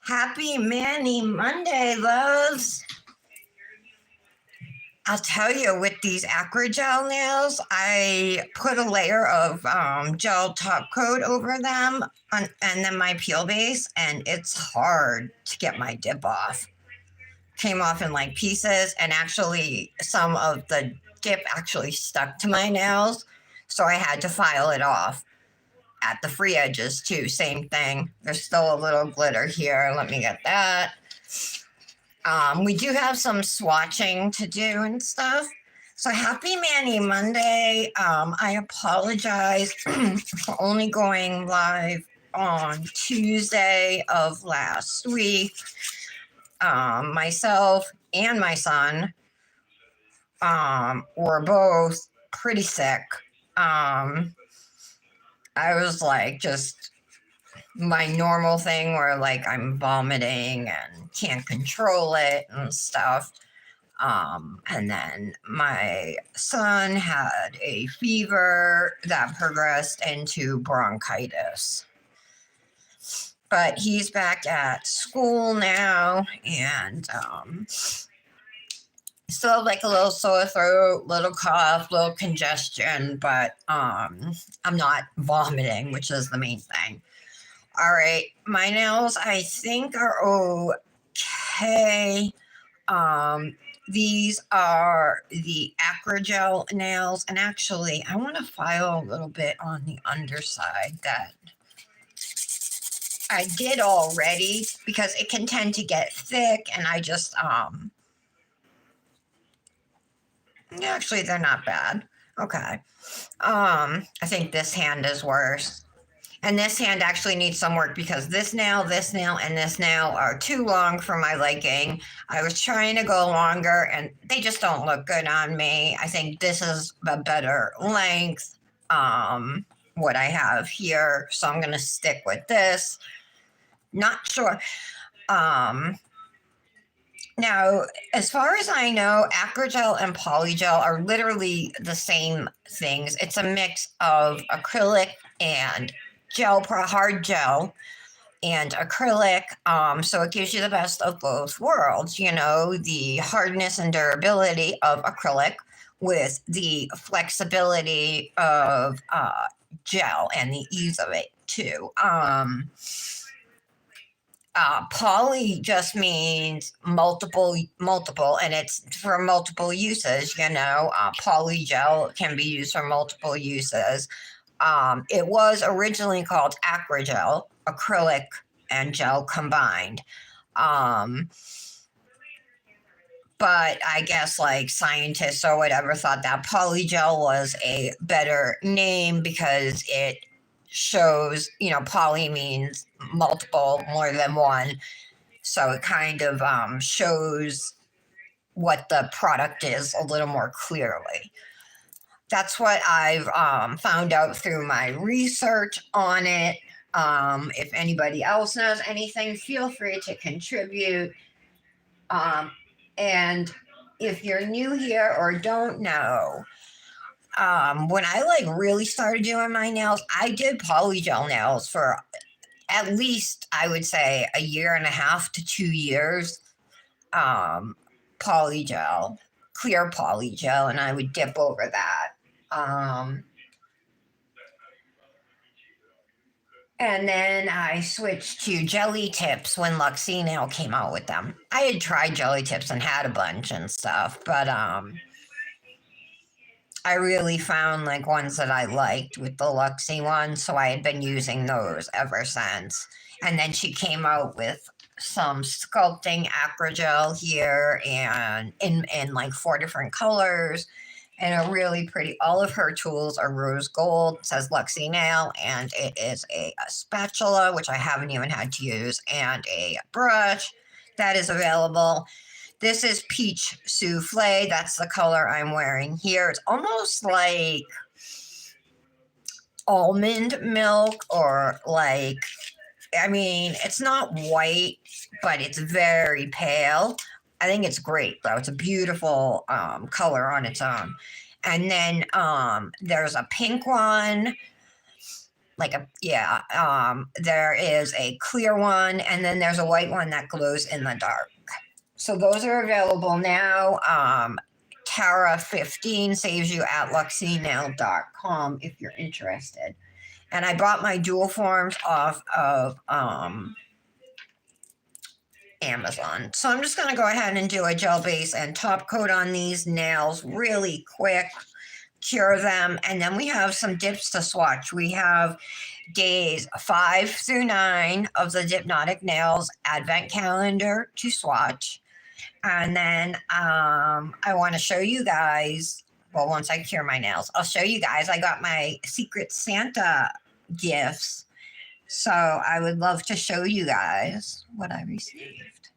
Happy Manny Monday, loves. I'll tell you, with these Acrogel nails, I put a layer of gel top coat over them and then my peel base, and it's hard to get my dip off. Came off in like pieces, and actually, some of the dip actually stuck to my nails, so I had to file it off. At the free edges too, same thing. There's still a little glitter here. Let me get that. We do have some swatching to do and stuff. So happy Manny Monday. I apologize for only going live on Tuesday of last week. Myself and my son were both pretty sick. I was like just my normal thing where like I'm vomiting and can't control it and stuff. And then my son had a fever that progressed into bronchitis. But he's back at school now, and still have like a little sore throat, little cough, little congestion, but I'm not vomiting, which is the main thing. All right, my nails I think are okay. These are the Acrogel nails, and actually I want to file a little bit on the underside that I did already because it can tend to get thick, and I just actually they're not bad. Okay. I think this hand is worse. And this hand actually needs some work because this nail, and this nail are too long for my liking. I was trying to go longer and they just don't look good on me. I think this is a better length, what I have here. So I'm going to stick with this. Not sure. Now, as far as I know, Acrogel and Polygel are literally the same things. It's a mix of acrylic and hard gel and acrylic, so it gives you the best of both worlds, the hardness and durability of acrylic with the flexibility of gel and the ease of it too. Poly just means multiple, and it's for multiple uses. Polygel can be used for multiple uses. It was originally called Acrogel, acrylic and gel combined. But I guess like scientists or whatever thought that polygel was a better name because it shows, poly means multiple, more than one. So it kind of shows what the product is a little more clearly. That's what I've found out through my research on it. If anybody else knows anything, feel free to contribute. And if you're new here or don't know, when I really started doing my nails, I did polygel nails for at least, I would say, 1.5 to 2 years. Polygel, clear polygel, and I would dip over that. And then I switched to jelly tips when Luxie Nail came out with them. I had tried jelly tips and had a bunch and stuff, but I really found ones that I liked with the Luxie ones, so I had been using those ever since. And then she came out with some sculpting Acrogel here and in 4 different colors. And a really pretty, all of her tools are rose gold, says Luxie Nail, and it is a spatula, which I haven't even had to use, and a brush that is available. This is Peach Souffle. That's the color I'm wearing here. It's almost like almond milk or it's not white, but it's very pale. I think it's great, though. It's a beautiful color on its own. And then there's a pink one. there is a clear one, and then there's a white one that glows in the dark. So those are available now. Tara 15 saves you at luxynail.com if you're interested. And I bought my dual forms off of Amazon. So I'm just going to go ahead and do a gel base and top coat on these nails really quick, cure them, and then we have some dips to swatch. We have days 5 through 9 of the Dipnotic Nails Advent Calendar to swatch. And then I want to show you guys, well, once I cure my nails, I'll show you guys. I got my Secret Santa gifts. So I would love to show you guys what I received.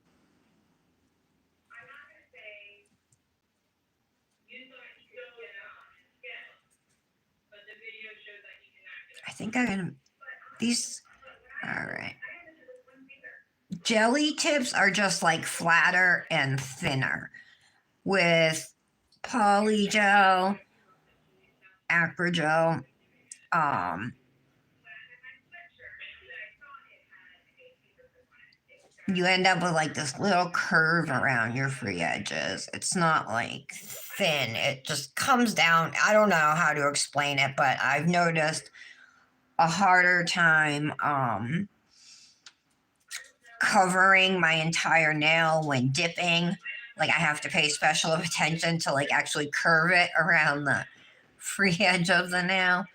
I think I'm going to, these, all right. Jelly tips are just like flatter and thinner with polygel, acrygel, you end up with like this little curve around your free edges. It's not like thin. It just comes down. I don't know how to explain it, but I've noticed a harder time covering my entire nail when dipping. Like I have to pay special attention to like actually curve it around the free edge of the nail.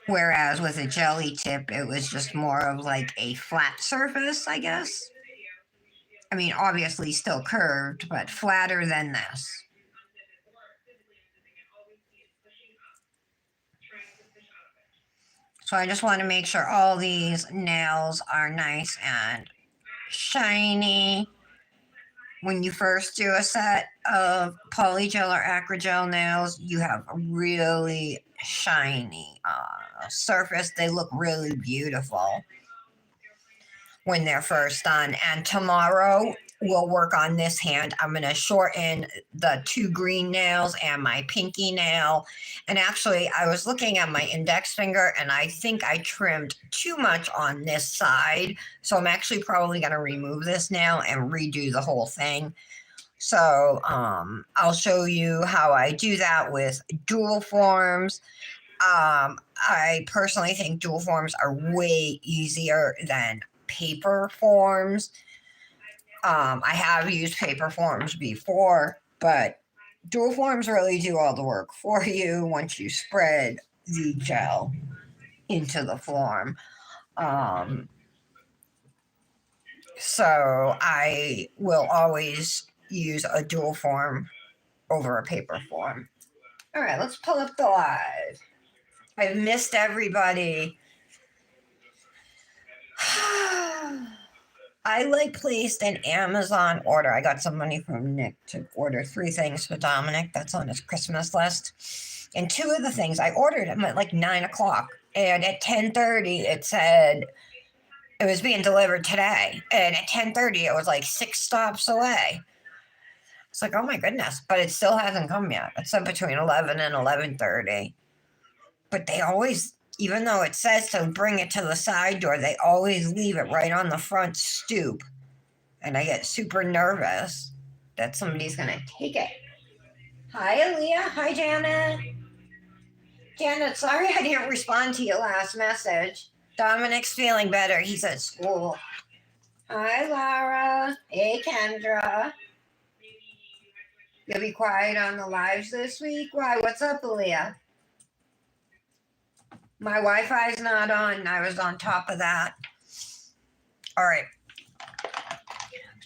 Whereas with a jelly tip, it was just more of like a flat surface, I guess. I mean, obviously still curved, but flatter than this. So I just want to make sure all these nails are nice and shiny. When you first do a set of polygel or acrygel nails, you have a really shiny surface. They look really beautiful when they're first done. And tomorrow we'll work on this hand. I'm going to shorten the 2 green nails and my pinky nail. And actually, I was looking at my index finger and I think I trimmed too much on this side. So I'm actually probably going to remove this nail and redo the whole thing. So I'll show you how I do that with dual forms. I personally think dual forms are way easier than paper forms. I have used paper forms before, but dual forms really do all the work for you once you spread the gel into the form. So I will always use a dual form over a paper form. All right, let's pull up the live. I've missed everybody. I placed an Amazon order. I got some money from Nick to order 3 things for Dominic. That's on his Christmas list. And 2 of the things I ordered them at like 9 o'clock. And at 10:30, it said it was being delivered today. And at 10:30, it was like 6 stops away. It's like, oh my goodness. But it still hasn't come yet. It's said between 11 and 11:30. But they always, even though it says to bring it to the side door, they always leave it right on the front stoop. And I get super nervous that somebody's going to take it. Hi, Aaliyah. Hi, Janet. Janet, sorry I didn't respond to your last message. Dominic's feeling better. He's at school. Hi, Laura. Hey, Kendra. You'll be quiet on the lives this week? Why? What's up, Aaliyah? My Wi-Fi's not on. I was on top of that. All right.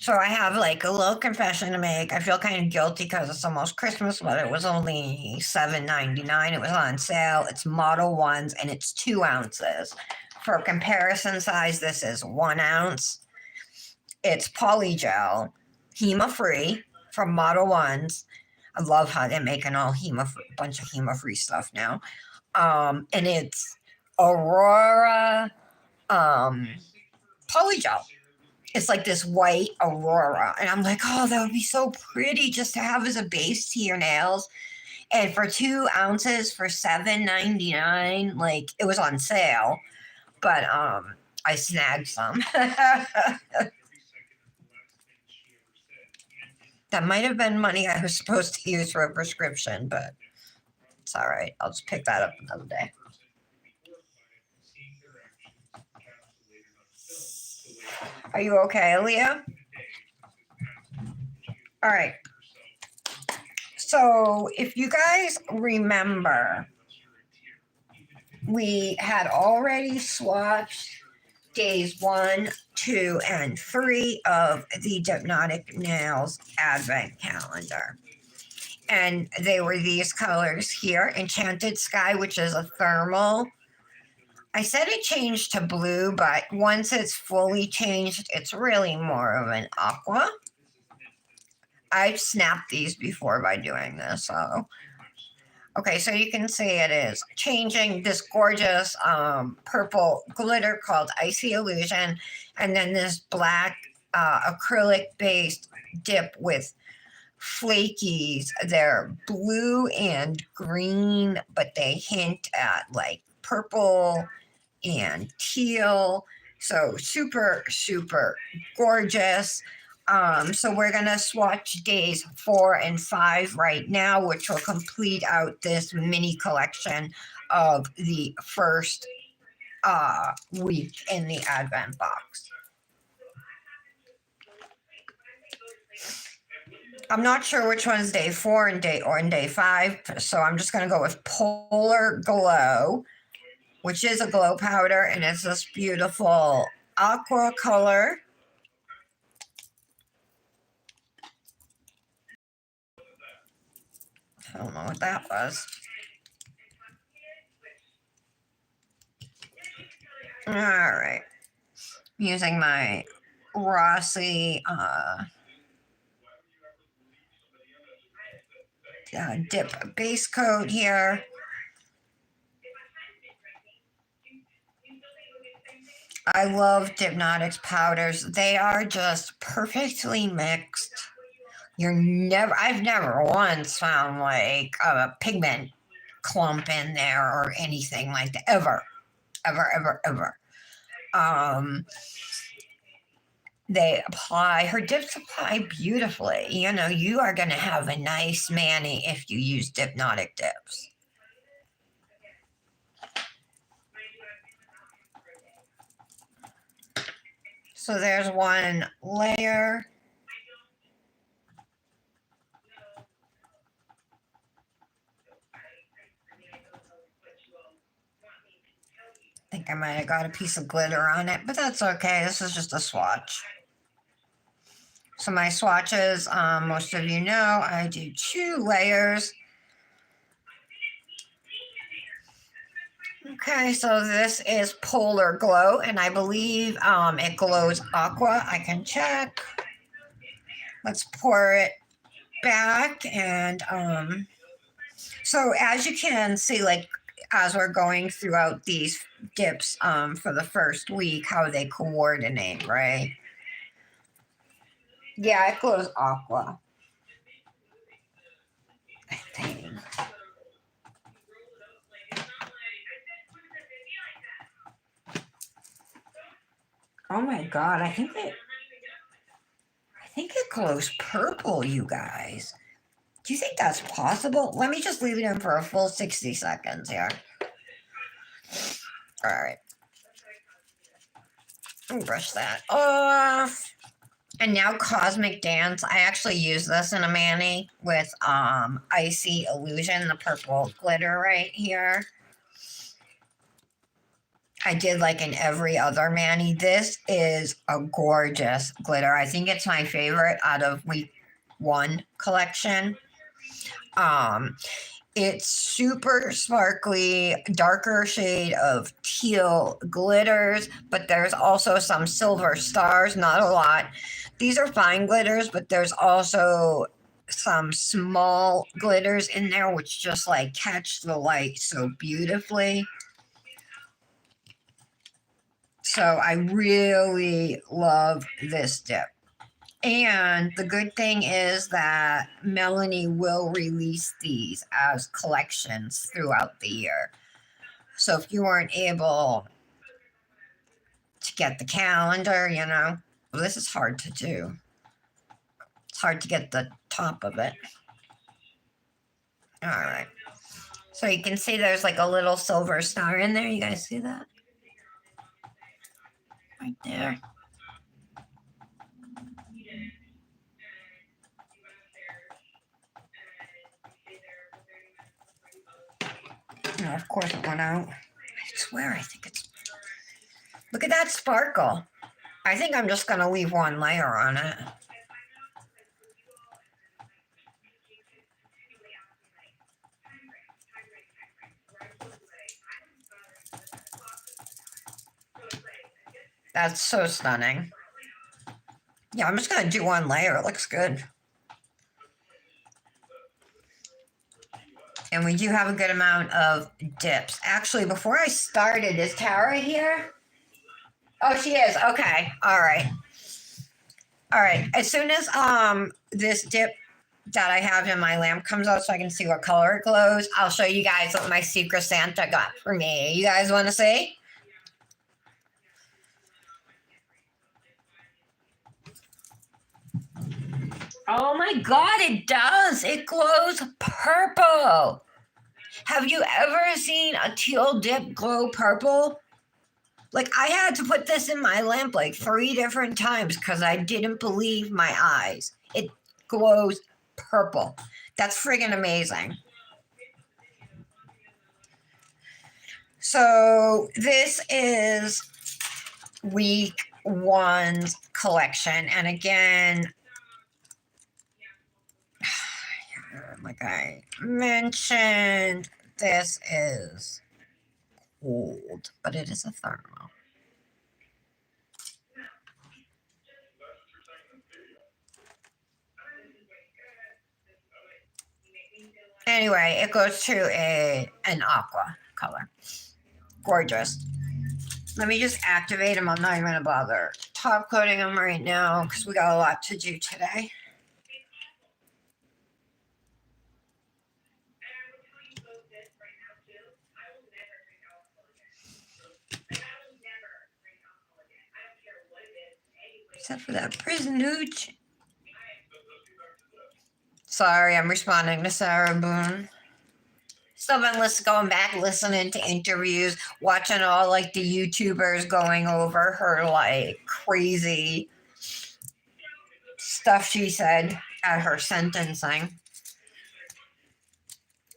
So I have like a little confession to make. I feel kind of guilty because it's almost Christmas, but it was only $7.99. It was on sale. It's Model 1s and it's 2 ounces. For comparison size, this is 1 ounce. It's polygel, HEMA-free from Model 1s. I love how they're making all bunch of HEMA-free stuff now. And it's Aurora polygel. It's like this white aurora. And I'm like, oh, that would be so pretty just to have as a base to your nails. And for 2 ounces for $7.99, like it was on sale. But I snagged some. That might have been money I was supposed to use for a prescription, but it's all right. I'll just pick that up another day. Are you okay, Aaliyah? All right. So, if you guys remember, we had already swatched days 1, 2, and 3 of the Hypnotic Nails Advent Calendar. And they were these colors here: Enchanted Sky, which is a thermal. I said it changed to blue, but once it's fully changed, it's really more of an aqua. I've snapped these before by doing this, so okay, so you can see it is changing this gorgeous purple glitter called Icy Illusion, and then this black acrylic based dip with flakies. They're blue and green, but they hint at like purple and teal. So super, super gorgeous. So we're gonna swatch days 4 and 5 right now, which will complete out this mini collection of the first week in the Advent box. I'm not sure which one's day 4 and day 5, so I'm just gonna go with Polar Glow, which is a glow powder, and it's this beautiful aqua color. I don't know what that was. All right. I'm using my Rossi dip base coat here. I love Hypnotic's powders. They are just perfectly mixed. I've never once found like a pigment clump in there or anything like that, ever. Her dips apply beautifully. You know, you are going to have a nice mani if you use Hypnotic dips. So there's one layer. I think I might have got a piece of glitter on it, but that's okay. This is just a swatch. So my swatches, most of you know, I do 2 layers. Okay, so this is Polar Glow, and I believe it glows aqua. I can check. Let's pour it back, and so as you can see, like as we're going throughout these dips for the first week, how they coordinate, right? Yeah, it glows aqua, I think. Oh my god, I think it glows purple, you guys. Do you think that's possible? Let me just leave it in for a full 60 seconds here. All right. Let me brush that off. And now Cosmic Dance. I actually use this in a mani with Icy Illusion, the purple glitter right here. I did like in every other mani. This is a gorgeous glitter. I think it's my favorite out of week 1 collection. It's super sparkly, darker shade of teal glitters, but there's also some silver stars, not a lot. These are fine glitters, but there's also some small glitters in there which just like catch the light so beautifully. So I really love this dip. And the good thing is that Melanie will release these as collections throughout the year. So if you weren't able to get the calendar, well, this is hard to do. It's hard to get the top of it. All right. So you can see there's like a little silver star in there. You guys see that? Right there. No, of course it went out. I swear, I think it's. Look at that sparkle. I think I'm just going to leave one layer on it. That's so stunning. Yeah, I'm just going to do one layer. It looks good. And we do have a good amount of dips. Actually, before I started, is Tara here? Oh, she is. Okay. All right. All right. As soon as this dip that I have in my lamp comes out so I can see what color it glows, I'll show you guys what my Secret Santa got for me. You guys want to see? Oh my God, it does. It glows purple. Have you ever seen a teal dip glow purple? Like, I had to put this in my lamp like 3 different times because I didn't believe my eyes. It glows purple. That's friggin' amazing. So this is week 1's collection. And again, like I mentioned, this is cold, but it is a thermal. Anyway, it goes to an aqua color. Gorgeous. Let me just activate them. I'm not even gonna bother top coating them right now because we got a lot to do today. Except for that prison hooch. Sorry, I'm responding to Sarah Boone. Still been going back, listening to interviews, watching all like the YouTubers going over her like crazy stuff she said at her sentencing.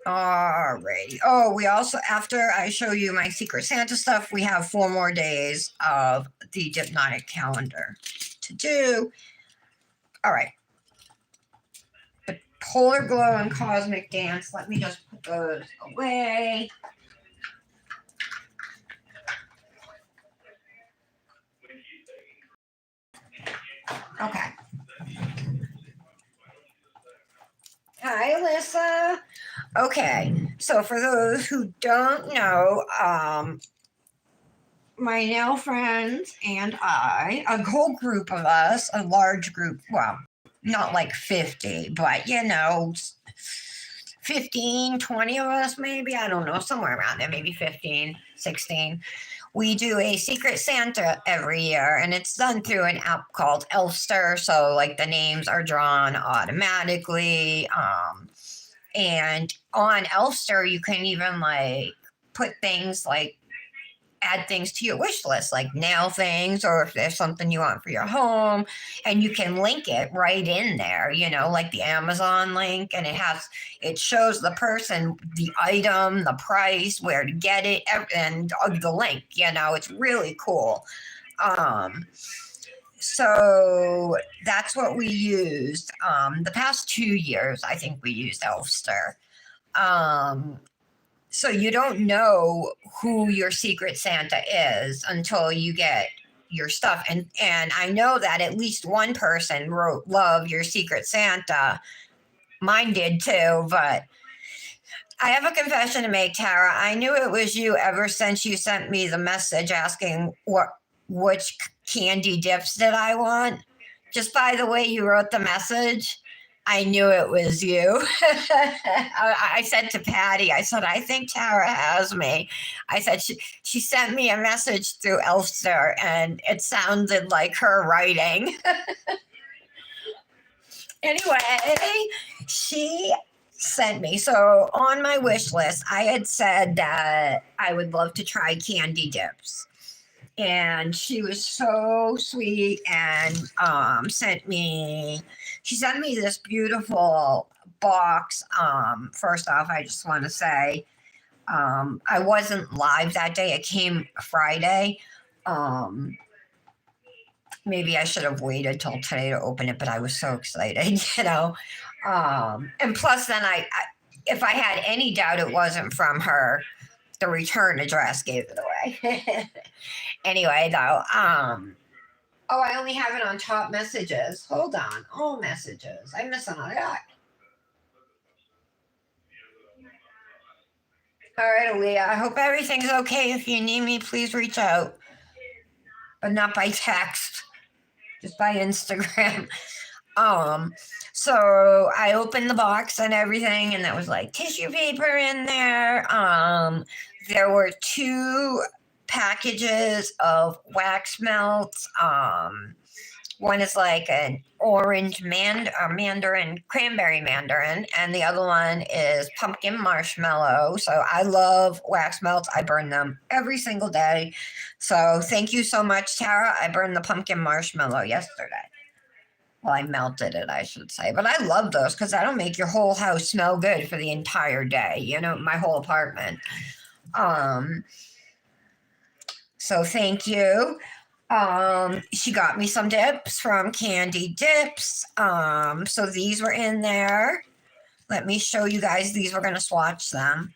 Alrighty. Oh, we also, after I show you my Secret Santa stuff, we have 4 more days of the Hypnotic calendar to do. All right. The Polar Glow and Cosmic Dance. Let me just put those away. Okay. Hi, Alyssa. Okay, so for those who don't know, my nail friends and I, a whole group of us, a large group, well, not like 50, but 15, 20 of us maybe, I don't know, somewhere around there, maybe 15, 16. We do a Secret Santa every year, and it's done through an app called Elfster. So, like, the names are drawn automatically. And on Elfster, you can even like put things like add things to your wish list, like nail things, or if there's something you want for your home, and you can link it right in there, like the Amazon link, and it shows the person the item, the price, where to get it, and the link. It's really cool. So that's what we used. The past 2 years, I think we used Elfster. So you don't know who your Secret Santa is until you get your stuff. And I know that at least one person wrote, "Love your Secret Santa." Mine did too, but I have a confession to make, Tara. I knew it was you ever since you sent me the message asking what which candy dips did I want. Just by the way you wrote the message, I knew it was you. I said to Patty, I said, I think Tara has me. I said, she sent me a message through Elfster and it sounded like her writing. Anyway, she sent me. So on my wish list, I had said that I would love to try candy dips. And she was so sweet and she sent me this beautiful box. First off, I just want to say I wasn't live that day. It came Friday. Maybe I should have waited till today to open it, but I was so excited, you know. And plus, then if I had any doubt it wasn't from her, the return address gave it away. Anyway, though, oh, I only have it on top messages. Hold on, all messages. I missed on that. All right, Aaliyah. I hope everything's okay. If you need me, please reach out, but not by text, just by Instagram. So I opened the box and everything, and there was like tissue paper in there. There were 2 packages of wax melts. One is like an orange mandarin, cranberry mandarin, and the other one is pumpkin marshmallow. So I love wax melts. I burn them every single day. So thank you so much, Tara. I burned the pumpkin marshmallow yesterday. Well, I melted it, I should say. But I love those because that'll make your whole house smell good for the entire day. You know, my whole apartment. So thank you. She got me some dips from Candy Dips. So these were in there. Let me show you guys. These, we're going to swatch them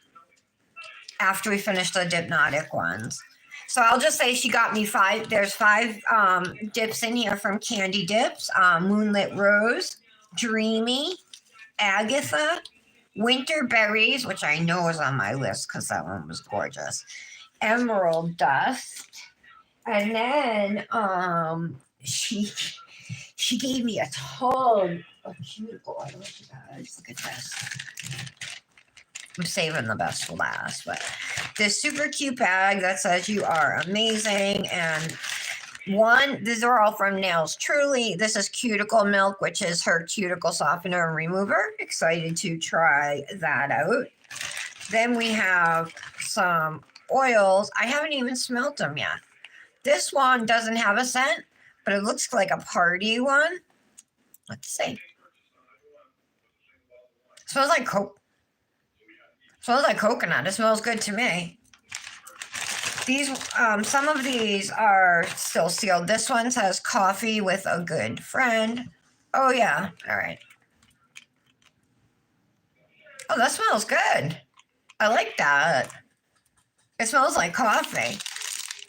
after we finish the Dipnotic ones. So I'll just say she got me 5. There's 5 dips in here from Candy Dips. Moonlit Rose, Dreamy, Agatha, Winter Berries, which I know is on my list because that one was gorgeous. Emerald Dust. And then she gave me a ton of cuticle oils, you guys. Look at this. I'm saving the best for last, but this super cute bag that says you are amazing. And these are all from Nails Truly. This is Cuticle Milk, which is her cuticle softener and remover. Excited to try that out. Then we have some oils. I haven't even smelt them yet. This one doesn't have a scent, but it looks like a party one. Let's see. Smells like coconut. It smells good to me. These, some of these are still sealed. This one says coffee with a good friend. Oh yeah. All right. Oh, that smells good. I like that. It smells like coffee.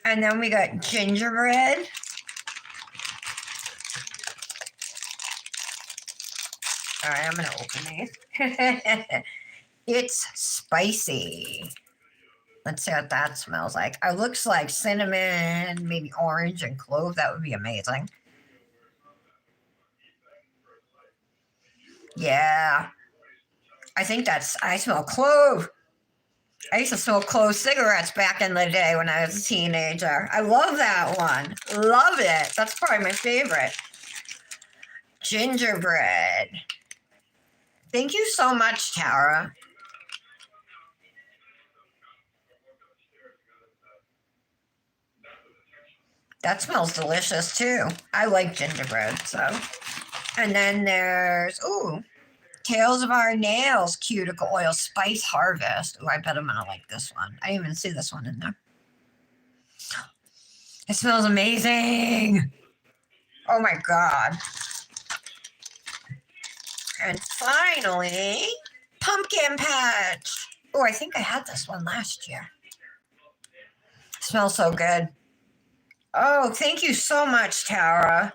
And then we got gingerbread. All right, I'm going to open these. It's spicy. Let's see what that smells like. It looks like cinnamon, maybe orange and clove. That would be amazing. Yeah. I smell clove. I used to smoke clove cigarettes back in the day when I was a teenager. I love that one. Love it. That's probably my favorite. Gingerbread. Thank you so much, Tara. That smells delicious too. I like gingerbread, so. And then there's, Tales of Our Nails Cuticle Oil Spice Harvest. I bet I'm going to like this one. I didn't even see this one in there. It smells amazing. Oh my God. And finally, Pumpkin Patch. Oh, I think I had this one last year. It smells so good. Oh, thank you so much, Tara.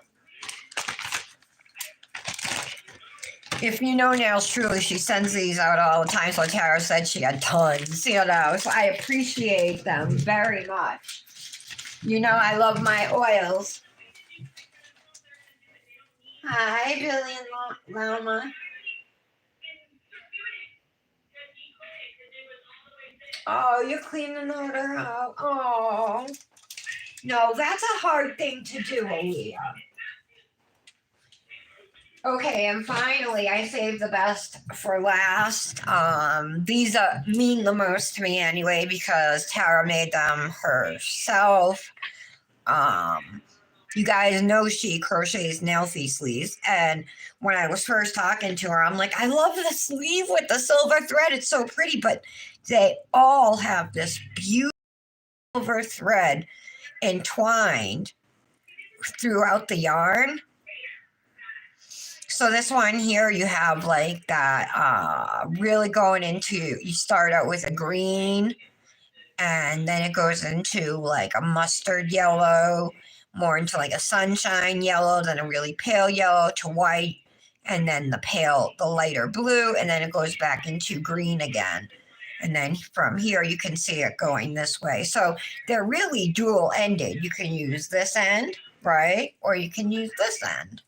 If you know Nails Truly, she sends these out all the time. So Tara said she had tons, you know. So I appreciate them very much. You know I love my oils. Hi, Billy and Lama. Oh, you're cleaning her out. Oh, no, that's a hard thing to do, Aaliyah. Okay, and finally, I saved the best for last. These mean the most to me anyway because Tara made them herself. You guys know she crochets Nelsie sleeves, and when I was first talking to her, I'm like, I love the sleeve with the silver thread. It's so pretty, but they all have this beautiful silver thread entwined throughout the yarn. So this one here, you have like that really going into, you start out with a green and then it goes into like a mustard yellow, more into like a sunshine yellow, then a really pale yellow to white, and then the lighter blue, and then it goes back into green again. And then from here, you can see it going this way. So they're really dual ended. You can use this end, right? Or you can use this end.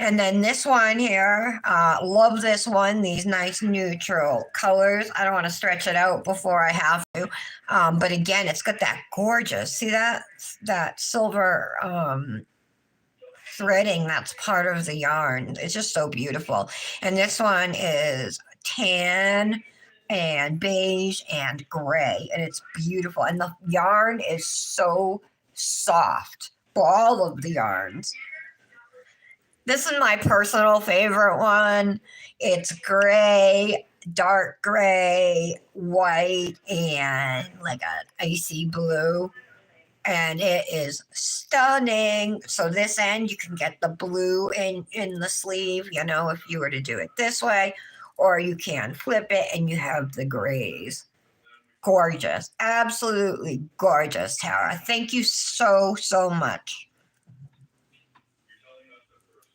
And then this one here, love this one, these nice neutral colors. I don't want to stretch it out before I have to. But again, it's got that gorgeous, see that silver threading that's part of the yarn. It's just so beautiful. And this one is tan and beige and gray, and it's beautiful. And the yarn is so soft, all of the yarns. This is my personal favorite one. It's gray, dark gray, white, and like an icy blue. And it is stunning. So this end, you can get the blue in the sleeve, you know, if you were to do it this way, or you can flip it and you have the grays. Gorgeous. Absolutely gorgeous, Tara. Thank you so, so much.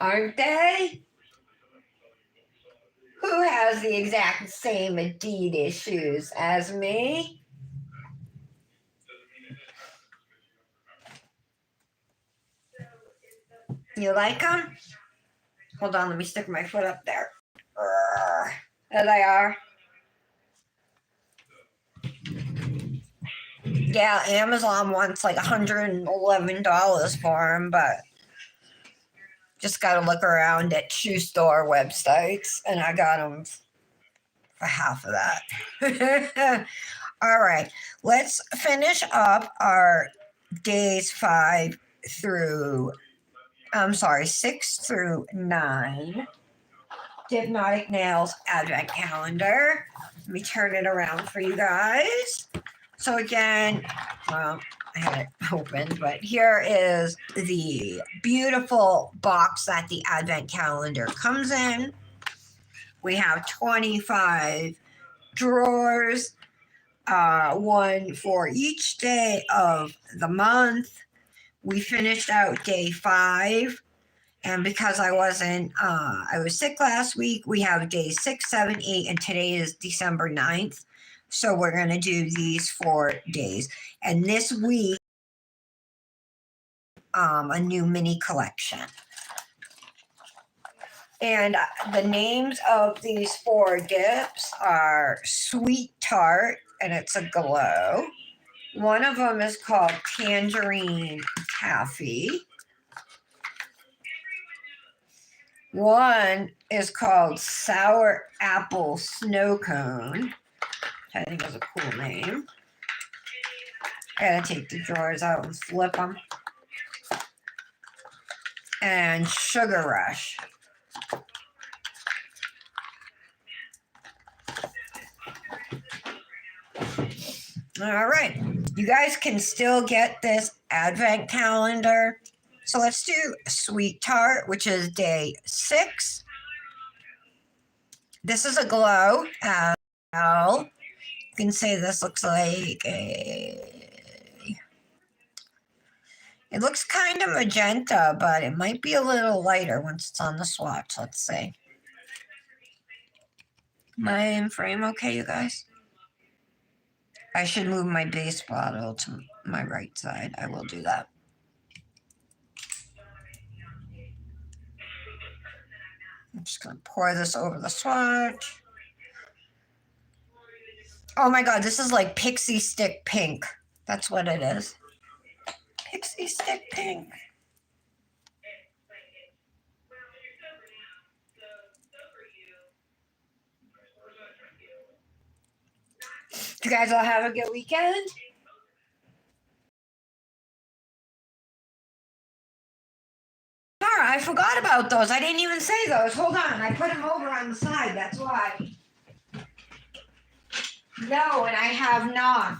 Aren't they? Who has the exact same Adidas shoes as me? You like them? Hold on, let me stick my foot up there. There they are. Yeah, Amazon wants like $111 for them, but just got to look around at shoe store websites, and I got them for half of that. All right, let's finish up our days 6 through 9. Hypnotic Nails Advent Calendar. Let me turn it around for you guys. So again, well, I had it open, but here is the beautiful box that the Advent Calendar comes in. We have 25 drawers, one for each day of the month. We finished out day 5. And because I was sick last week, we have days 6, 7, 8, and today is December 9th. So we're going to do these 4 days. And this week, a new mini collection. And the names of these 4 dips are Sweet Tart, and it's a glow. One of them is called Tangerine Taffy. One is called Sour Apple Snow Cone, which I think is a cool name. I gotta take the drawers out and flip them. And Sugar Rush. All right, you guys can still get this Advent calendar. So let's do Sweet Tart, which is day 6. This is a glow as well. You can say this looks like it looks kind of magenta, but it might be a little lighter once it's on the swatch. Let's see. Am I in frame okay, you guys? I should move my base bottle to my right side. I will do that. I'm just going to pour this over the swatch. Oh my god, this is like pixie stick pink. That's what it is. Pixie stick pink. You guys all have a good weekend? Tara, I forgot about those. I didn't even say those. Hold on. I put them over on the side. That's why. No, and I have not.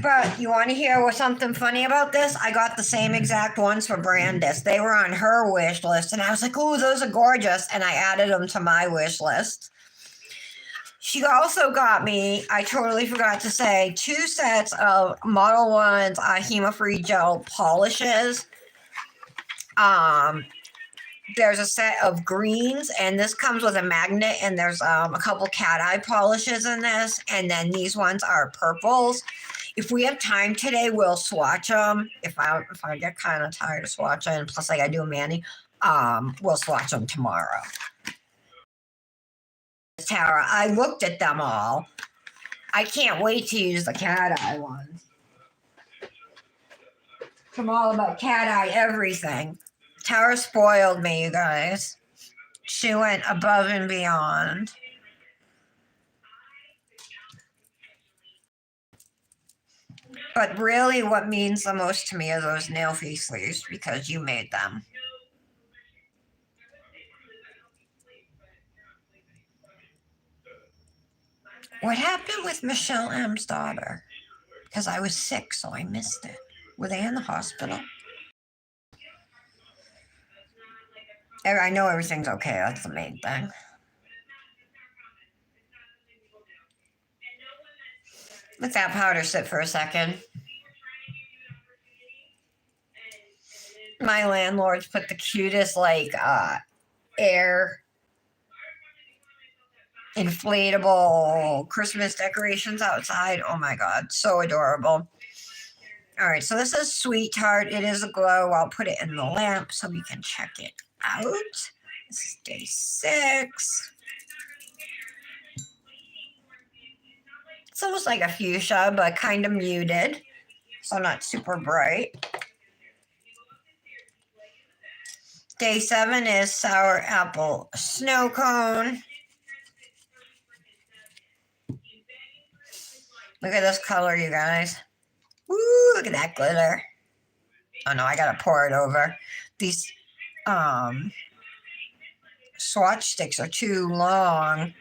But you want to hear something funny about this? I got the same exact ones for Brandis. They were on her wish list, and I was like, "Oh, those are gorgeous," and I added them to my wish list. She also got me, I totally forgot to say, 2 sets of Model 1's Hema-free gel polishes. There's a set of greens, and this comes with a magnet, and there's a couple cat eye polishes in this, and then these ones are purples. If we have time today, we'll swatch them. If I get kind of tired of swatching, plus I gotta do a Manny, we'll swatch them tomorrow. Tara, I looked at them all. I can't wait to use the cat eye ones. I'm all about cat eye everything. Tara spoiled me, you guys. She went above and beyond. But really, what means the most to me are those nail face sleeves because you made them. What happened with Michelle M's daughter? Because I was sick, so I missed it. Were they in the hospital? I know everything's okay. That's the main thing. Let that powder sit for a second. My landlords put the cutest, like, air inflatable Christmas decorations outside. Oh my god, so adorable. All right, so this is Sweetheart. It is a glow. I'll put it in the lamp so we can check it out. This is day 6. It's almost like a fuchsia, but kind of muted, so not super bright. Day 7 is Sour Apple Snow Cone. Look at this color, you guys. Woo, look at that glitter. Oh no, I gotta pour it over. These swatch sticks are too long,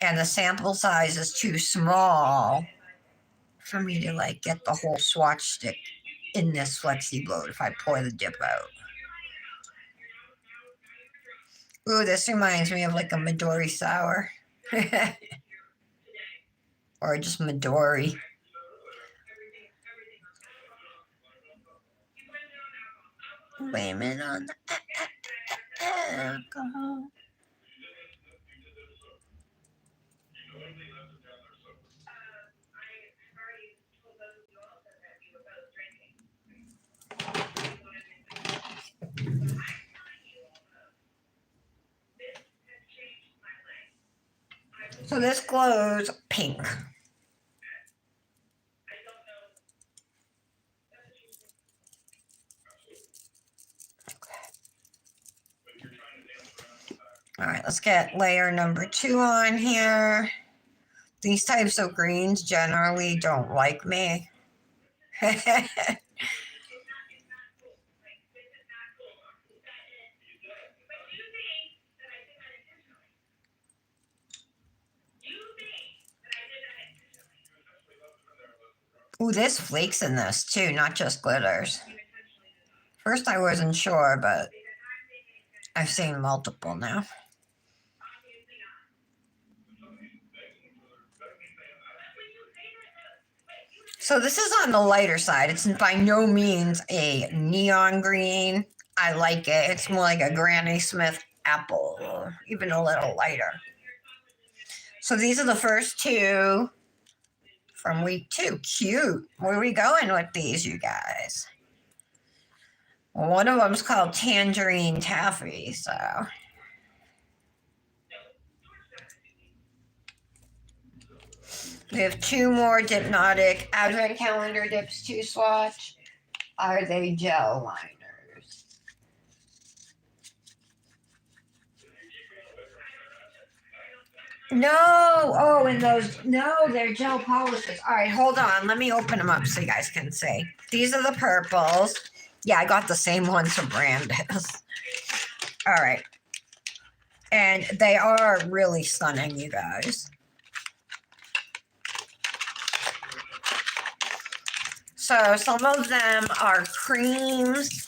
and the sample size is too small for me to like get the whole swatch stick in this flexi bloat if I pour the dip out. Ooh, this reminds me of like a Midori sour. Or just Midori. Blame it on the alcohol. So this glows pink. All right, let's get layer number 2 on here. These types of greens generally don't like me. Ooh, there's flakes in this too, not just glitters. First I wasn't sure, but I've seen multiple now. So this is on the lighter side. It's by no means a neon green. I like it. It's more like a Granny Smith apple, even a little lighter. So these are the first two from week 2. Cute. Where are we going with these, you guys? Well, one of them's called Tangerine Taffy, so. We have 2 more Dipnotic Advent Calendar dips to swatch. Are they gel liners? No. Oh, and those, no, they're gel polishes. All right, hold on. Let me open them up so you guys can see. These are the purples. Yeah, I got the same ones from Brandis. All right. And they are really stunning, you guys. So some of them are creams.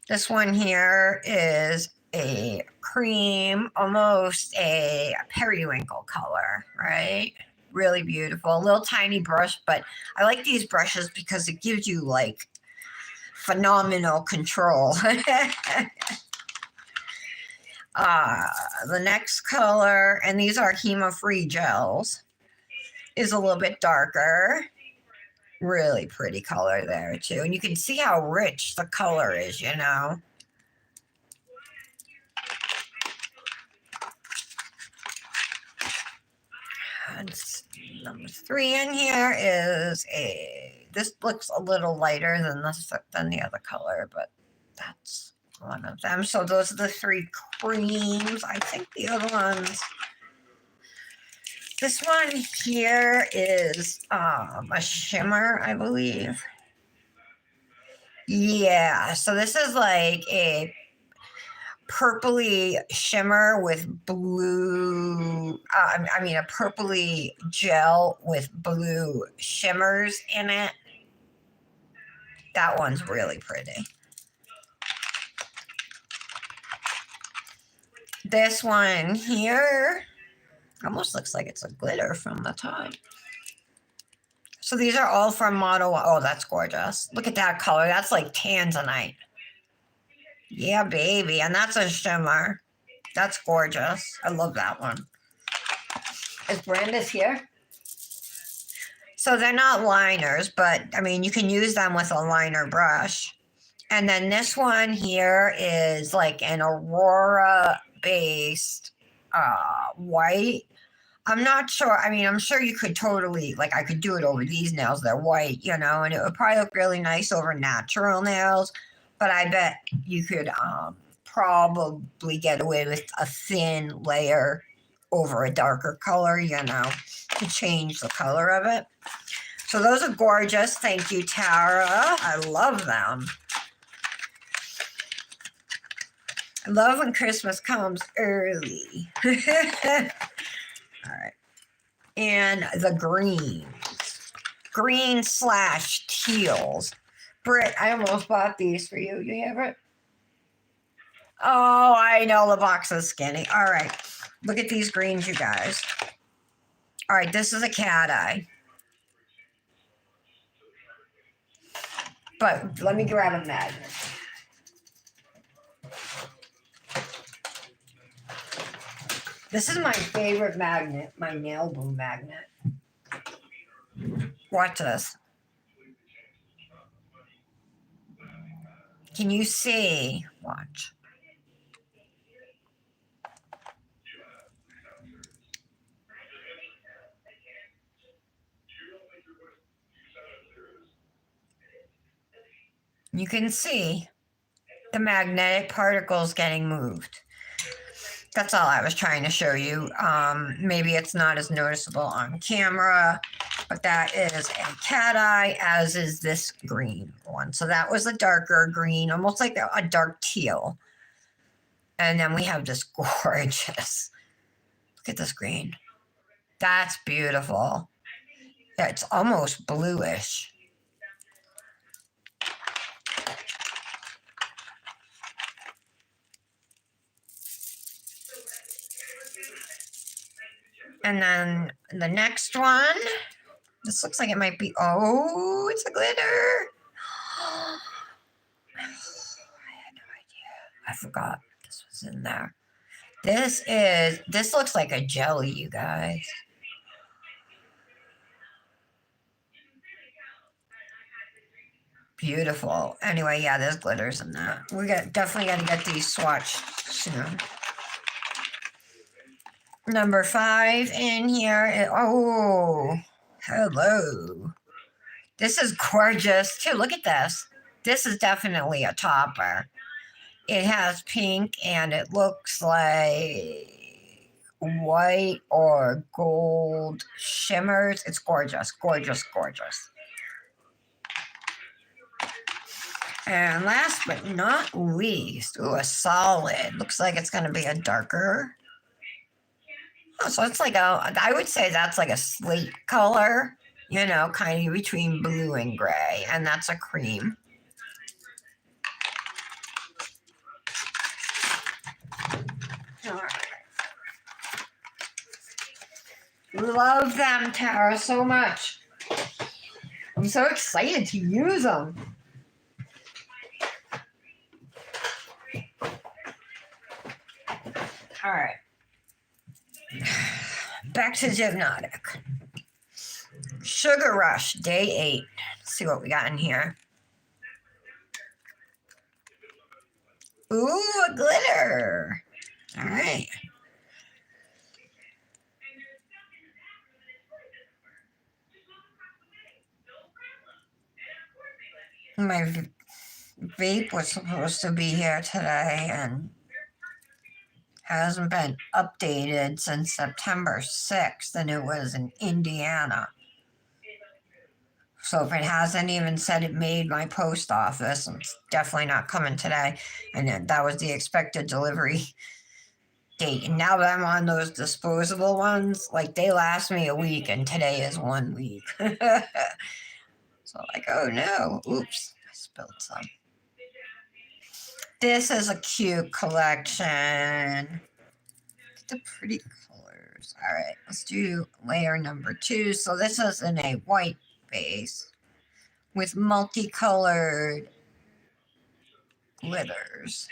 This one here is a cream, almost a periwinkle color, right? Really beautiful. A little tiny brush, but I like these brushes because it gives you like phenomenal control. The next color, and these are hemo-free gels, is a little bit darker. Really pretty color there too. And you can see how rich the color is, you know. And number 3 in here is this looks a little lighter than the other color, but that's one of them. So those are the 3 creams. I think the other ones. This one here is a shimmer, I believe. Yeah, so this is like a purpley shimmer with blue, I mean a purpley gel with blue shimmers in it. That one's really pretty. This one here almost looks like it's a glitter from the top. So these are all from Model. Oh, that's gorgeous. Look at that color. That's like tanzanite. Yeah, baby. And that's a shimmer. That's gorgeous. I love that one. Is Brandis here? So they're not liners, but I mean, you can use them with a liner brush. And then this one here is like an Aurora based white. I'm not sure. I mean, I'm sure you could totally, like, I could do it over these nails. They're white, you know, and it would probably look really nice over natural nails. But I bet you could probably get away with a thin layer over a darker color, you know, to change the color of it. So those are gorgeous. Thank you, Tara. I love them. I love when Christmas comes early. All right. And the green/teals. Britt, I almost bought these for you. You have it? Oh, I know the box is skinny. All right. Look at these greens, you guys. All right, this is a cat eye. But let me grab a magnet. This is my favorite magnet, my nail boom magnet. Watch this. Can you see? Watch. You can see the magnetic particles getting moved. That's all I was trying to show you. Maybe it's not as noticeable on camera, but that is a cat eye, as is this green one. So that was a darker green, almost like a dark teal. And then we have this gorgeous, look at this green. That's beautiful. Yeah, it's almost bluish. And then the next one, this looks like it might be, oh, it's a glitter. I had no idea. I forgot this was in there. This looks like a jelly, you guys. Beautiful. Anyway, yeah, there's glitters in that. Definitely got to get these swatched soon. Number 5 in here. Oh, hello. This is gorgeous too. Look at this. This is definitely a topper. It has pink and it looks like white or gold shimmers. It's gorgeous, gorgeous, gorgeous. And last but not least, ooh, a solid. Looks like it's going to be a darker. Oh, so it's like I would say that's like a slate color, you know, kind of between blue and gray. And that's a cream. All right. Love them, Tara, so much. I'm so excited to use them. All right. Back to Hypnotic. Sugar Rush, day 8. Let's see what we got in here. Ooh, a glitter. All right. My vape was supposed to be here today and hasn't been updated since September 6th, and it was in Indiana. So if it hasn't even said it made my post office, it's definitely not coming today. And then that was the expected delivery date. And now that I'm on those disposable ones, like they last me a week, and today is 1 week. So like, oh no, oops, I spilled some. This is a cute collection. The pretty colors. All right, let's do layer number 2. So this is in a white base with multicolored glitters.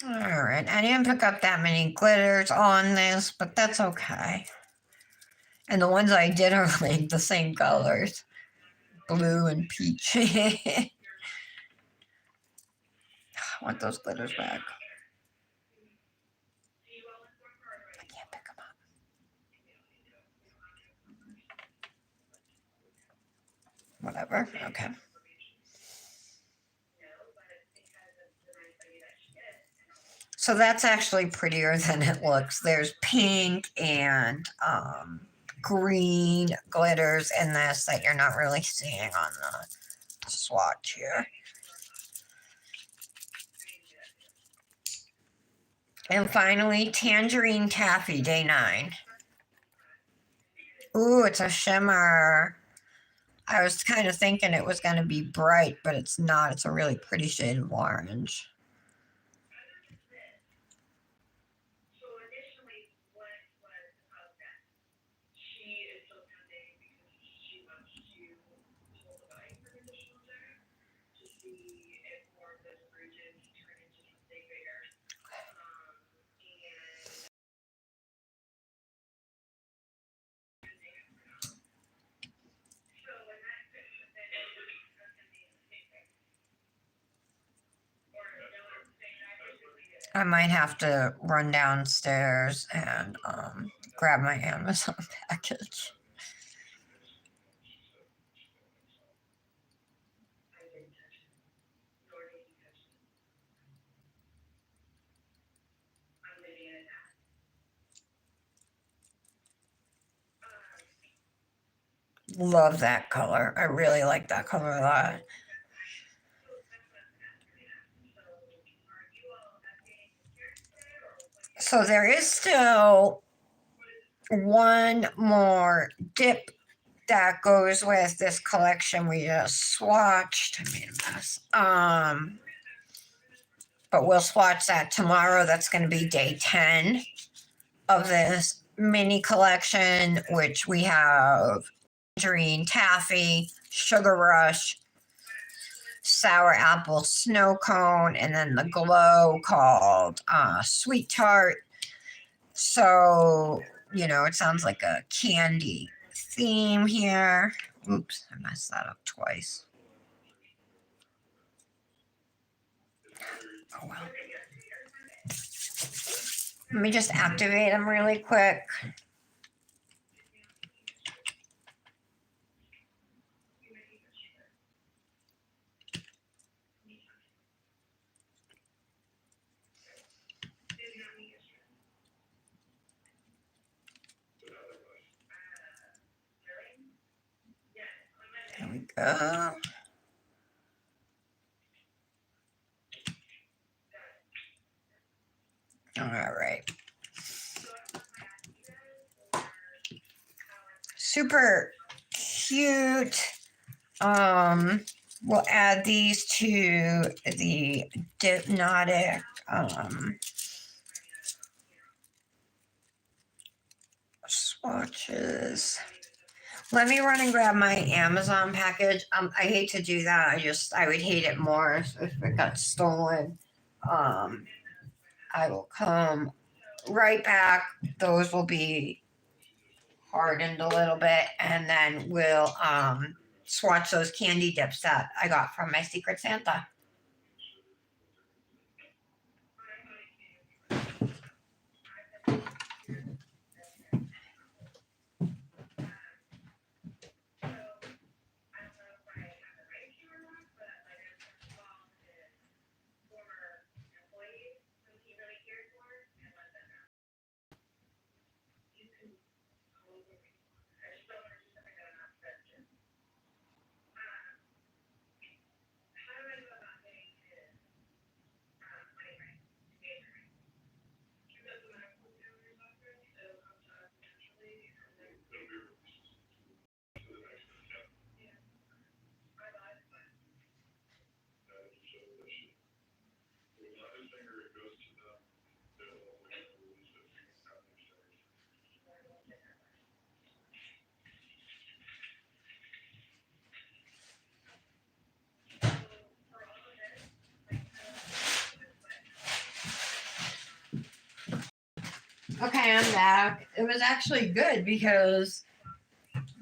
All right, I didn't pick up that many glitters on this, but that's okay. And the ones I did are like the same colors, blue and peach. I want those glitters back. I can't pick them up. Whatever, okay. So that's actually prettier than it looks. There's pink and green glitters in this that you're not really seeing on the swatch here. And finally, Tangerine Taffy, day 9. Ooh, it's a shimmer. I was kind of thinking it was going to be bright, but it's not. It's a really pretty shade of orange. I might have to run downstairs and grab my Amazon package. Love that color. I really like that color a lot. So there is still one more dip that goes with this collection we just swatched. I made a mess. But we'll swatch that tomorrow. That's going to be day 10 of this mini collection, which we have Tangerine Taffy, Sugar Rush, Sour Apple Snow Cone, and then the glow called Sweet Tart. So, you know, it sounds like a candy theme here. Oops, I messed that up twice. Oh well. Let me just activate them really quick. There we go. All right. Super cute. We'll add these to the Hypnotic swatches. Let me run and grab my Amazon package. I hate to do that. I would hate it more if it got stolen. I will come right back. Those will be hardened a little bit, and then we'll swatch those candy dips that I got from my Secret Santa. Okay, I'm back. It was actually good because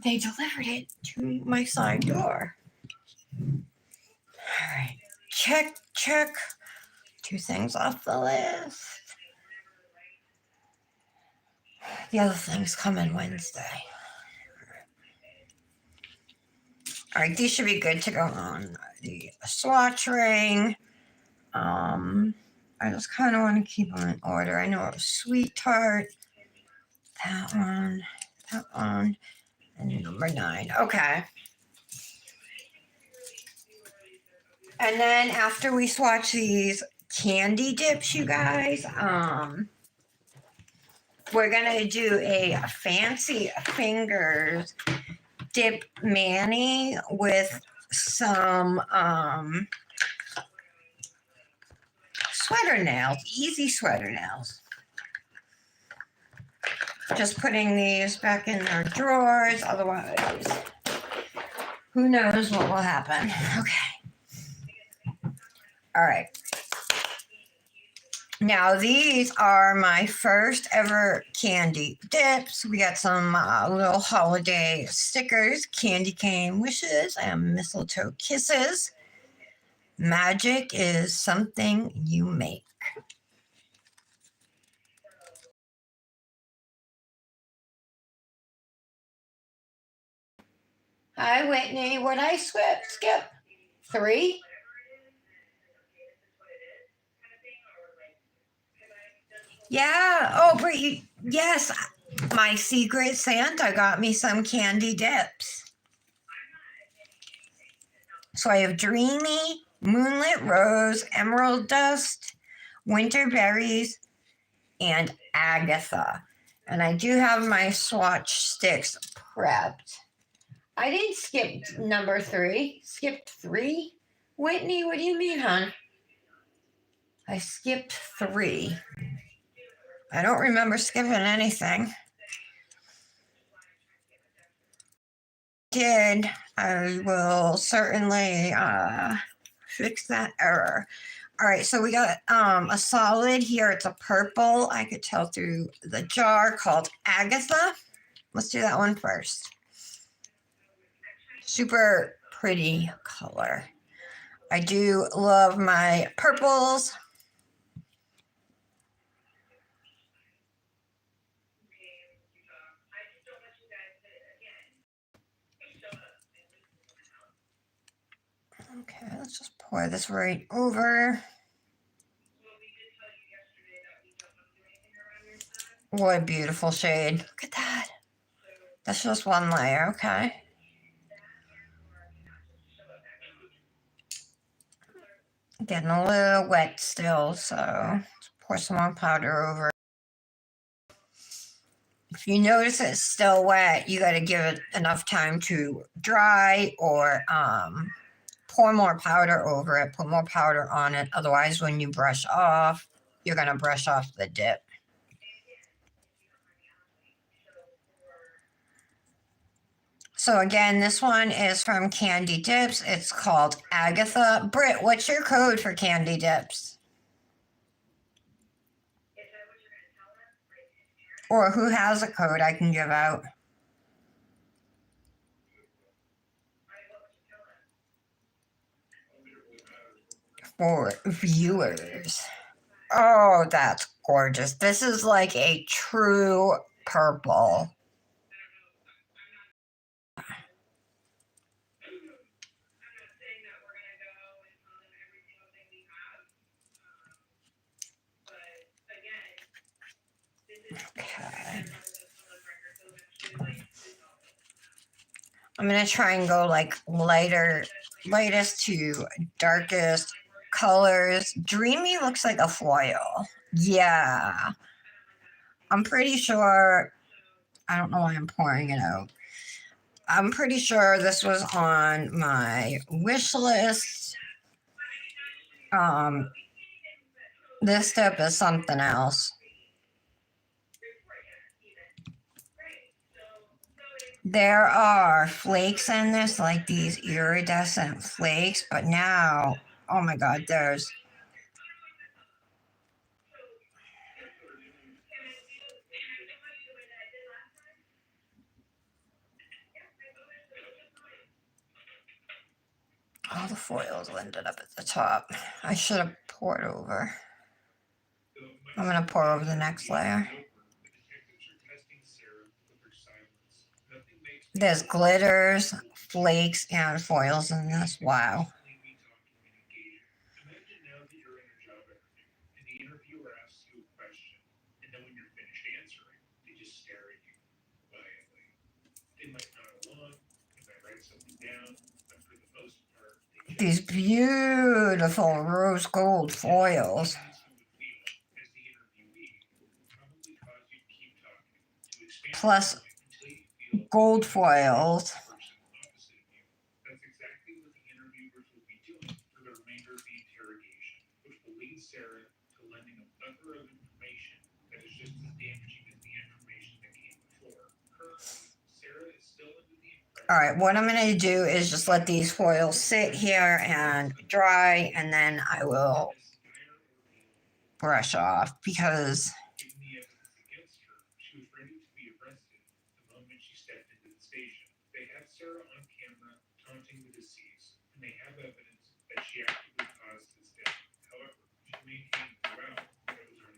they delivered it to my side door. All right, check. 2 things off the list. The other things come in Wednesday. All right, these should be good to go on the swatch ring. I just kind of want to keep them in order. I know it was Sweet Tart, that one, and number 9. Okay. And then after we swatch these candy dips, you guys, we're gonna do a Fancy Fingers dip Manny with some sweater nails, easy sweater nails. Just putting these back in their drawers, otherwise who knows what will happen. Okay. All right. Now these are my first ever candy dips. We got some little holiday stickers, candy cane wishes, and mistletoe kisses. Magic is something you make. Hi, Whitney. What I skip? 3? Yeah. Oh, but yes, my Secret Santa got me some candy dips. So I have Dreamy, Moonlit Rose, Emerald Dust, Winter Berries, and Agatha. And I do have my swatch sticks prepped. I didn't skip number 3. Skipped 3? Whitney, what do you mean, hon? I skipped 3. I don't remember skipping anything. Did I will certainly fix that error. All right, so we got a solid here. It's a purple. I could tell through the jar, called Agatha. Let's do that one first. Super pretty color. I do love my purples. Okay, let's just pour this right over. What a beautiful shade. Look at that. That's just one layer, okay. Getting a little wet still, so let's pour some more powder over. If you notice it's still wet, you got to give it enough time to dry, or pour more powder over it, put more powder on it. Otherwise, when you brush off, you're going to brush off the dip. So again, this one is from Candy Dips. It's called Agatha. Britt, what's your code for Candy Dips? Or who has a code I can give out? For viewers. Oh, that's gorgeous. This is like a true purple. Okay. I'm going to try and go like lightest to darkest colors. Dreamy looks like a foil. Yeah. I'm pretty sure, I don't know why I'm pouring it out. I'm pretty sure this was on my wish list. This step is something else. There are flakes in this, like these iridescent flakes, but now, oh my God, there's all the foils ended up at the top. I should have poured over. I'm going to pour over the next layer. There's glitters, flakes, and foils in this. Wow. These beautiful rose gold foils. Plus gold foils. All right, what I'm going to do is just let these foils sit here and dry, and then I will brush off, because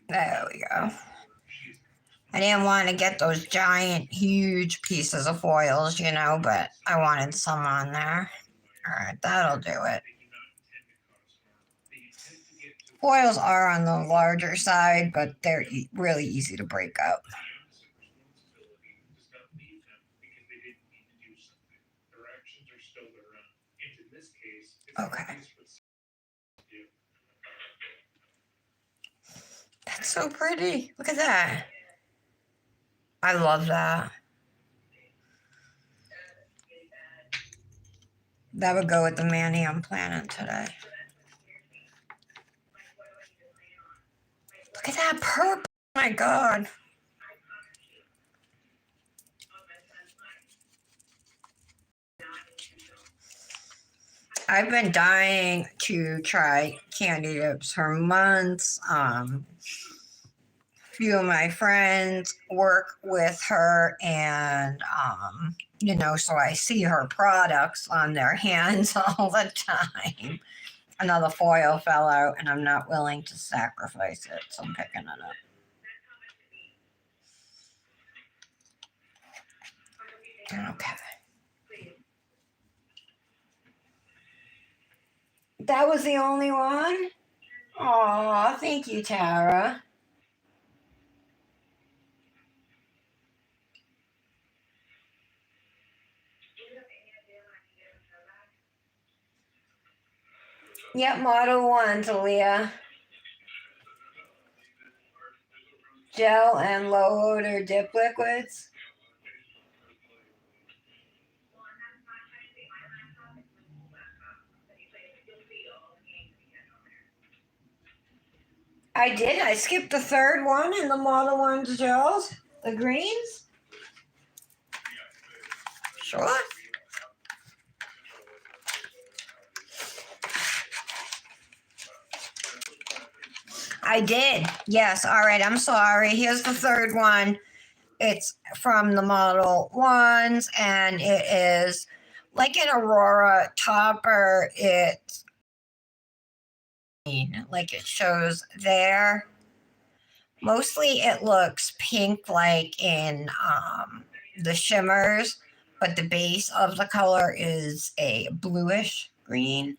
there we go. I didn't want to get those giant, huge pieces of foils, you know, but I wanted some on there. All right, that'll do it. Foils are on the larger side, but they're really easy to break up. Okay. That's so pretty. Look at that. I love that. That would go with the Manny I'm planning today. Look at that purple. Oh my God. I've been dying to try candy dips for months. Few of my friends work with her, and so I see her products on their hands all the time. Another foil fell out, and I'm not willing to sacrifice it, so I'm picking it up. Okay. That was the only one? Aw, thank you, Tara. Yep, Model 1, Talia. Gel and low odor dip liquids. I did. I skipped the third one in the Model 1's gels. The greens. Sure. I did. Yes. All right. I'm sorry. Here's the third one. It's from the Model 1s, and it is like an Aurora topper. It's like it shows there. Mostly it looks pink like in the shimmers, but the base of the color is a bluish green.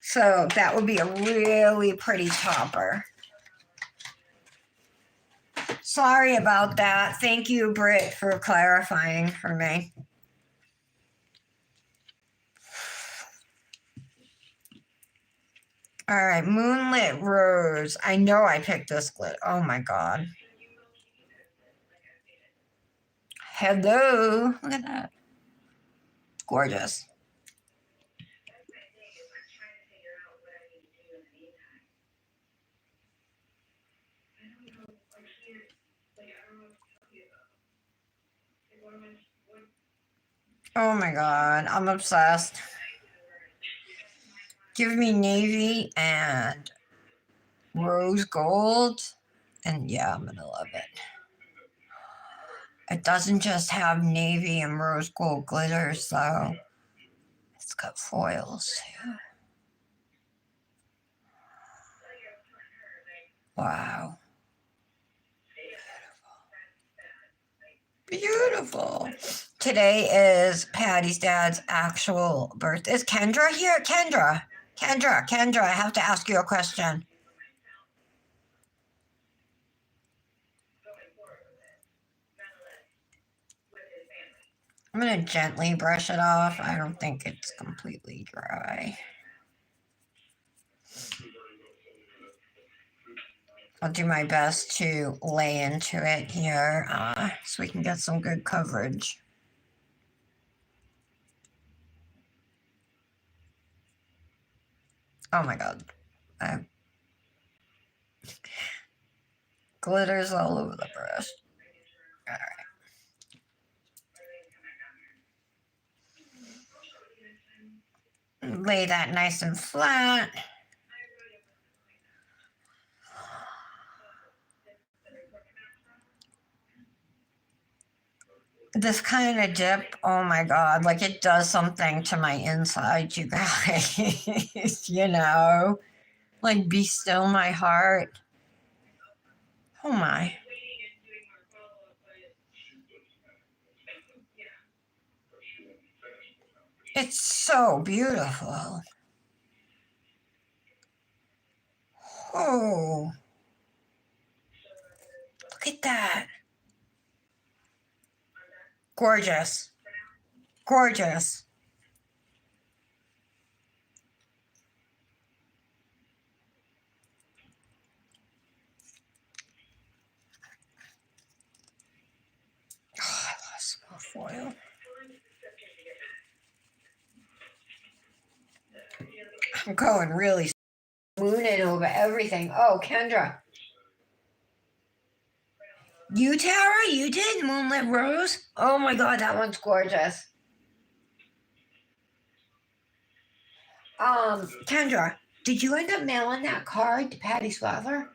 So that would be a really pretty topper. Sorry about that. Thank you, Britt, for clarifying for me. All right, Moonlit Rose. I know I picked this glitter. Oh my God. Hello. Look at that. Gorgeous. Oh my God. I'm obsessed. Give me navy and rose gold. And yeah, I'm going to love it. It doesn't just have navy and rose gold glitters, though. It's got foils too. Wow. Beautiful. Today is Patty's dad's actual birthday. Is Kendra here? Kendra, I have to ask you a question. I'm going to gently brush it off. I don't think it's completely dry. I'll do my best to lay into it here so we can get some good coverage. Oh my God. Glitters all over the brush. All right. Lay that nice and flat. This kind of dip, oh my God, like it does something to my inside, you guys. Like be still my heart. Oh my. It's so beautiful. Oh, look at that. Gorgeous. Gorgeous. I'm going really mooning over everything. Oh, Kendra. You, Tara? You did Moonlit Rose? Oh my god, that one's gorgeous. Kendra, did you end up mailing that card to Patty's father?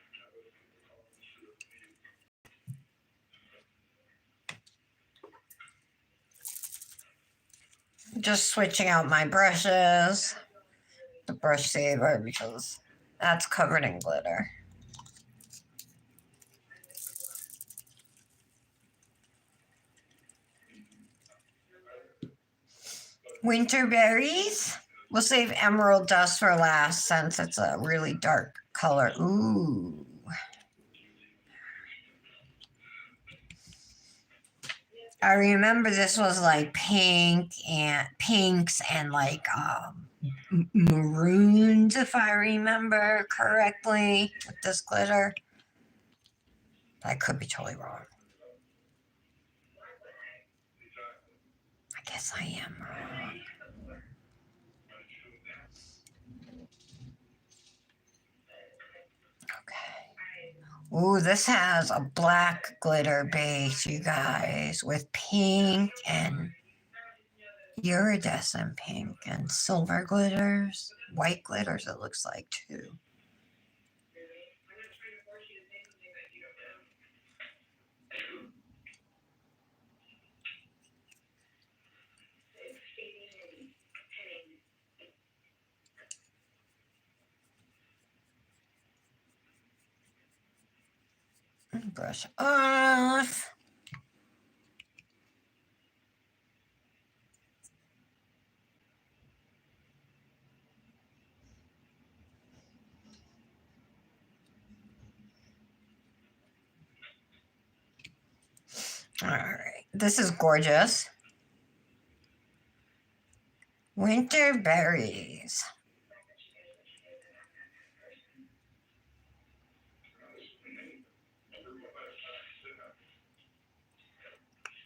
Just switching out my brushes. The brush saver because that's covered in glitter. Winter berries. We'll save emerald dust for last since it's a really dark color. Ooh. I remember this was like pinks and like maroons, if I remember correctly, with this glitter. I could be totally wrong. I guess I am wrong. Okay. Ooh, this has a black glitter base, you guys, with pink and iridescent pink and silver glitters, white glitters, it looks like, too. Brush off. All right, this is gorgeous. Winter berries.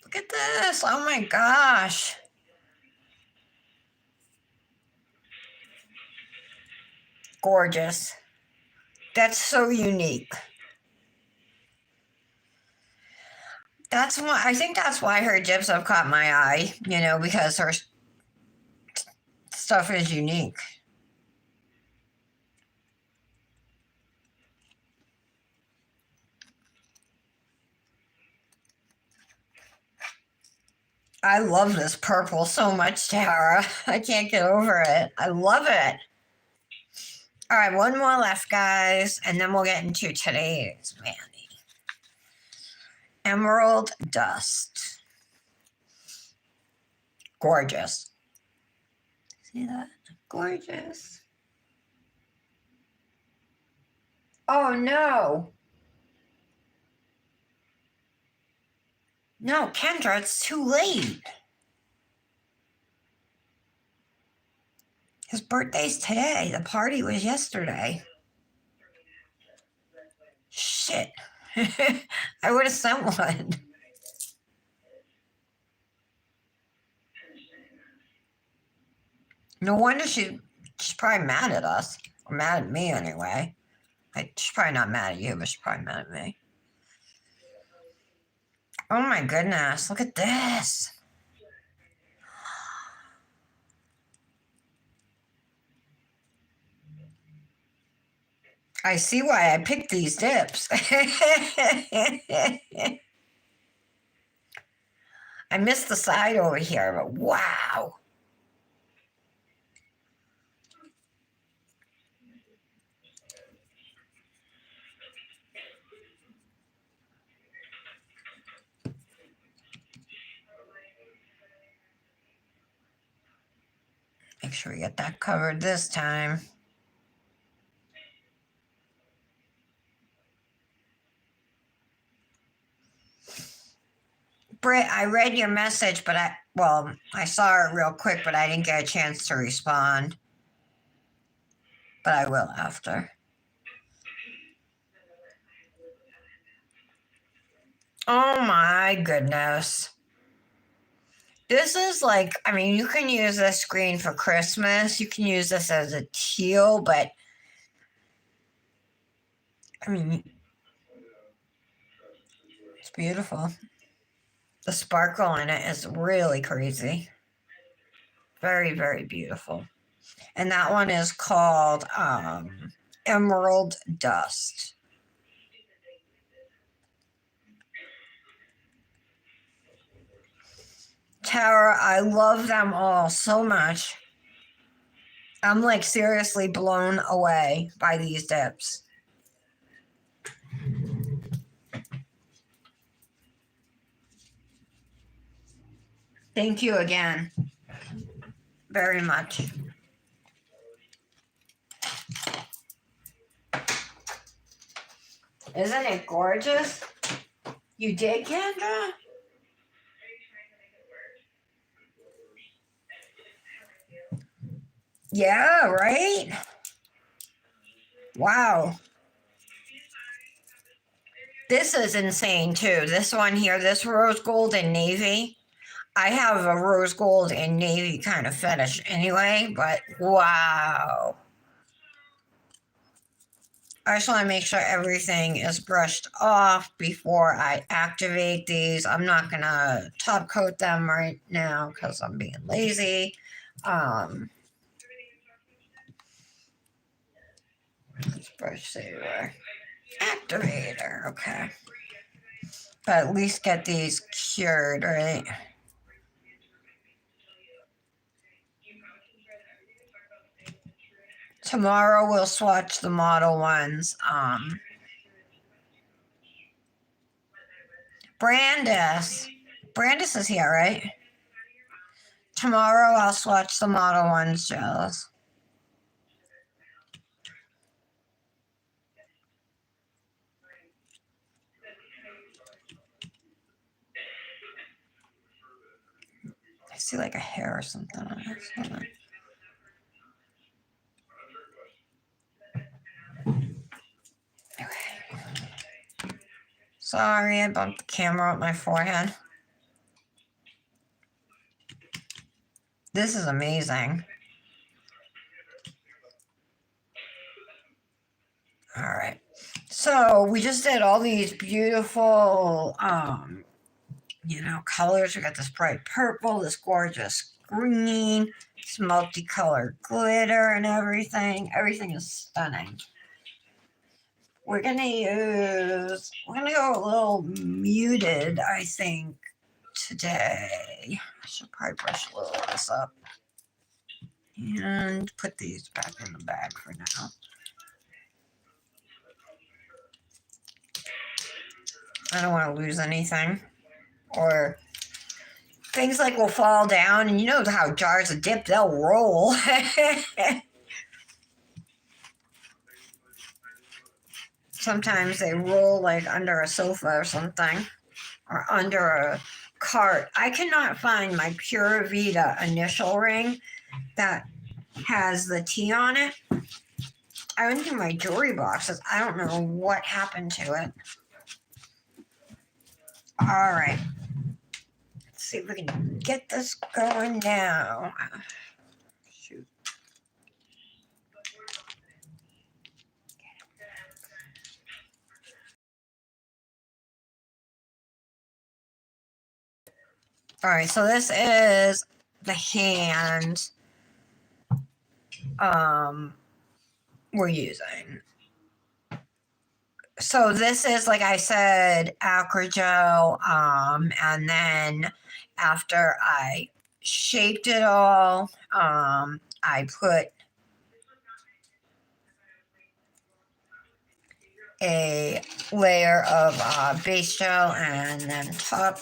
Look at this. Oh my gosh. Gorgeous. That's so unique. That's why I think that's why her gyps have caught my eye, because her stuff is unique. I love this purple so much, Tara. I can't get over it. I love it. All right, one more left, guys, and then we'll get into today's Manny. Emerald dust. Gorgeous. See that? Gorgeous. Oh, no. No, Kendra, it's too late. His birthday's today. The party was yesterday. Shit. I would have sent one. No wonder she's probably mad at us. Or mad at me, anyway. She's probably not mad at you, but she's probably mad at me. Oh my goodness, look at this. I see why I picked these dips. I missed the side over here, but wow. Make sure we get that covered this time. Britt, I read your message, but I saw it real quick, but I didn't get a chance to respond. But I will after. Oh my goodness. This is like, I mean, you can use this green for Christmas. You can use this as a teal, but I mean, it's beautiful. The sparkle in it is really crazy. Very, very beautiful. And that one is called Emerald Dust. Tara, I love them all so much. I'm like seriously blown away by these dips. Thank you again very much. Isn't it gorgeous? You did, Kendra? Yeah, right? Wow. This is insane too. This one here, this rose gold and navy. I have a rose gold and navy kind of fetish anyway, but wow. I just want to make sure everything is brushed off before I activate these. I'm not going to top coat them right now because I'm being lazy. Let's brush saver. Activator, okay. But at least get these cured, right? Tomorrow we'll swatch the model ones. Brandis. Brandis is here, right? Tomorrow I'll swatch the model ones, Jealous. I see like a hair or something on it. Hold on. Okay. Sorry, I bumped the camera with my forehead. This is amazing. All right. So we just did all these beautiful, colors. We got this bright purple, this gorgeous green, this multicolored glitter and everything. Everything is stunning. We're gonna go a little muted, I think, today. I should probably brush a little of this up and put these back in the bag for now. I don't want to lose anything, or things like will fall down, and you know how jars of dip, they'll roll. Sometimes they roll like under a sofa or something, or under a cart. I cannot find my Pura Vida initial ring that has the T on it. I went through my jewelry boxes. I don't know what happened to it. All right. Let's see if we can get this going now. Shoot. All right, so this is the hand we're using. So this is, like I said, acrygel, and then after I shaped it all, I put a layer of base gel and then top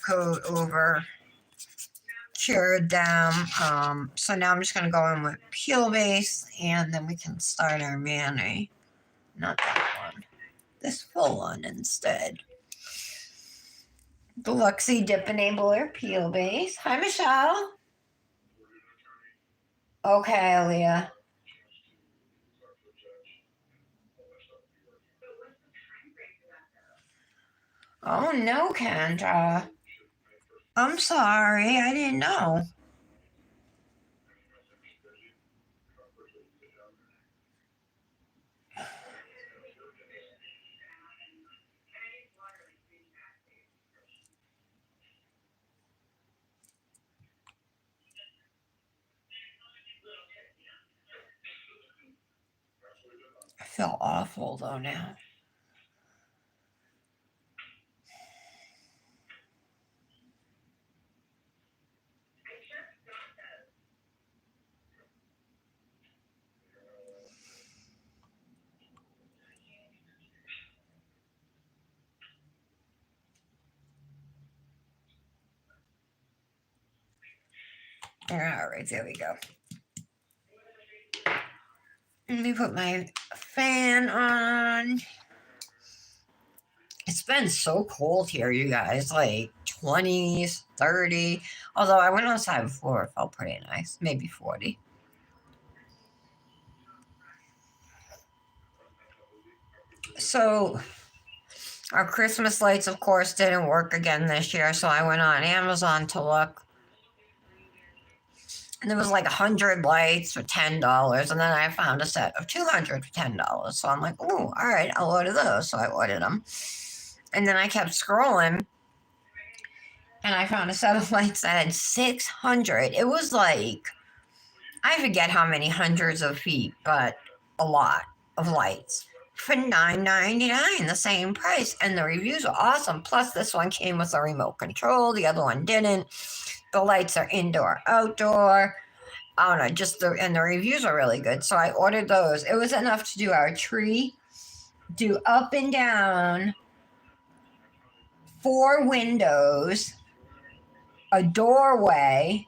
coat over, cured them. So now I'm just going to go in with peel base, and then we can start our Manny. Not that one. This full one instead. The Luxie Dip Enabler Peel Base. Hi, Michelle. Okay, Aaliyah. Oh, no, Kendra. I'm sorry, I didn't know. I feel awful though now. All right, there we go. Let me put my fan on. It's been so cold here, you guys, like 20s, 30. Although I went outside before, it felt pretty nice, maybe 40. So our Christmas lights, of course, didn't work again this year, so I went on Amazon to look. And there was like 100 lights for $10, and then I found a set of 200 for $10. So I'm like, oh, all right, I'll order those. So I ordered them. And then I kept scrolling, and I found a set of lights that had 600. It was like, I forget how many hundreds of feet, but a lot of lights for $9.99, the same price. And the reviews were awesome. Plus, this one came with a remote control, the other one didn't. The lights are indoor, outdoor. I don't know, and the reviews are really good. So I ordered those. It was enough to do our tree, do up and down, 4 windows, a doorway,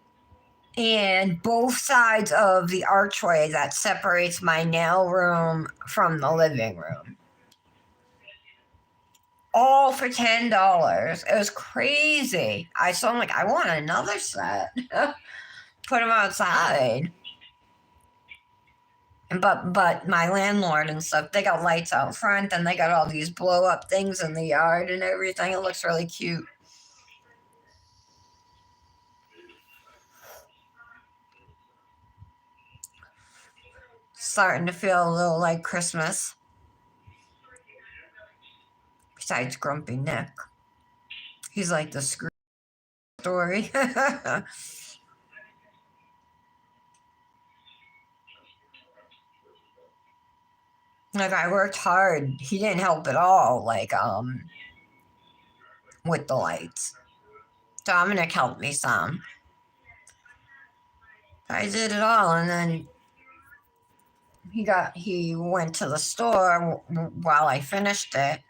and both sides of the archway that separates my nail room from the living room. All for $10. It was crazy. I'm like, I want another set. Put them outside. But my landlord and stuff, they got lights out front, and they got all these blow up things in the yard and everything. It looks really cute. Starting to feel a little like Christmas. Besides Grumpy Nick. He's like the screw story. Like, I worked hard. He didn't help at all, like, with the lights. Dominic helped me some. I did it all, and then he went to the store while I finished it,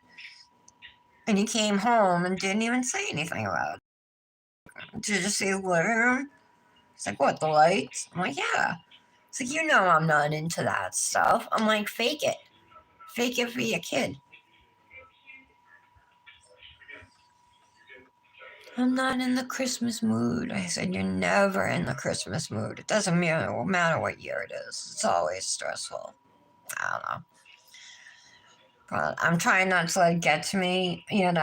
and he came home and didn't even say anything about it. Did you see the living room? He's like, what, the lights? I'm like, yeah. He's like, you know I'm not into that stuff. I'm like, fake it. Fake it for your kid. I'm not in the Christmas mood. I said, you're never in the Christmas mood. It doesn't matter what year it is. It's always stressful. I don't know. But I'm trying not to let it get to me, and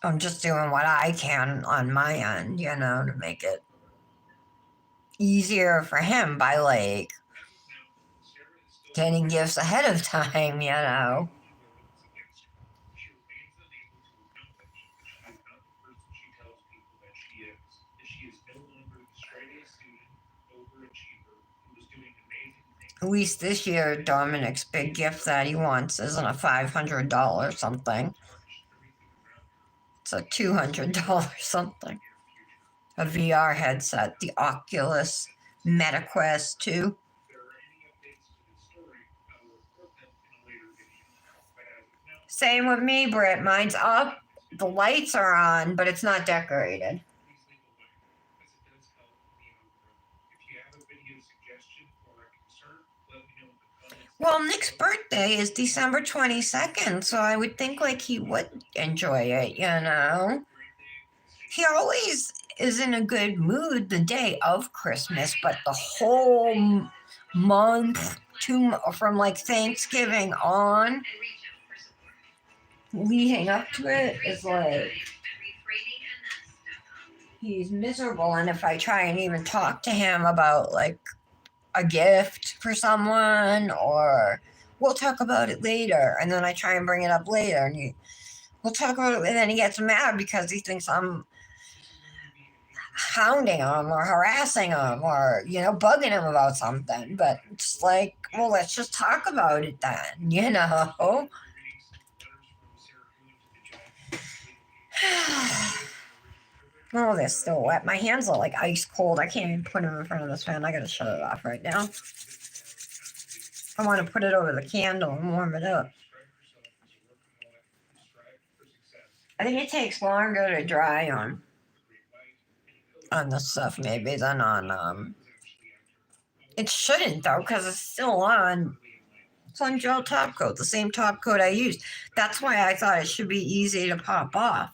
I'm just doing what I can on my end, to make it easier for him by like getting gifts ahead of time. At least this year, Dominic's big gift that he wants isn't a $500 something. It's a $200 something. A VR headset, the Oculus MetaQuest 2. Same with me, Britt. Mine's up. The lights are on, but it's not decorated. Well, Nick's birthday is December 22nd, so I would think like he would enjoy it. He always is in a good mood the day of Christmas, but the whole month from like Thanksgiving on, leading up to it is like he's miserable, and if I try and even talk to him about like a gift for someone, or we'll talk about it later, and then I try and bring it up later, and we'll talk about it, and then he gets mad because he thinks I'm hounding him or harassing him or bugging him about something. But it's like, well, let's just talk about it then. Oh, they're still wet. My hands are like ice cold. I can't even put them in front of this fan. I gotta shut it off right now. I want to put it over the candle and warm it up. I think it takes longer to dry on this stuff maybe than on it shouldn't though, because it's still on. It's on gel top coat, the same top coat I used. That's why I thought it should be easy to pop off,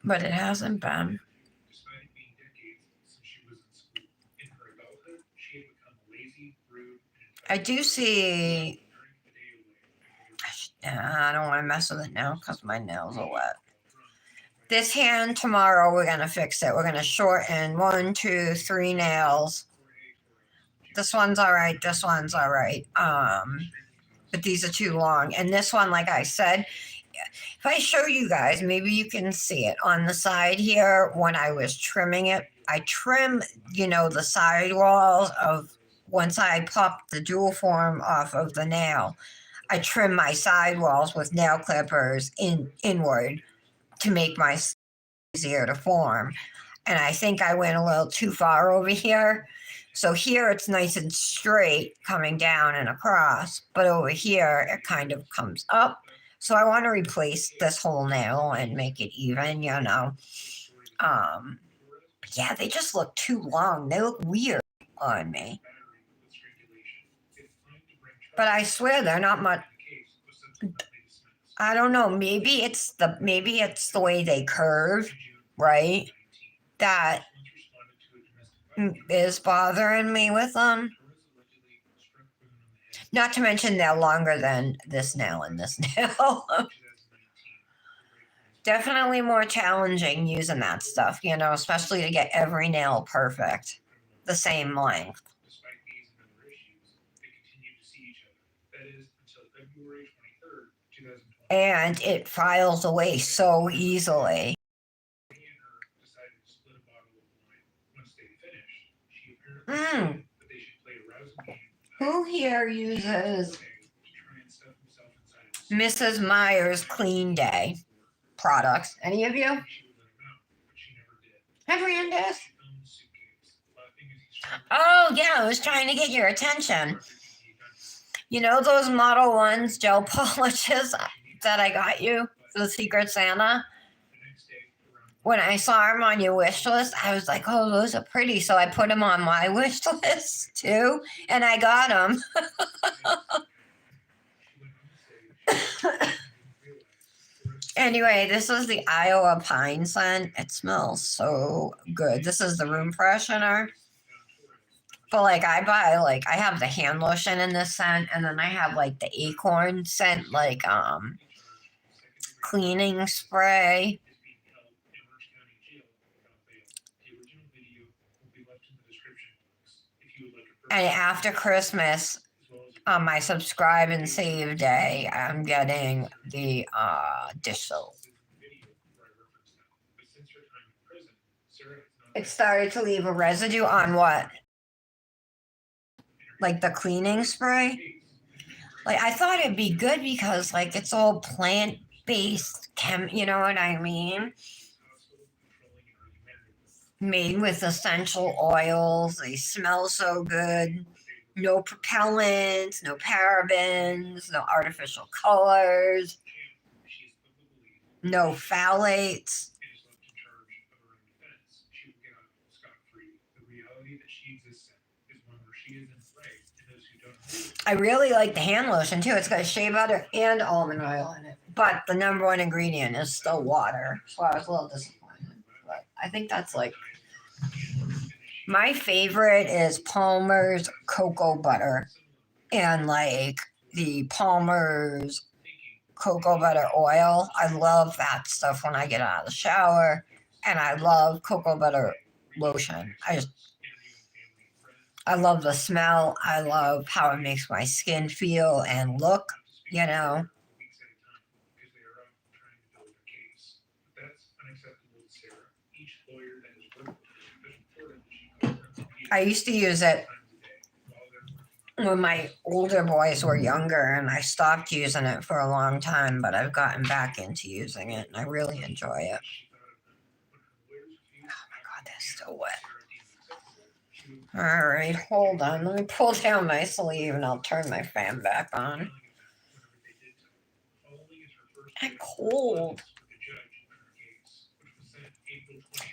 but it hasn't been. I do see. I don't want to mess with it now because my nails are wet. This hand tomorrow we're gonna fix it. We're gonna shorten 1, 2, 3 nails. This one's all right. This one's all right. But these are too long. And this one, like I said, if I show you guys, maybe you can see it on the side here. When I was trimming it, I trim, the side walls of once I pop the dual form off of the nail. I trim my side walls with nail clippers inward to make my easier to form. And I think I went a little too far over here. So here it's nice and straight coming down and across, but over here it kind of comes up. So I want to replace this whole nail and make it even. Yeah, they just look too long. They look weird on me. But I swear they're not much. I don't know. Maybe it's the way they curve, right? That is bothering me with them. Not to mention they're longer than this nail and this nail. Definitely more challenging using that stuff, especially to get every nail perfect, the same length. And it files away so easily. Who here uses Mrs. Meyer's Clean Day products? Any of you? Hernandez? Oh, yeah, I was trying to get your attention. Those Model 1s gel polishes that I got you for the Secret Santa? When I saw them on your wish list, I was like, oh, those are pretty. So I put them on my wish list too, and I got them. Anyway, this is the Iowa Pine scent. It smells so good. This is the room freshener. But I have the hand lotion in this scent, and then I have the acorn scent, cleaning spray. And after Christmas, on my subscribe and save day, I'm getting the dish soap. It started to leave a residue on what? The cleaning spray? I thought it'd be good because it's all plant-based you know what I mean? Made with essential oils. They smell so good. No propellants, no parabens, no artificial colors, no phthalates. I really like the hand lotion too. It's got shea butter and almond oil in it. But the number one ingredient is still water. So I was a little disappointed. But I think that's my favorite is Palmer's cocoa butter and the Palmer's cocoa butter oil. I love that stuff when I get out of the shower. And I love cocoa butter lotion. I love the smell. I love how it makes my skin feel and look, you know. I used to use it when my older boys were younger, and I stopped using it for a long time, but I've gotten back into using it and I really enjoy it. Oh my god, that's so wet. All right, hold on. Let me pull down my sleeve and I'll turn my fan back on. I'm cold.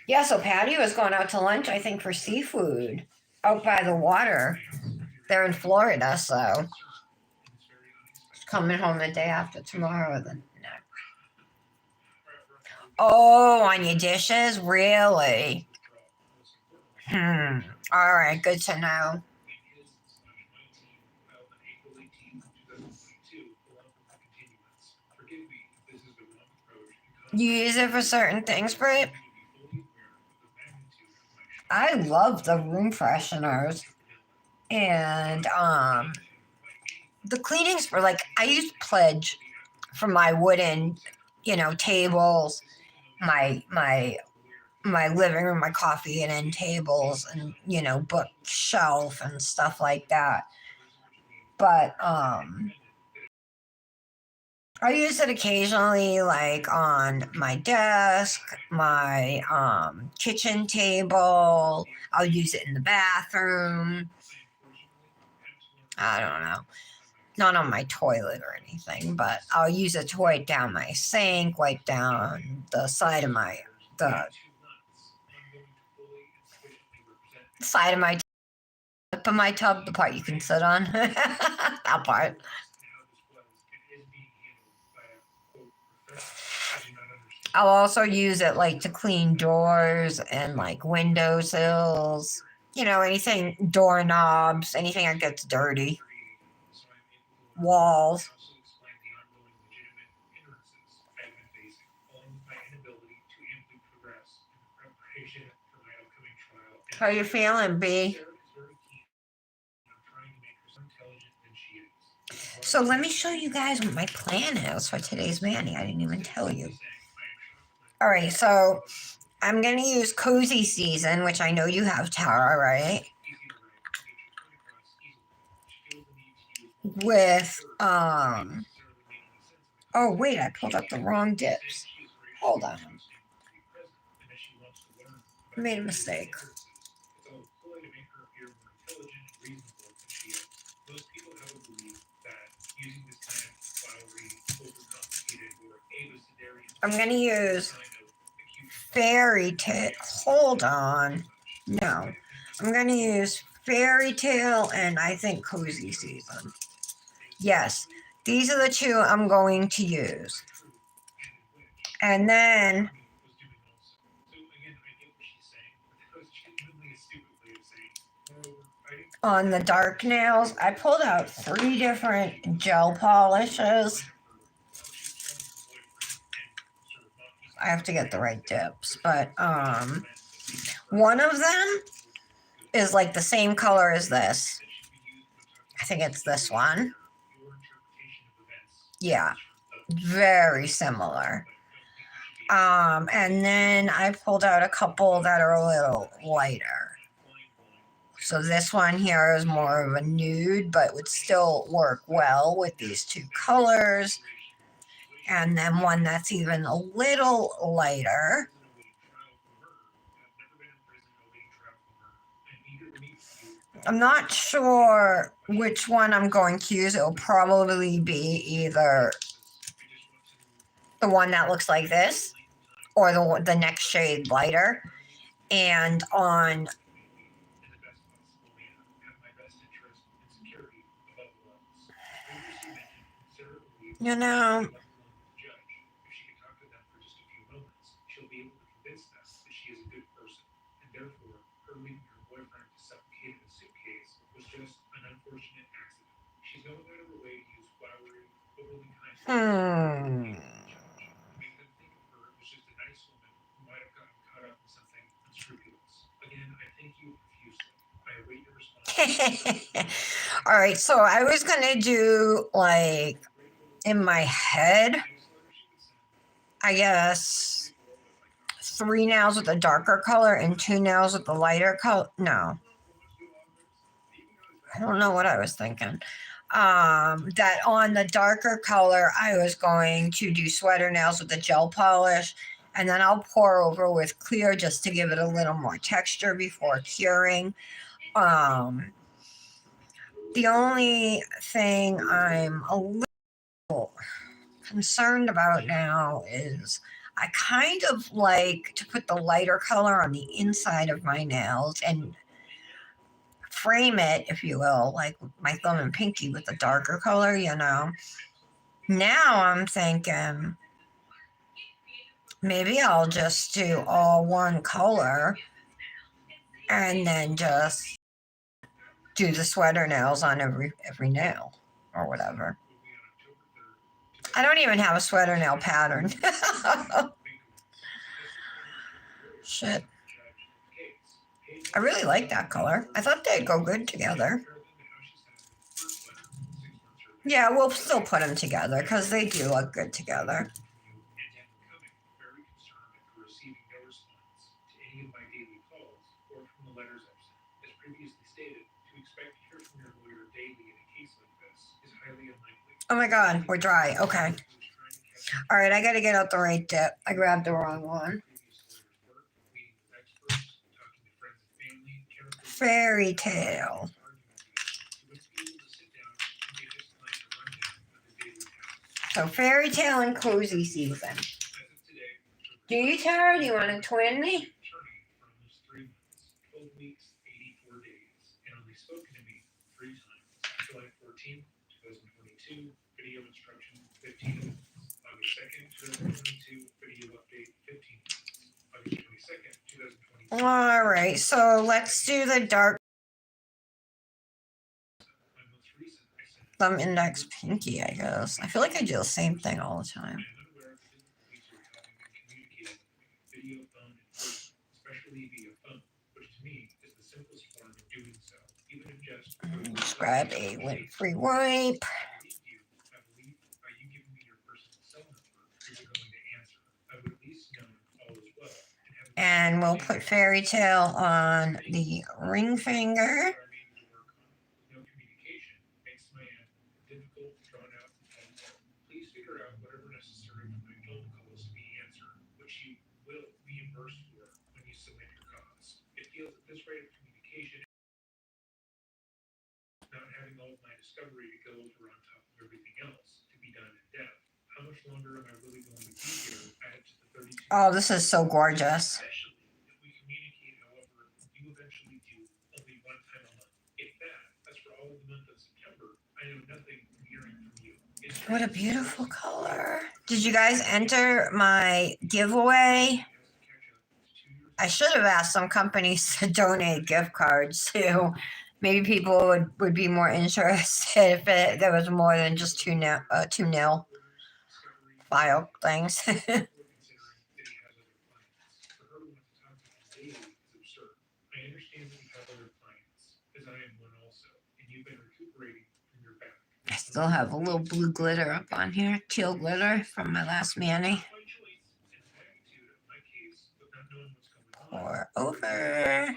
Yeah, so Patty was going out to lunch, I think, for seafood out by the water. They're in Florida, so she's coming home the day after tomorrow. Then. Oh, on your dishes? Really? All right, good to know. You use it for certain things, Britt? I love the room fresheners. And the cleanings for, like, I use Pledge for my wooden, tables, my living room, my coffee and end tables, and bookshelf and stuff like that. But I use it occasionally, like on my desk, my kitchen table. I'll use it in the bathroom. I don't know. Not on my toilet or anything, but I'll use it to wipe down my sink, wipe down the side of my the side of my tub of my tub, the part you can sit on. That part. I'll also use it like to clean doors and like windowsills. Anything, doorknobs, anything that gets dirty. Walls. How you feeling, B? So let me show you guys what my plan is for today's Manny. I didn't even tell you. All right, so I'm going to use Cozy Season, which I know you have, Tara, right? With, oh, wait, I pulled up the wrong dips. Hold on. I made a mistake. I'm going to use Fairytale. Hold on. No. I'm going to use Fairytale and I think Cozy Season. Yes. These are the two I'm going to use. And then on the dark nails, I pulled out 3 different gel polishes. I have to get the right dips, but one of them is like the same color as this. I think it's this one. Yeah, very similar. And then I pulled out a couple that are a little lighter. So this one here is more of a nude, but would still work well with these 2 colors. And then one that's even a little lighter. I'm not sure which one I'm going to use. It'll probably be either the one that looks like this or the next shade lighter. And on you know Hmm. All right, so I was gonna do like in my head, I guess 3 nails with a darker color and 2 nails with the lighter color. No, I don't know what I was thinking. That on the darker color, I was going to do sweater nails with the gel polish, and then I'll pour over with clear just to give it a little more texture before curing. Um, the only thing I'm a little concerned about now is I kind of like to put the lighter color on the inside of my nails and frame it, if you will, like my thumb and pinky with the darker color, you know. Now I'm thinking maybe I'll just do all one color and then just do the sweater nails on every nail or whatever. I don't even have a sweater nail pattern. Shit. I really like that color. I thought they'd go good together. Yeah, we'll still put them together because they do look good together. Oh my God, we're dry. Okay. All right, I got to get out the right dip. I grabbed the wrong one. Fairytale. So Fairytale and cozy season. Do you, Tara? Do you want to twin me? All right, so let's do the dark thumb index pinky, I guess. I feel like I do the same thing all the time. Just grab a lint-free wipe. And we'll put Fairytale on the ring finger. Oh, this is so gorgeous. What a beautiful color. Did you guys enter my giveaway? I should have asked some companies to donate gift cards too. Maybe people would be more interested if there was more than just two nil file things. I still have a little blue glitter up on here, teal glitter from my last Manny. Pour over.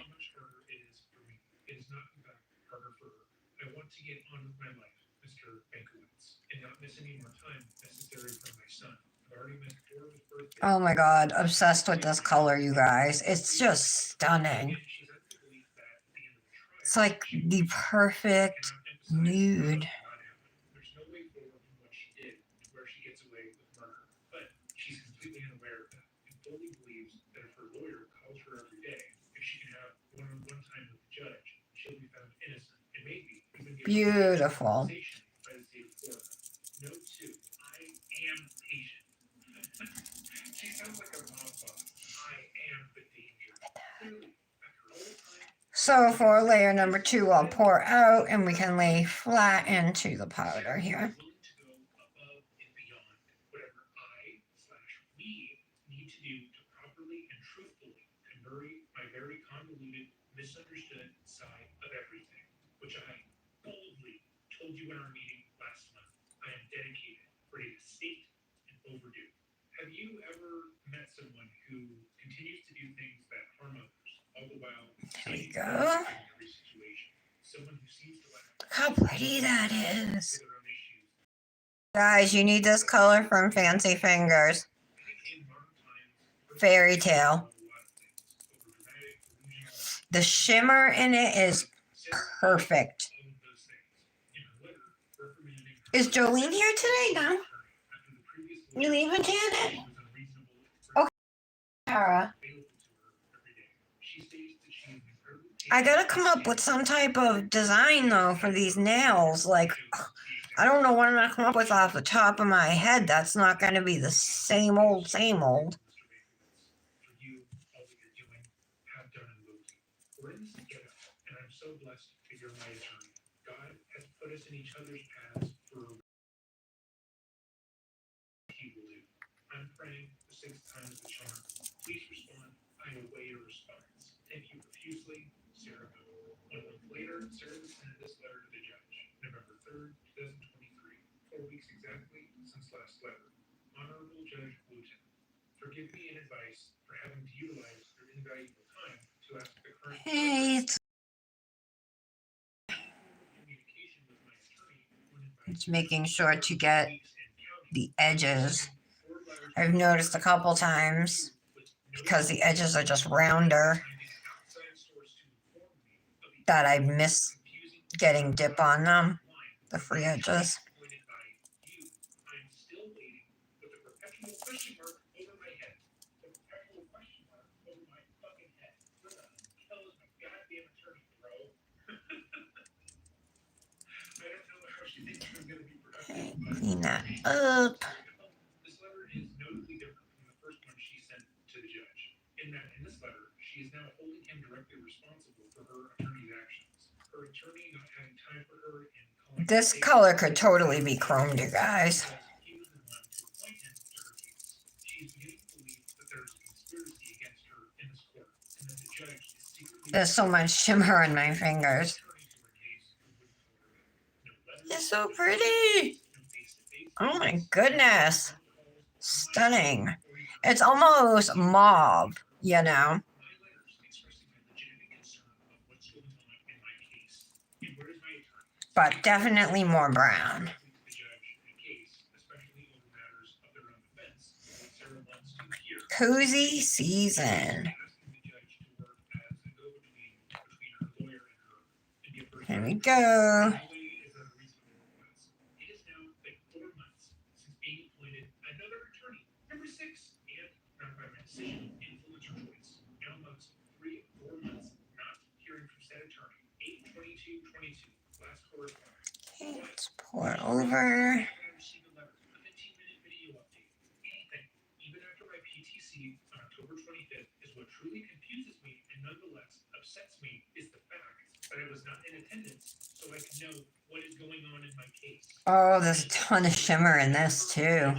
Oh my God, obsessed with this color, you guys. It's just stunning. It's like the perfect nude. Beautiful. So for layer number 2, I'll pour out and we can lay flat into the powder here. There we go. Look how pretty that is. Guys, you need this color from Fancy Fingers. Fairytale. The shimmer in it is perfect. Is Jolene here today? No. You leaving, Janet? Okay, Tara. I gotta come up with some type of design though for these nails. Like, I don't know what I'm gonna come up with off the top of my head. That's not gonna be the same old, same old. Hey, it's making sure to get the edges. I've noticed a couple times because the edges are just rounder that I miss getting dip on them, the free edges. Okay, clean that up. This color could totally be chromed, you guys. There's so much shimmer in my fingers. It's so pretty. Oh my goodness. Stunning. It's almost mauve, you know. But definitely more brown. Cozy season. Here we go. Okay, let's pour over. Oh, there's a ton of shimmer in this too.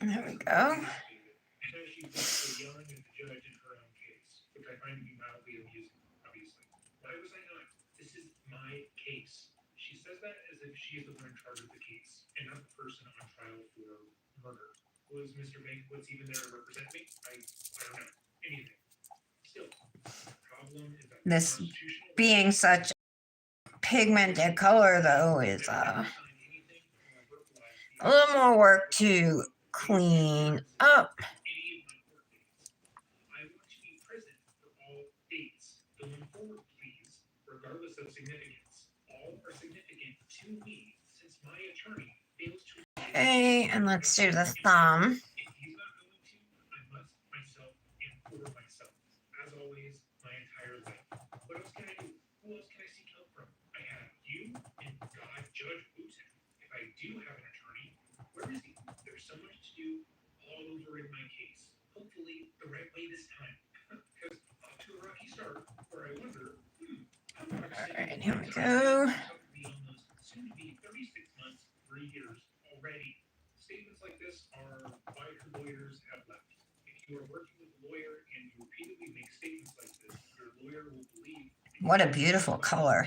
There we go. This being such pigmented color though is a little more work to clean up. Okay, and let's do the thumb. All right, here we go. What a beautiful color.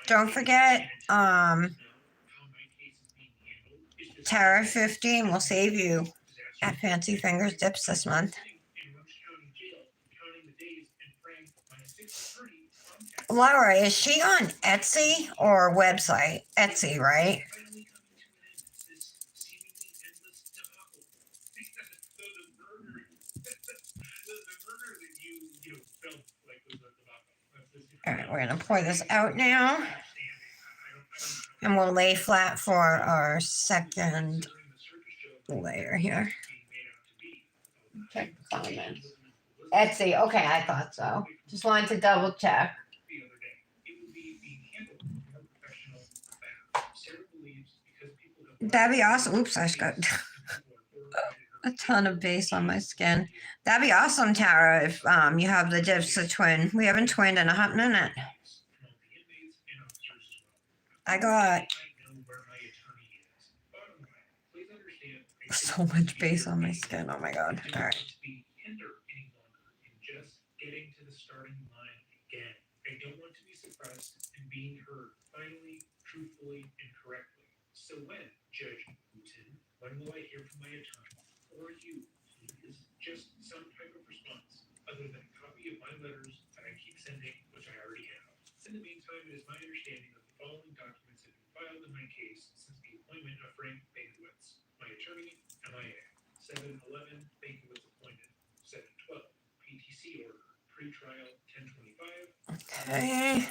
Don't forget, Tara 15 will save you at Fancy Fingers Dips this month. Laura, is she on Etsy or website? Etsy, right? All right, we're going to pour this out now. And we'll lay flat for our second layer here. Check the comments. Etsy, okay, I thought so. Just wanted to double check. That'd be awesome. Oops, I just got a ton of base on my skin. That'd be awesome, Tara, if you have the dips to twin. We haven't twinned in a hot minute. I got so much base on my skin. Oh my god. All right. Okay.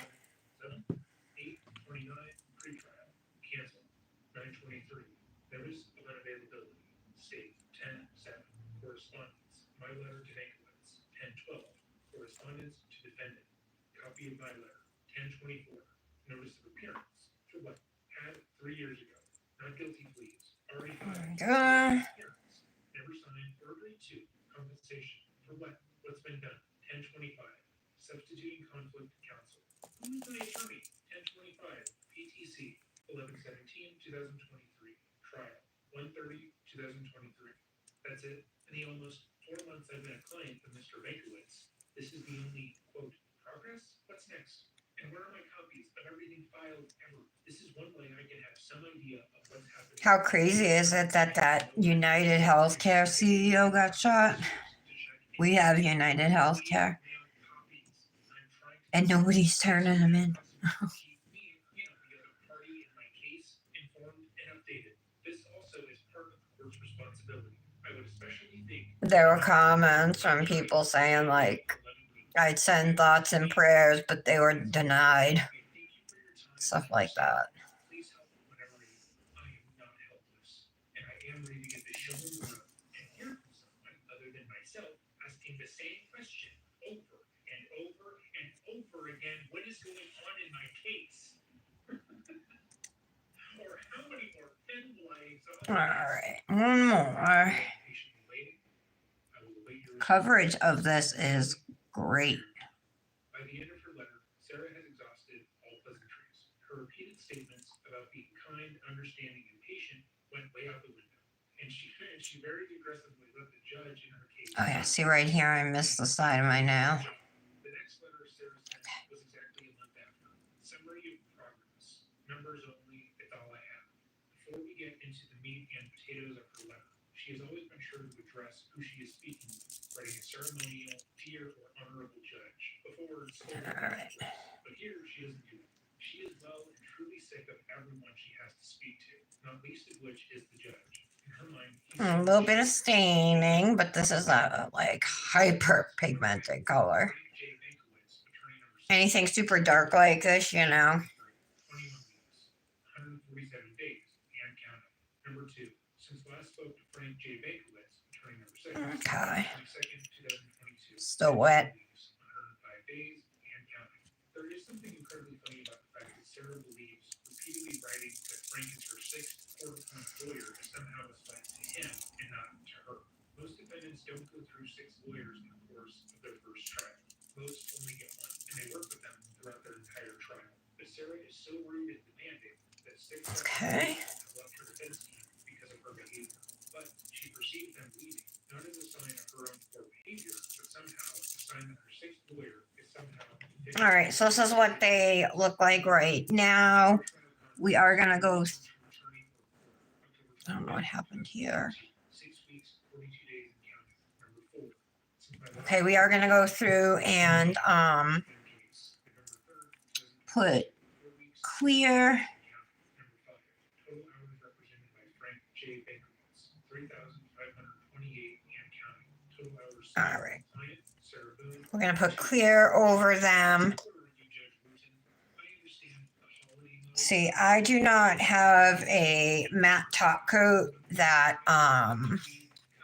Go. How crazy is it that that United Healthcare CEO got shot? We have United Healthcare, and nobody's turning him in. There were comments from people saying, like, I'd send thoughts and prayers, but they were denied. Stuff like that. All right, one more. Coverage of this is great. Oh yeah, see right here, I missed the side of my nail. All right. A little bit of staining, but this is a like hyper pigmented color. Anything super dark like this, you know. Okay. Still wet. Okay. All right, so this is what they look like right now. We are gonna go. I don't know what happened here. Okay, we are gonna go through and put clear. All right. We're gonna put clear over them. See, I do not have a matte top coat that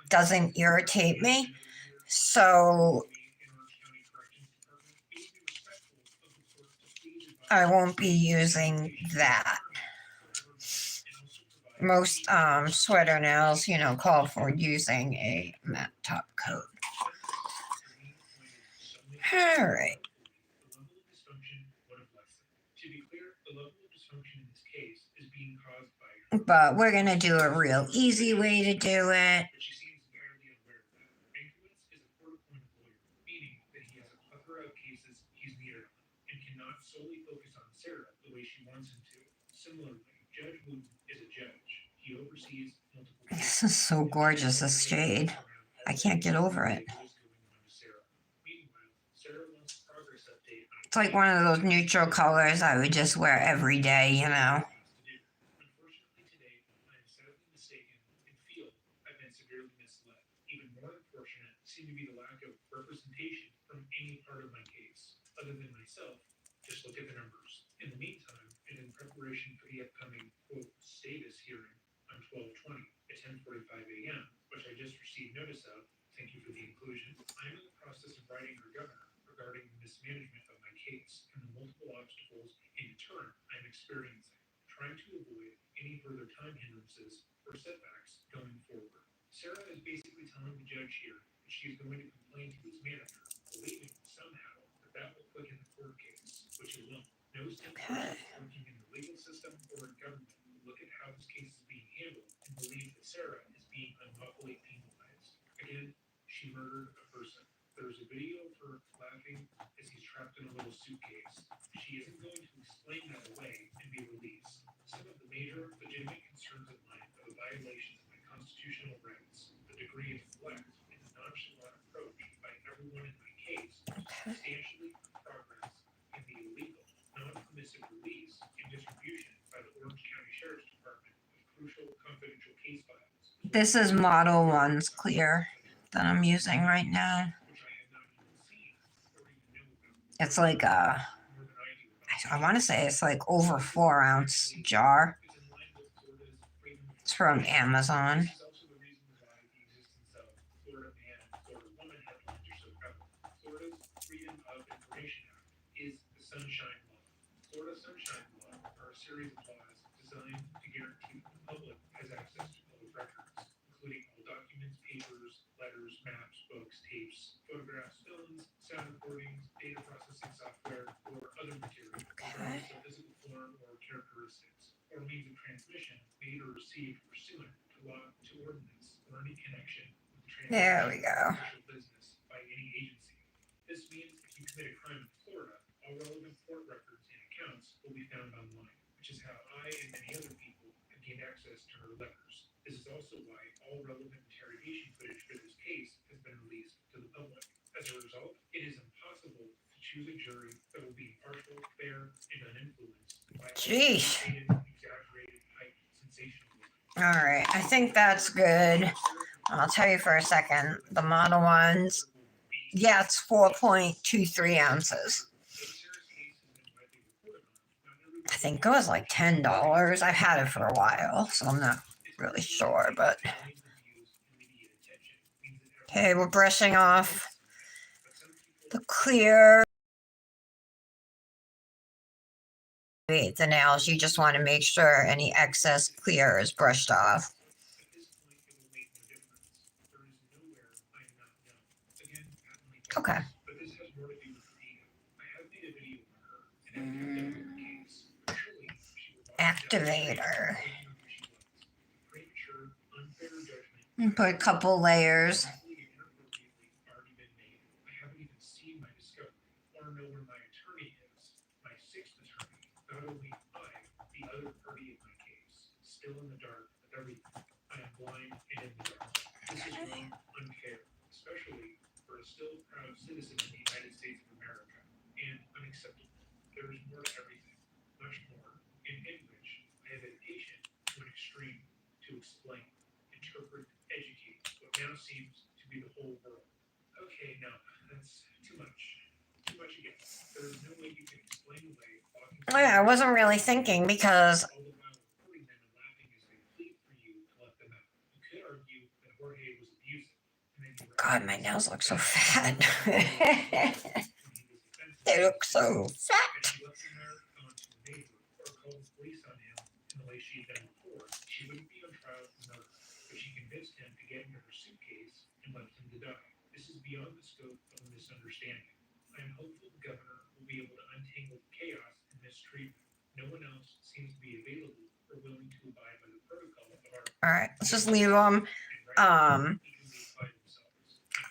doesn't irritate me, so I won't be using that. Most sweater nails, you know, call for using a matte top coat. All right. But we're going to do a real easy way to do it. This is so gorgeous, this shade. I can't get over it. It's like one of those neutral colors I would just wear every day, you know. Okay. This is Model 1's clear that I'm using right now. It's like I want to say it's like over 4-ounce jar. It's from Amazon. There we go. Jeez. All right, I think that's good. I'll tell you for a second. The Model ones, yeah, it's 4.23 ounces. I think it was like $10. I've had it for a while, so I'm not really sure, but okay, we're brushing off the clear. The nails, you just want to make sure any excess clear is brushed off. Okay. Activator. And put a couple layers. Oh, yeah, I wasn't really thinking because God, my nails look so fat. They look so fat. All right, let's just leave them. I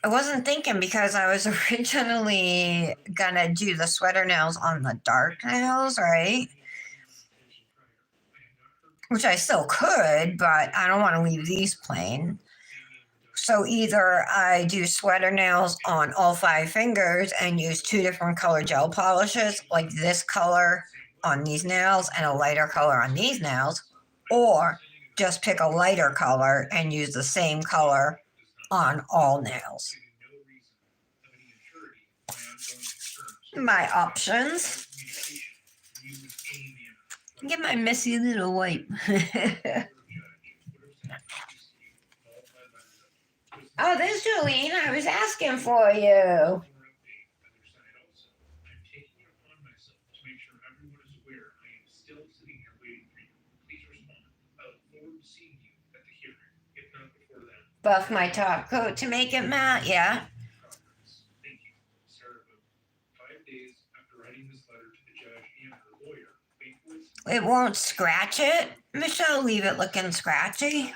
wasn't thinking because I was originally gonna do the sweater nails on the dark nails, right? Which I still could, but I don't want to leave these plain. So either I do sweater nails on all 5 fingers and use 2 different color gel polishes, like this color on these nails and a lighter color on these nails, or just pick a lighter color and use the same color on all nails. My options. Get my messy little wipe. Oh, there's Jolene. I was asking for you. Buff my top coat to make it matte, yeah. It won't scratch it. Michelle, leave it looking scratchy.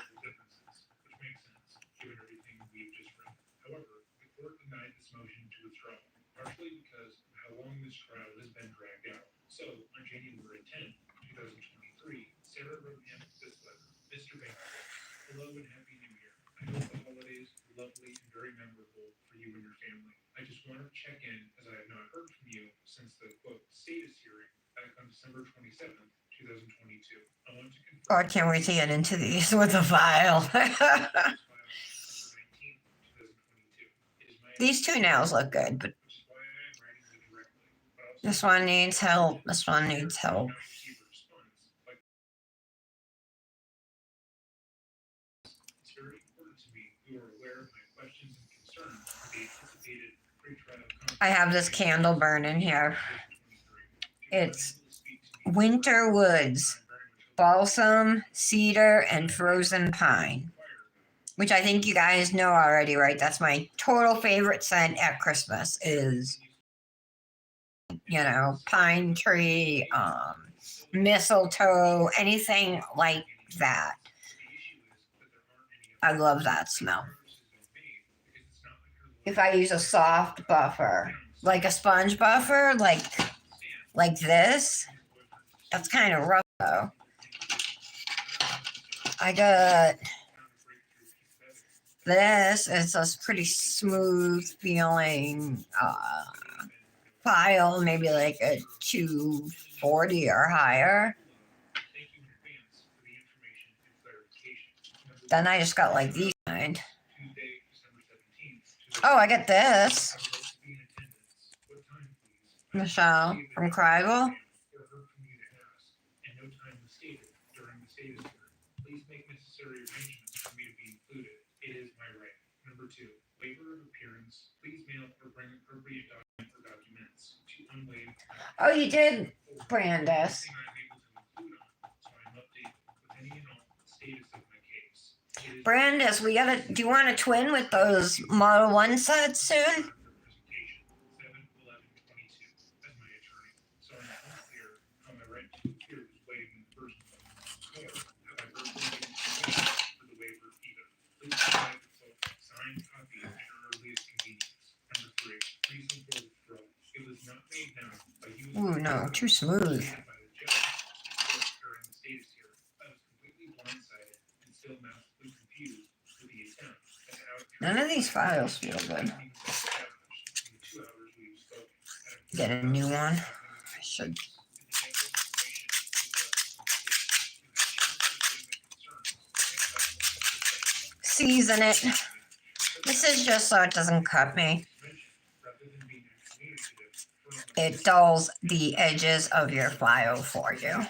Oh, I can't wait to get into these with a file. These 2 nails look good, but this one needs help. This one needs help. I have this candle burning here. It's Winter Woods, balsam, cedar, and frozen pine, which I think you guys know already, right? That's my total favorite scent at Christmas is, pine tree, mistletoe, anything like that. I love that smell. If I use a soft buffer, like a sponge buffer, like this, that's kind of rough though. I got this. It's a pretty smooth feeling file, maybe like a 240 or higher. Then I just got like these kind. Oh, I get this. Michelle from Crival. Oh, you did, Brandis. Brandis, we gotta. Do you want to twin with those Model 1 sets soon? Ooh, no, too smooth. None of these files feel good. Get a new one. I should. Season it. This is just so it doesn't cut me. It dulls the edges of your file for you.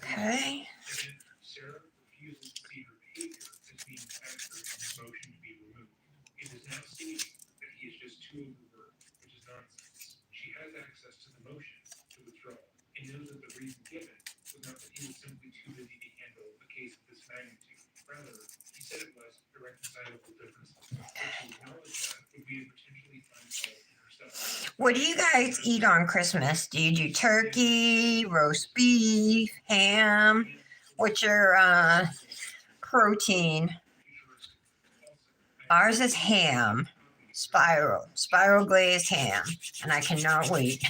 Okay. What do you guys eat on Christmas? Do you do turkey, roast beef, ham? What's your protein? Ours is ham, spiral glazed ham, and I cannot wait.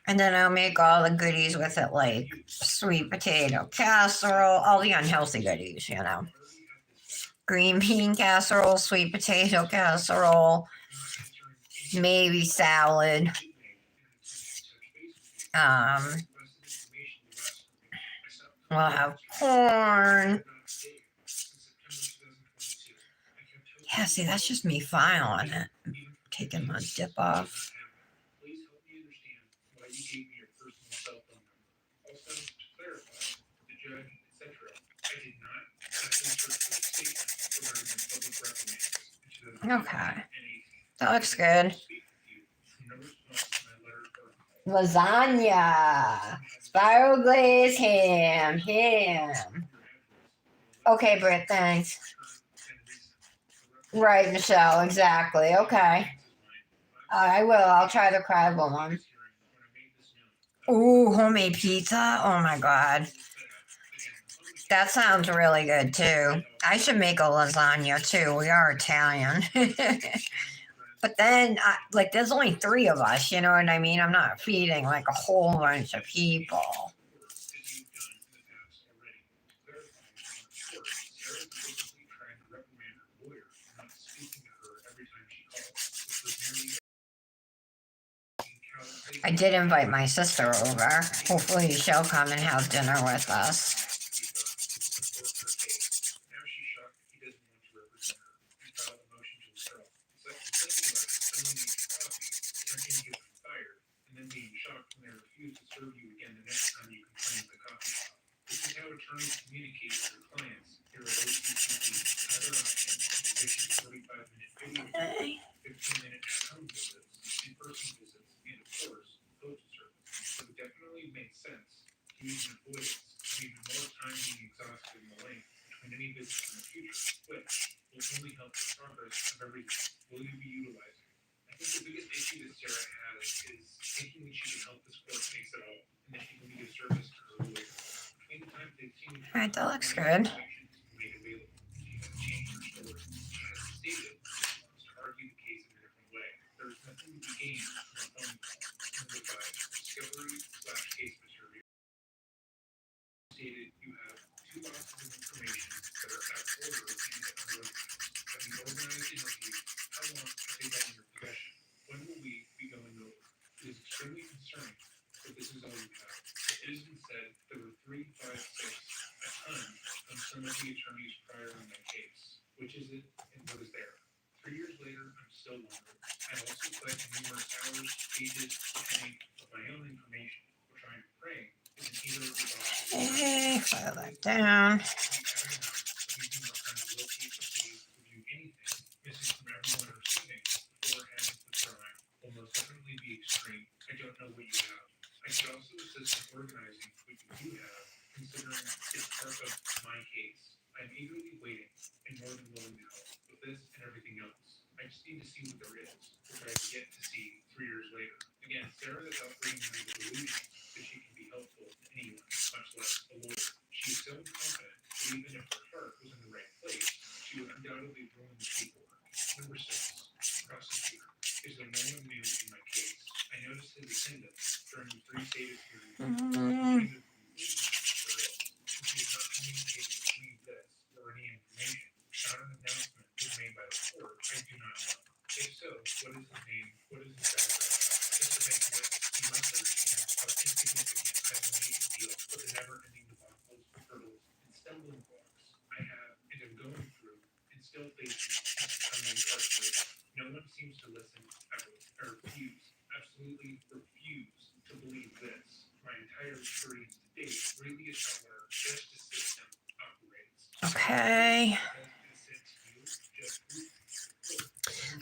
And then I'll make all the goodies with it, like sweet potato casserole, all the unhealthy goodies, you know. Green bean casserole, sweet potato casserole, maybe salad. We'll have corn. Yeah, see, that's just me filing it. Taking my dip off. Okay. That looks good. Lasagna. Spiral glazed ham. Okay, Britt, thanks. Right, Michelle, exactly. Okay. I will. I'll try the Crival one. Ooh, homemade pizza. Oh my God. That sounds really good too. I should make a lasagna too. We are Italian. But then, like, there's only 3 of us, you know what I mean? I'm not feeding like a whole bunch of people. I did invite my sister over. Hopefully she'll come and have dinner with us. Okay. All right, that looks good. Okay, file that down. Mm, okay.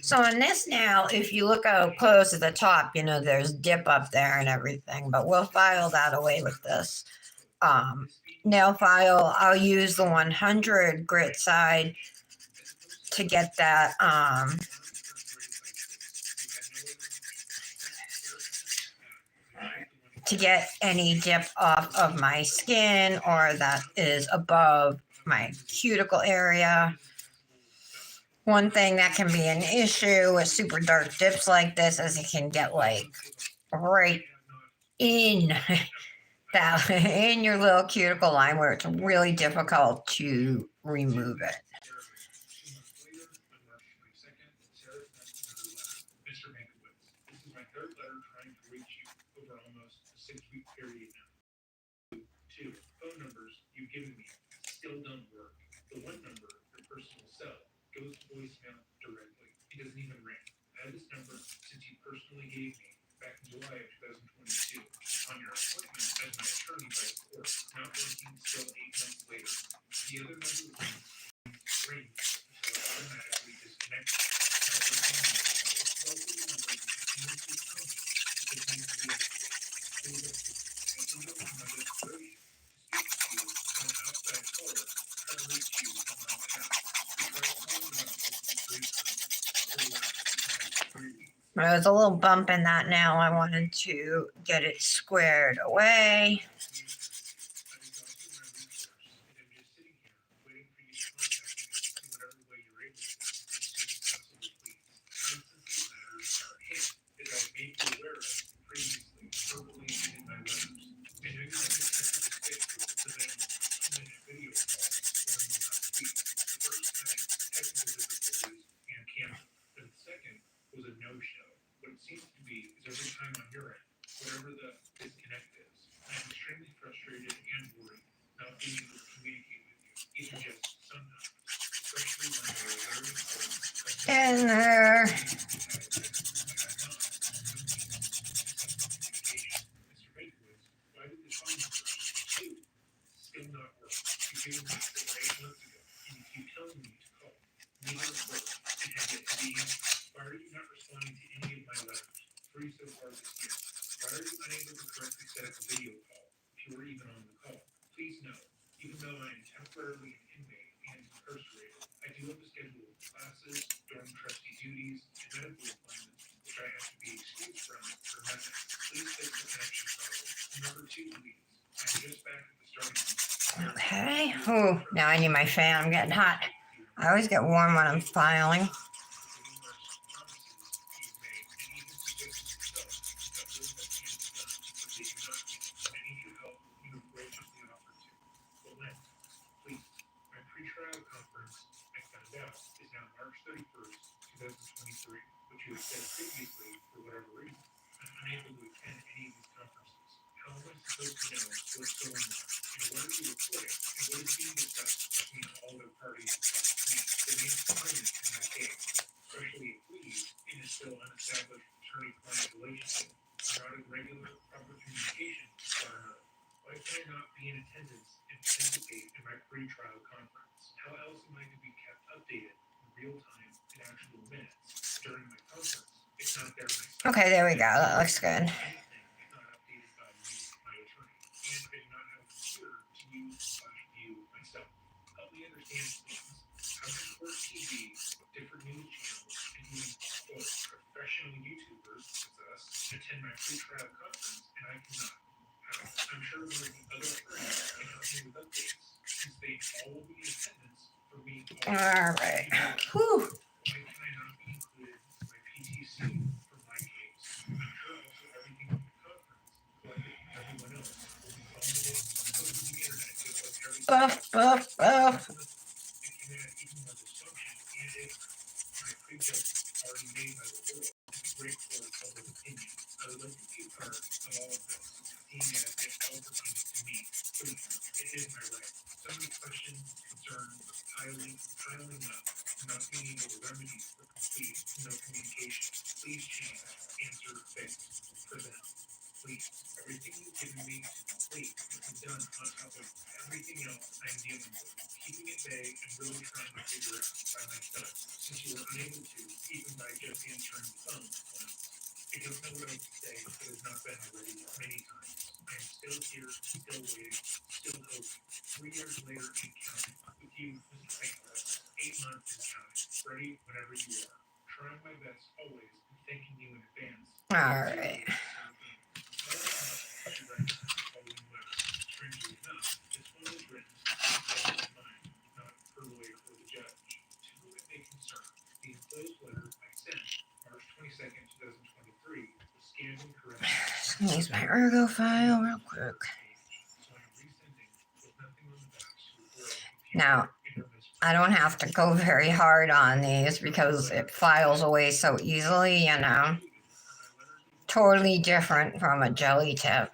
So on this now, if you look out close at the top, there's dip up there and everything, but we'll file that away with this. Nail file, I'll use the 100 grit side to get that, to get any dip off of my skin or that is above my cuticle area. One thing that can be an issue with super dark dips like this is it can get like right in that in your little cuticle line where it's really difficult to remove it. There's a little bump in that now. I wanted to get it squared away. In there. Ooh, now I need my fan. I'm getting hot. I always get warm when I'm filing. Okay, there we go. That looks good. All right. Whew. Buff, buff, buff. All right. Use my ergo file real quick. Now, I don't have to go very hard on these because it files away so easily, you know. Totally different from a jelly tip.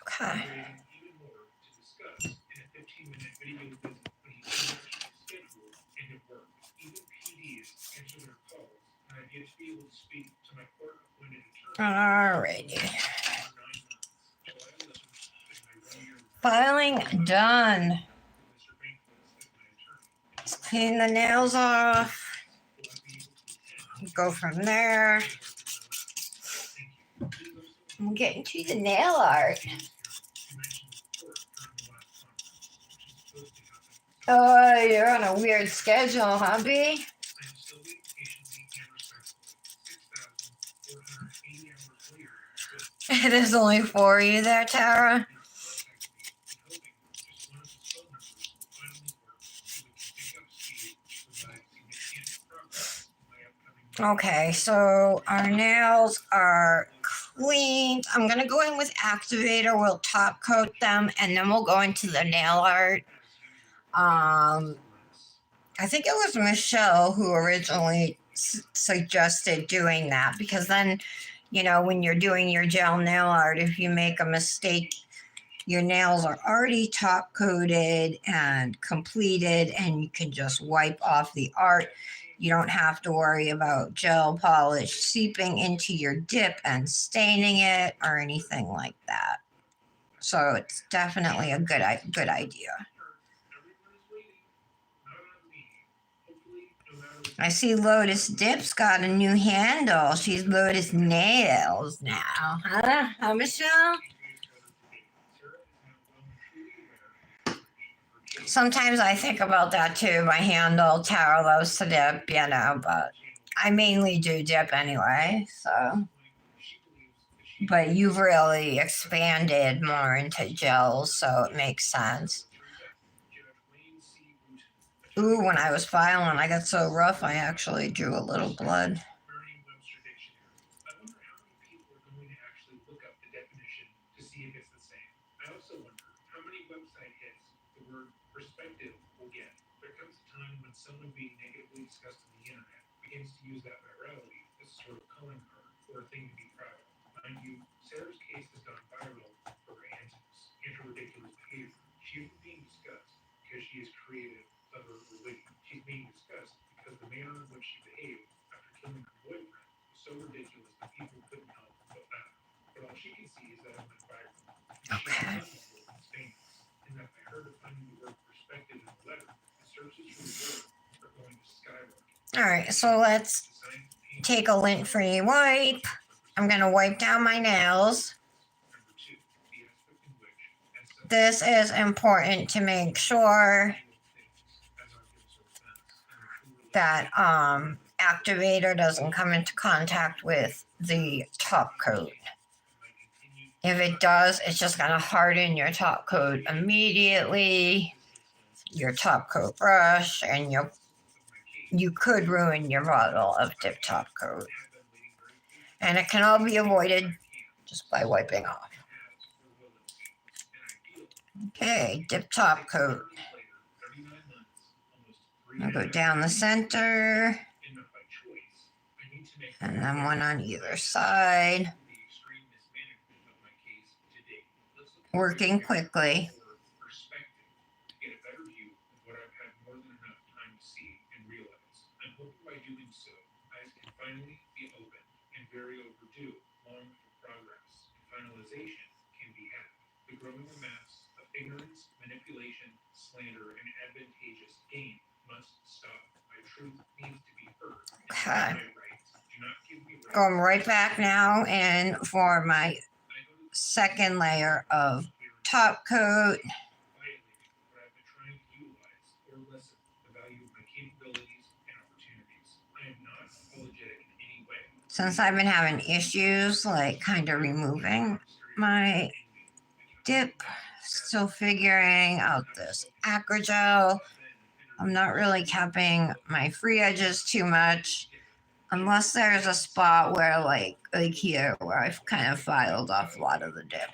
Okay. Alrighty. Filing done. Let's clean the nails off. Go from there. I'm getting to the nail art. Oh, you're on a weird schedule, huh, B? It is only for you there, Tara. Okay, so our nails are cleaned. I'm going to go in with activator. We'll top coat them and then we'll go into the nail art. I think it was Michelle who originally suggested doing that because then, you know, when you're doing your gel nail art, if you make a mistake, your nails are already top coated and completed and you can just wipe off the art. You don't have to worry about gel polish seeping into your dip and staining it or anything like that. So it's definitely a good idea. I see Lotus Dip's got a new handle. She's Lotus Nails now. Huh, Michelle? Sometimes I think about that too. My handle, Tara loves to dip, but I mainly do dip anyway, so. But you've really expanded more into gels, so it makes sense. Ooh, when I was filing, I got so rough, I actually drew a little blood. Okay. All right, so let's take a lint-free wipe. I'm going to wipe down my nails. This is important to make sure that activator doesn't come into contact with the top coat. If it does, it's just going to harden your top coat immediately, your top coat brush, and you could ruin your bottle of dip top coat. And it can all be avoided just by wiping off. Okay, dip top coat. I'll go down the center, and then one on either side. Working quickly. Okay. Going right back now and for my second layer of top coat. Since I've been having issues like kind of removing my dip, still figuring out this acrygel. I'm not really capping my free edges too much unless there's a spot where like here where I've kind of filed off a lot of the dip.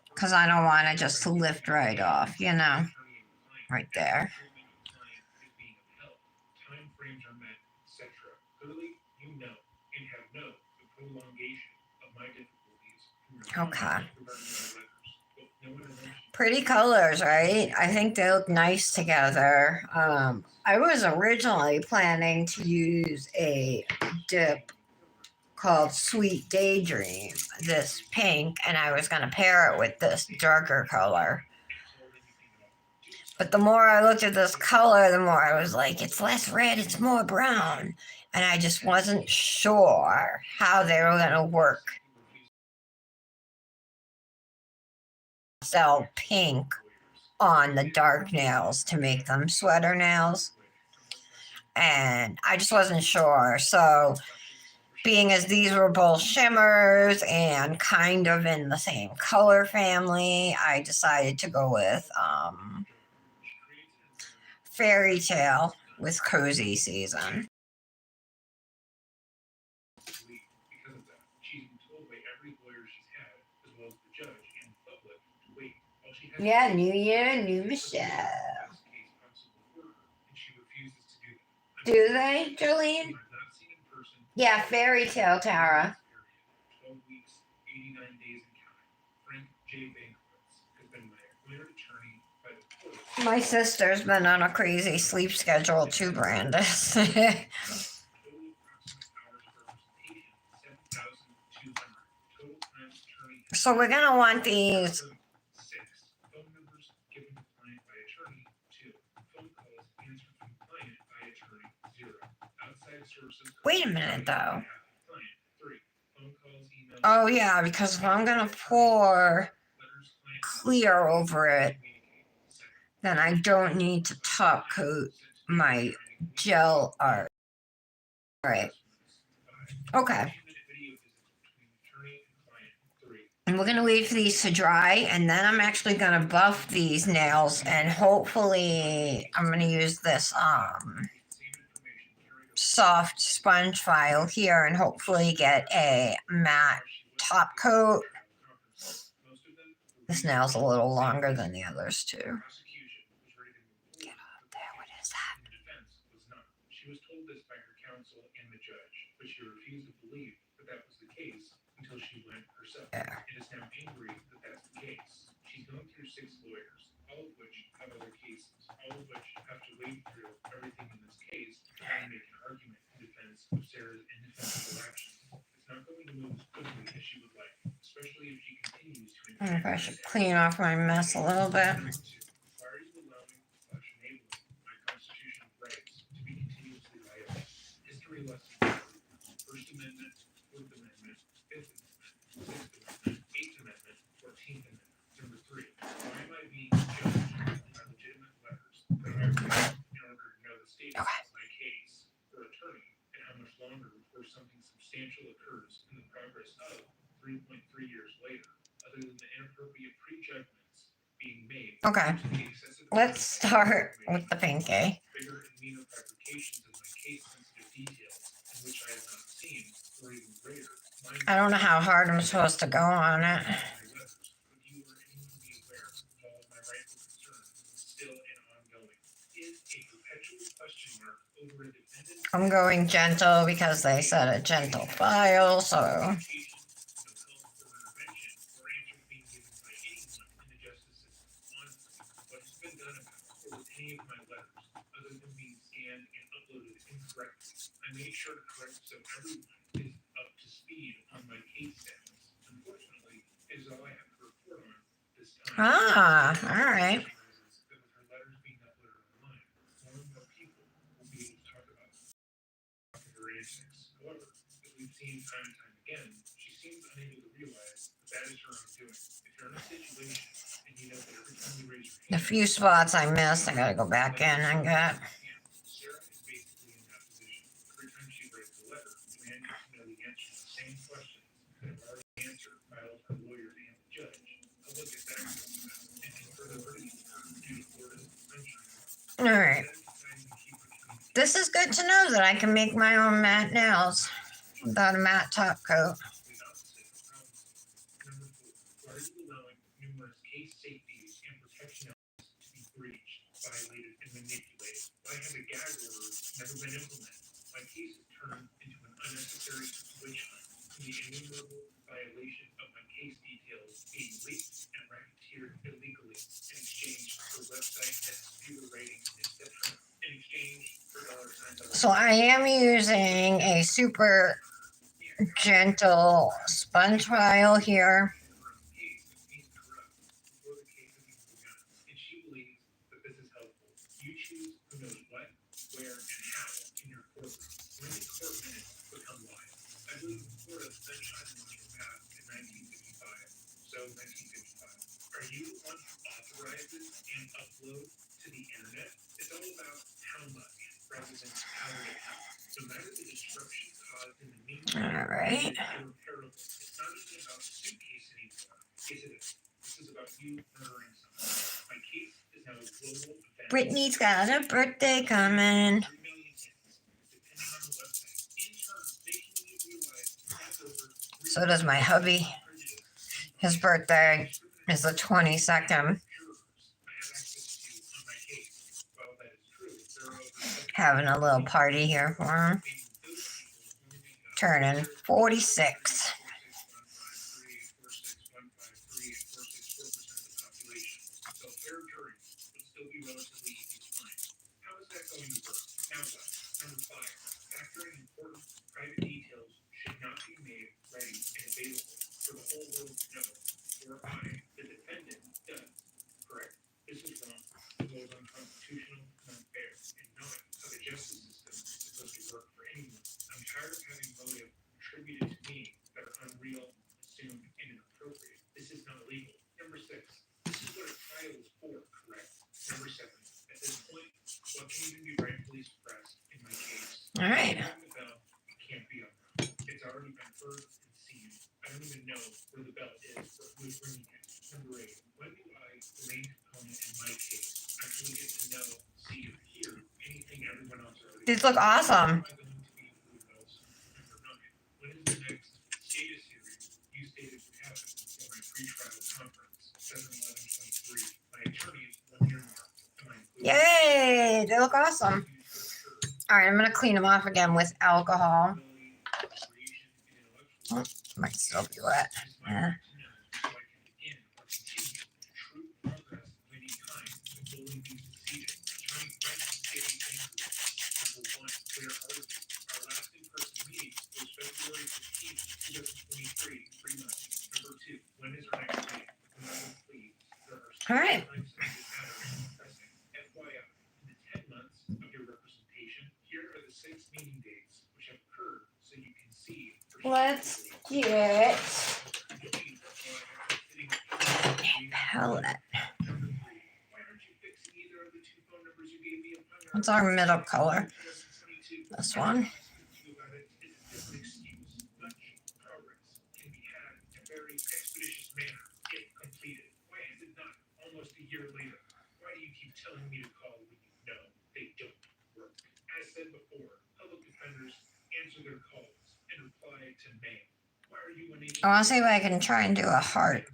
Because I don't want it just to lift right off, right there. Okay. Pretty colors, right? I think they look nice together. I was originally planning to use a dip called Sweet Daydream, this pink, and I was going to pair it with this darker color. But the more I looked at this color, the more I was like, it's less red, it's more brown. And I just wasn't sure how they were going to work. Sell pink on the dark nails to make them sweater nails. And I just wasn't sure. So being as these were both shimmers and kind of in the same color family, I decided to go with Fairytale with Cozy Season. Yeah, new year, new Michelle. Do they, Jolene? Yeah, Fairytale, Tara. My sister's been on a crazy sleep schedule too, Brandis. So we're going to want these. Wait a minute, though. Oh, yeah, because if I'm going to pour clear over it, then I don't need to top coat my gel art. All right. Okay. And we're going to wait for these to dry, and then I'm actually going to buff these nails, and hopefully I'm going to use this soft sponge file here and hopefully get a matte top coat. This nail's a little longer than the others too. Get up there, what is that? She was told this by her counsel and the judge, but she refused to believe that was the case until she went herself. And is now angry that that's the case. She's going through 6 lawyers, all of which have other cases, all of which have to wade through everything in this case and make an argument in defense of Sarah's indefensible actions. It's not going to move as quickly as she would like, especially if she continues to. I don't know if I should clean off my mess a little bit. First Amendment, Fourth Amendment, Fifth Amendment, Sixth Amendment, Eighth Amendment, 14th Amendment. Number 3, why am I being judged by legitimate letters that I read in order to know the status of my case for attorney and how much longer before something substantial occurs in the progress of 3.3 years later, other than the inappropriate prejudgments being made. Okay, let's start with the pinky. Bigger and meaner fabrications of my case-sensitive details, in which I have not seen, or even greater. I don't know how hard I'm supposed to go on it. I'm going gentle because they said a gentle file, so. I made sure to correct so everyone is up to speed on my case status. Unfortunately, it is all I have to report on this time. Ah, all right. With her letters being uploaded online, more and more people will be able to talk about her antics. However, as we've seen time and time again, she seems unable to realize that is her own doing. If you're in a situation and you know that every time you raise your hand, the few spots I missed, I gotta go back in and get. Sarah is basically in that position. Every time she writes a letter, demand needs to know the answer to the same questions that have already answered by all her lawyers and the judge. Public is access to them and can further burden her due to Florida's sunshine law. All right. This is good to know that I can make my own matte nails without a matte top coat. Number 4, why are you allowing numerous case safeties and protection elements to be breached, violated, and manipulated? Why have a gag order never been implemented? My case is turned into an unnecessary witch hunt. The innumerable violation of my case details being leaked and racketeered illegally in exchange for website hits, viewer ratings, etc. In exchange for $signs. So I am using a super gentle sponge file here. Are you the one who authorizes and uploads to the internet? It's all about how much rather than how it happens. No matter the disruption caused in the meantime, all right. It's irreparable. It's not even about the suitcase anymore. Is it? This is about you murdering someone. My case is now a global event. Brittany's got a birthday coming. 3 million hits, depending on the website. In turn, making you realize that's over. So does my hubby. His birthday is the 22nd. Having a little party here for him. Turning 46. Factoring important private details should not be made ready and available for the whole world to know All right. These look awesome. Yay! They look awesome. All right, I'm gonna clean them off again with alcohol. Oh, might still be wet. Yeah. All right. Let's get a palette. What's our middle color? This one. I want to see if I can try and do a heart.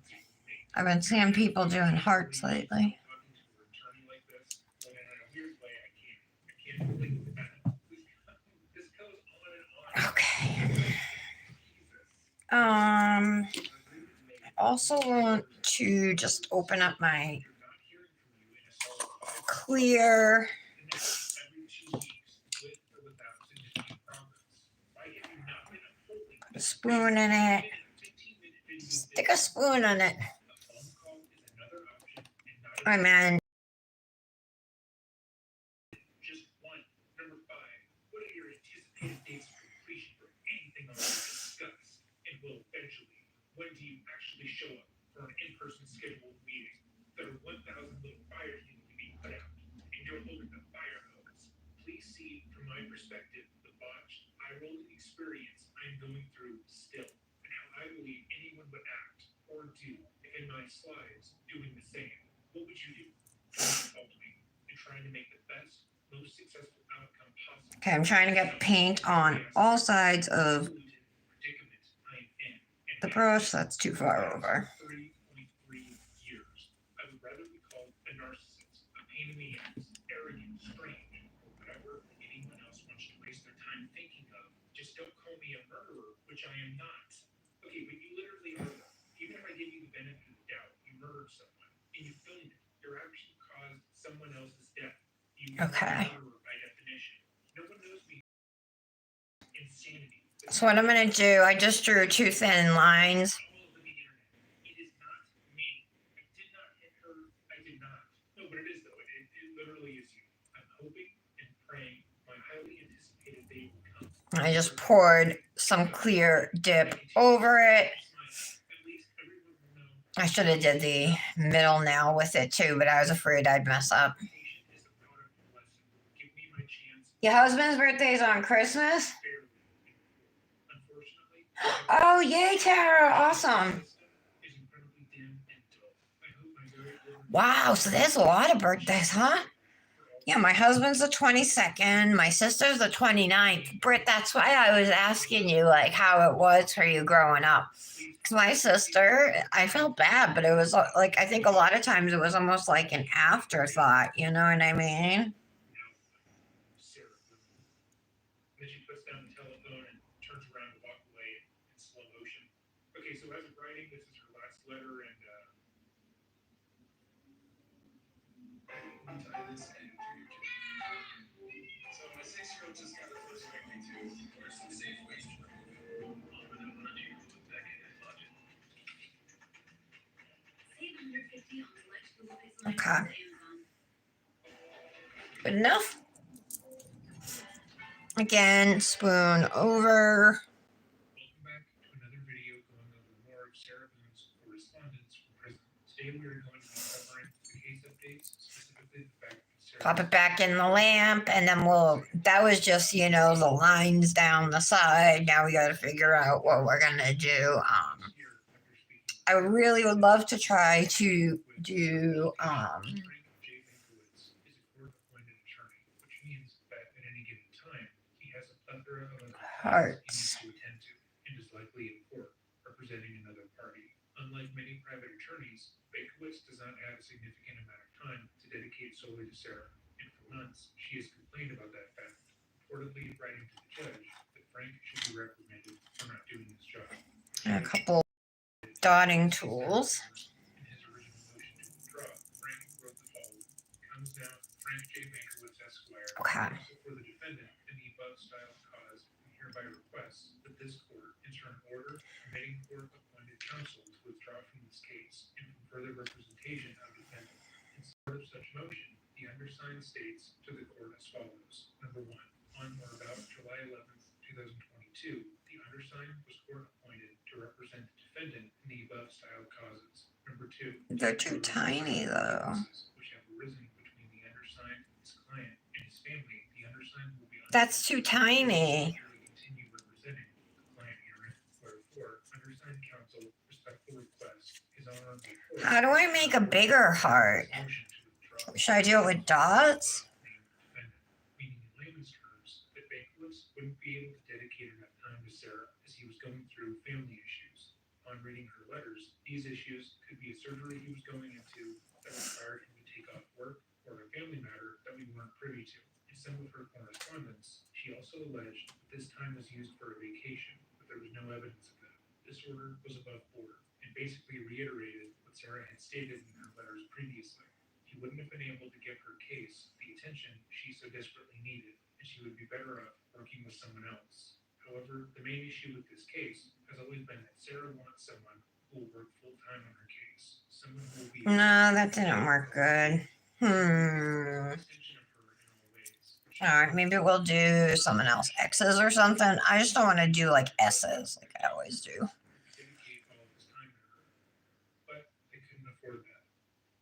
I've been seeing people doing hearts lately. Okay. I also want to just open up my clear put a spoon in it. Stick a spoon on it. All right, man. Okay, I'm trying to get paint on all sides of the brush. That's too far over. Okay. So what I'm going to do, I just drew two thin lines. I just poured some clear dip over it. I should have did the middle nail with it too, but I was afraid I'd mess up. Your husband's birthday is on Christmas? Oh, yay, Tara. Awesome. Wow, so there's a lot of birthdays, huh? Yeah, my husband's the 22nd. My sister's the 29th. Britt, that's why I was asking you, like, how it was for you growing up. Because my sister, I felt bad, but it was like, I think a lot of times it was almost like an afterthought. You know what I mean? Okay. Good enough. Again, spoon over. pop it back in the lamp, and then that was just, the lines down the side. Now we got to figure out what we're going to do. I really would love to try to do, hearts. Unlike many private attorneys, Bakewitz does not have a significant amount of time to dedicate solely to Sarah, and for months she has complained about that fact, reportedly writing to the judge that Frank should be reprimanded for not doing his job. And a couple dotting tools. In his original motion to withdraw, Frank wrote the following: comes now Frank J. Bakewitz, Esquire, Okay. counsel for the defendant in the above style cause, and hereby requests that this court enter an order permitting court-appointed counsel to withdraw from this case and from further representation of defendant. In support of such motion, the undersigned states to the court as follows. Number one, on or about July 11th, 2022, the undersigned was court-appointed to represent the defendant in the above style causes. Number two, They're too tiny, though. which have arisen between the undersigned, his client, and his family, the undersigned will be That's too tiny. continue representing the client herein. Wherefore, undersigned counsel respectfully requests his honorable court. How do I make a bigger heart? Should I do it with dots? Meaning in layman's terms, that Bakewitz wouldn't be able to dedicate enough time to Sarah as he was going through family issues. On reading her letters, these issues could be a surgery he was going into that required him to take off work, or a family matter that we weren't privy to. In some of her correspondence, she also alleged that this time was used for a vacation, but there was no evidence of that. This order was above board, and basically reiterated what Sarah had stated in her letters previously. He wouldn't have been able to give her case the attention she so desperately needed, and she would be better off working with someone else. However, the main issue with this case has always been that Sarah wants someone who will work full-time on her case. Someone who will be... No, that didn't work good. Alright, maybe we'll do someone else. X's or something. I just don't want to do like S's like I always do. Dedicate all of his time to her. But they couldn't afford that.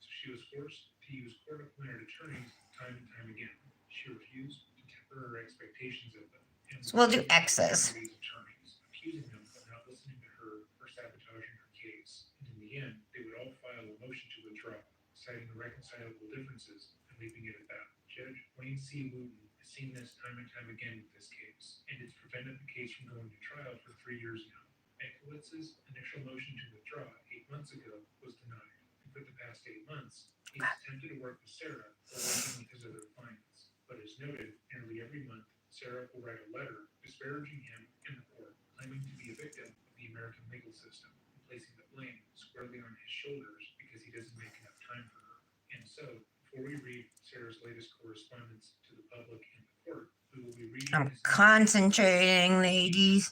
So she was forced to use court-appointed attorneys time and time again. She refused to temper her expectations of them. So we'll do X's. Accusing them of not listening to her or sabotaging her case. And in the end, they would all file a motion to withdraw, citing irreconcilable differences and leaving it at that. Judge Wayne C. Wooten has seen this time and time again with this case, and it's prevented the case from going to trial for 3 years now. Bakewitz's initial motion to withdraw 8 months ago was denied, and for the past 8 months, he's attempted to work with Sarah or working with his other clients. But as noted, nearly every month, Sarah will write a letter disparaging him in the court, claiming to be a victim of the American legal system, and placing the blame squarely on his shoulders because he doesn't make enough time for her. And so, before we read Sarah's latest correspondence to the public and the court, we will be reading... I'm concentrating, ladies.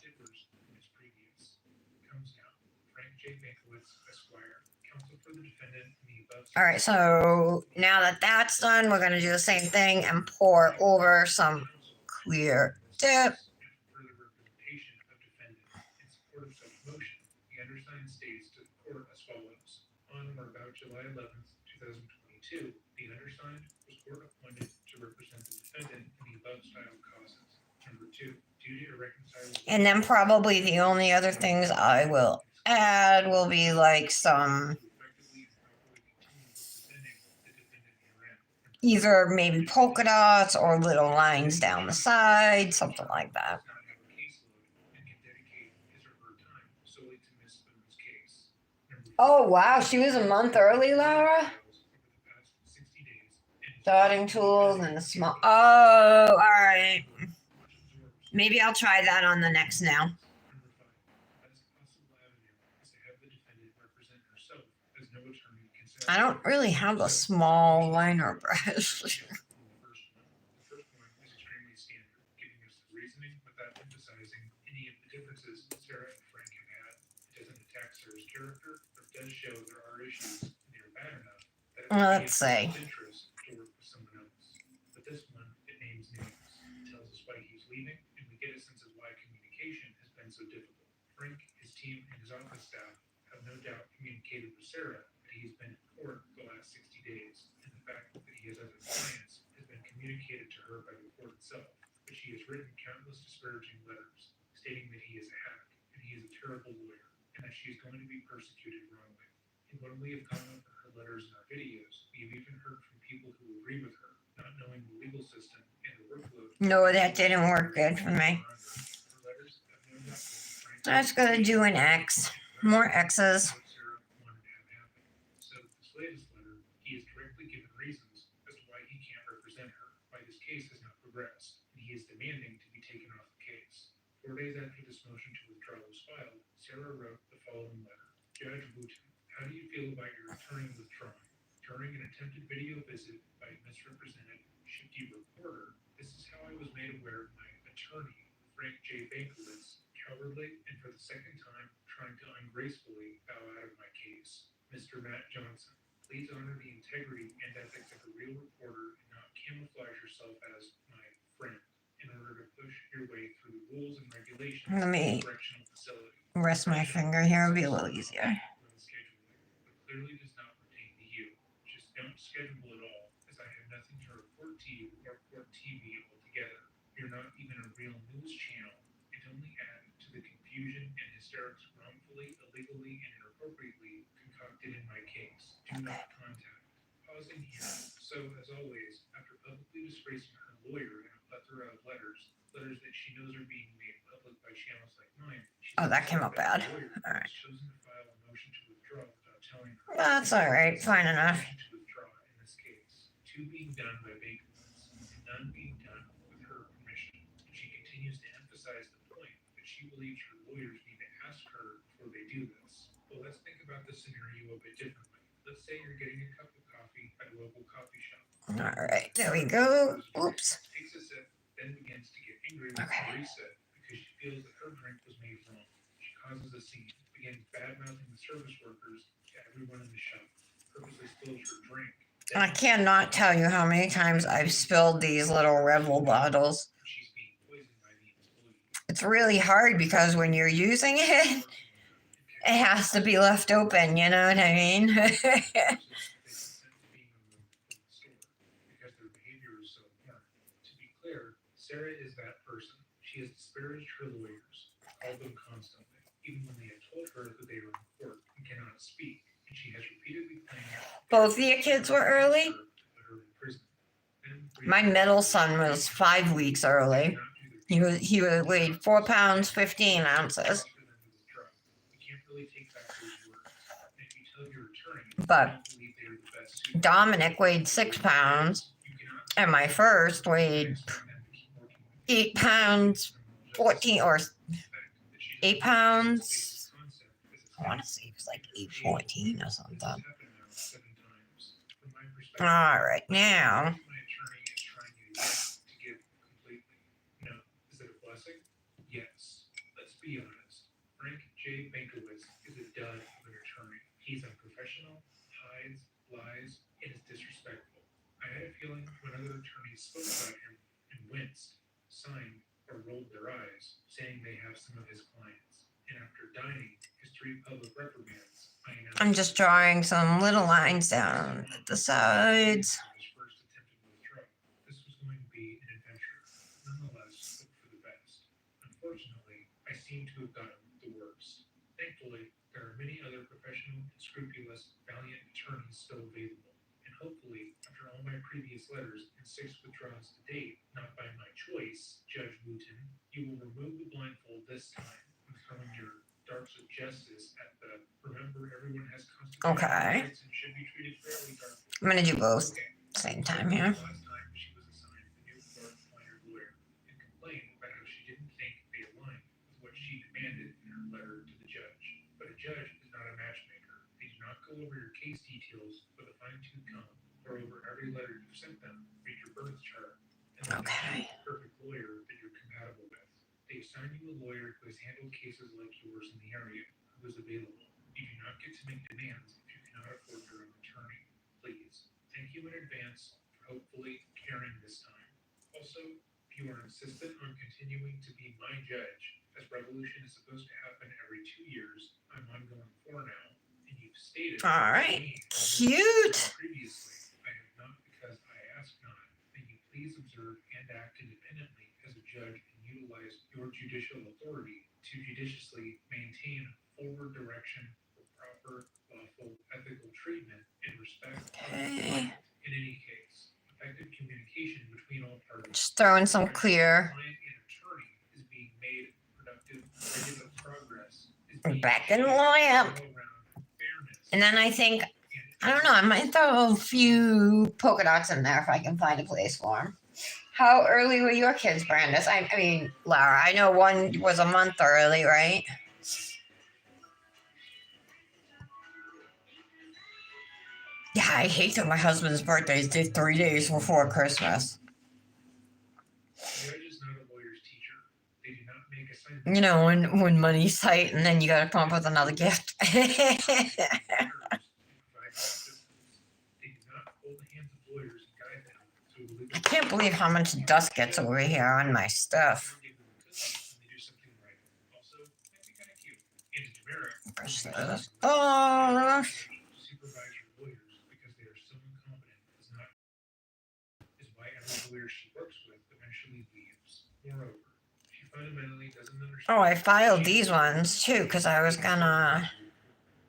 Comes now, Frank J. Bakewitz, Esquire, counsel for the defendant in the above... Alright, so now that that's done, we're going to do the same thing and pour over some clear dip. Further representation of defendant in support of such motion, the undersigned states to the court as follows. On or about July 11th, 2022, the undersigned was court-appointed to represent the defendant in the above style causes. Number two, due to irreconcilable... And then probably the only other things I will add will be like some... either maybe polka dots or little lines down the side, something like that. Oh, wow, she was a month early, Laura? Dotting tools and a small... Oh, all right. Maybe I'll try that on the next now. I don't really have a small liner brush. Let's see. But this one, it names names. It tells us why he's leaving, and we get a sense of why communication has been so difficult. Frank, his team, and his office staff have no doubt communicated with Sarah that he's been in court for the last 60 days, and the fact that he has other clients has been communicated to her by the court itself, but she has written countless disparaging letters stating that he is a hack and he is a terrible lawyer and that she is going to be persecuted wrongly. And when we have gone over her letters in our videos, we have even heard from people who agree with her, not knowing the legal system and the workload. No, that didn't work good for me. Let's go to do an X. More X's. So this latest letter, he has directly given reasons as to why he can't represent her, why this case has not progressed, and he is demanding to be taken off the case. 4 days after this motion to withdraw was filed, Sarah wrote the following letter. Judge Wooten, how do you feel about your attorney withdrawing? During an attempted video visit by a misrepresented shifty reporter, this is how I was made aware of my attorney, Frank J. Bankovitz, cowardly and for the second time trying to ungracefully bow out of my case. Mr. Matt Johnson, please honor the integrity and ethics of a real reporter and not camouflage yourself as my friend in order to push your way through the rules and regulations Let me of the correctional facility. rest my finger here. It'll be a little easier. But clearly does not pertain to you. Just don't schedule at all, as I have nothing to report to you or court TV altogether. You're not even a real news channel. It only adds to the confusion and hysterics wrongfully, illegally, and inappropriately concocted in my case. Do not contact. Pausing here. So, as always, after publicly disgracing her lawyer in a plethora of letters that she knows are being made public by channels like mine, Oh, that came up bad. All right. Chosen to file a motion to withdraw without telling her. That's all right. Fine enough. To withdraw in this case. 2 being done by Bankovitz, and none being done with her permission. And she continues to emphasize the point that she believes her lawyers need to ask her before they do this. Well, let's think about the scenario a bit differently. Let's say you're getting a cup of coffee at a local coffee shop. All right. There we go. Oops. Takes a sip, then begins to get angry with the barista because she feels that her drink was made wrong. She causes a scene, begins bad-mouthing the service workers to everyone in the shop, purposely spills her drink. I cannot tell you how many times I've spilled these little Revel bottles. She's being poisoned by the employee. It's really hard because when you're using it, it has to be left open. You know what I mean? Sarah is that person. She has disparaged her lawyers, called them constantly, even when they have told her that they are in court and cannot speak. And she has repeatedly claimed both of your kids were early. My middle son was 5 weeks early. He weighed 4 pounds 15 ounces. But Dominic weighed 6 pounds, and my first weighed 8 pounds 14 or 8 pounds. I want to say it was like 8.14 or something. All right, now. Is it a blessing? Yes. Let's be honest. Frank J. Bankovitz is a dud of an attorney. He's unprofessional, hides, lies, and is disrespectful. I had a feeling when other attorneys spoke about him and winced, signed, or rolled their eyes, saying they have some of his clients. And after dining his 3 public reprimands, I'm just drawing some little lines down at the sides. His first attempted withdrawal. This was going to be an adventure. Nonetheless, hope for the best. Unfortunately, I seem to have gotten the worst. Thankfully, there are many other professional, scrupulous, valiant attorneys still available. And hopefully, after all my previous letters and 6 withdrawals to date, not by my choice, Judge Wooten, you will remove the blindfold this time and throwing your darts of justice at the remember everyone has constitutional rights and should be treated fairly dark. I'm going to do both same time here. Last time she was assigned a new court appointed lawyer and complained about how she didn't think they aligned with what she demanded in her letter to the judge. But a judge is not a matchmaker. They do not go over your case details with a fine-tooth comb or over every letter you've sent them, read your birth chart, and then choose the perfect lawyer that you're compatible with. They assign you a lawyer who has handled cases like yours in the area, who is available. You do not get to make demands if you cannot afford your own attorney. Please, thank you in advance for hopefully caring this time. Also, if you are insistent on continuing to be my judge, as revolution is supposed to happen every 2 years, I'm on going 4 now, and you've stated... All right, cute! Previously, I have not because I ask not, and you Please observe and act independently as a judge and utilize your judicial authority to judiciously maintain forward direction for proper, lawful, ethical treatment and respect of the Okay. in any case. Effective communication between all parties. Just throwing some clear. Client and attorney is being made productive. Regular progress is being Back in the achieved. lamp. All around fairness. And then I think, And I don't know, I might throw a few polka dots in there if I can find a place for them. How early were your kids, Brandis? I mean, Lara, I know one was a month early, right? Yeah, I hate that my husband's birthday is 3 days before Christmas. Judge is not a lawyer's teacher. They do not make assignments. You know, when money's tight and then you gotta come up with another gift. I can't believe how much dust gets over here on my stuff. Brush those off. Supervise your lawyers because they are so incompetent is why every lawyer she works with eventually leaves. Moreover, she fundamentally doesn't understand. Oh, I filed these ones too because I was gonna.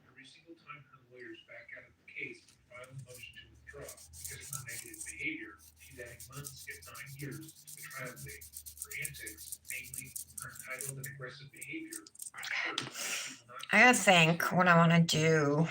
Every single time her lawyers back out of the case and file a motion to withdraw because of her negative behavior, she's adding months, if not years, to the trial date. Her antics, namely her entitled and aggressive behavior, I gotta think what I want to do.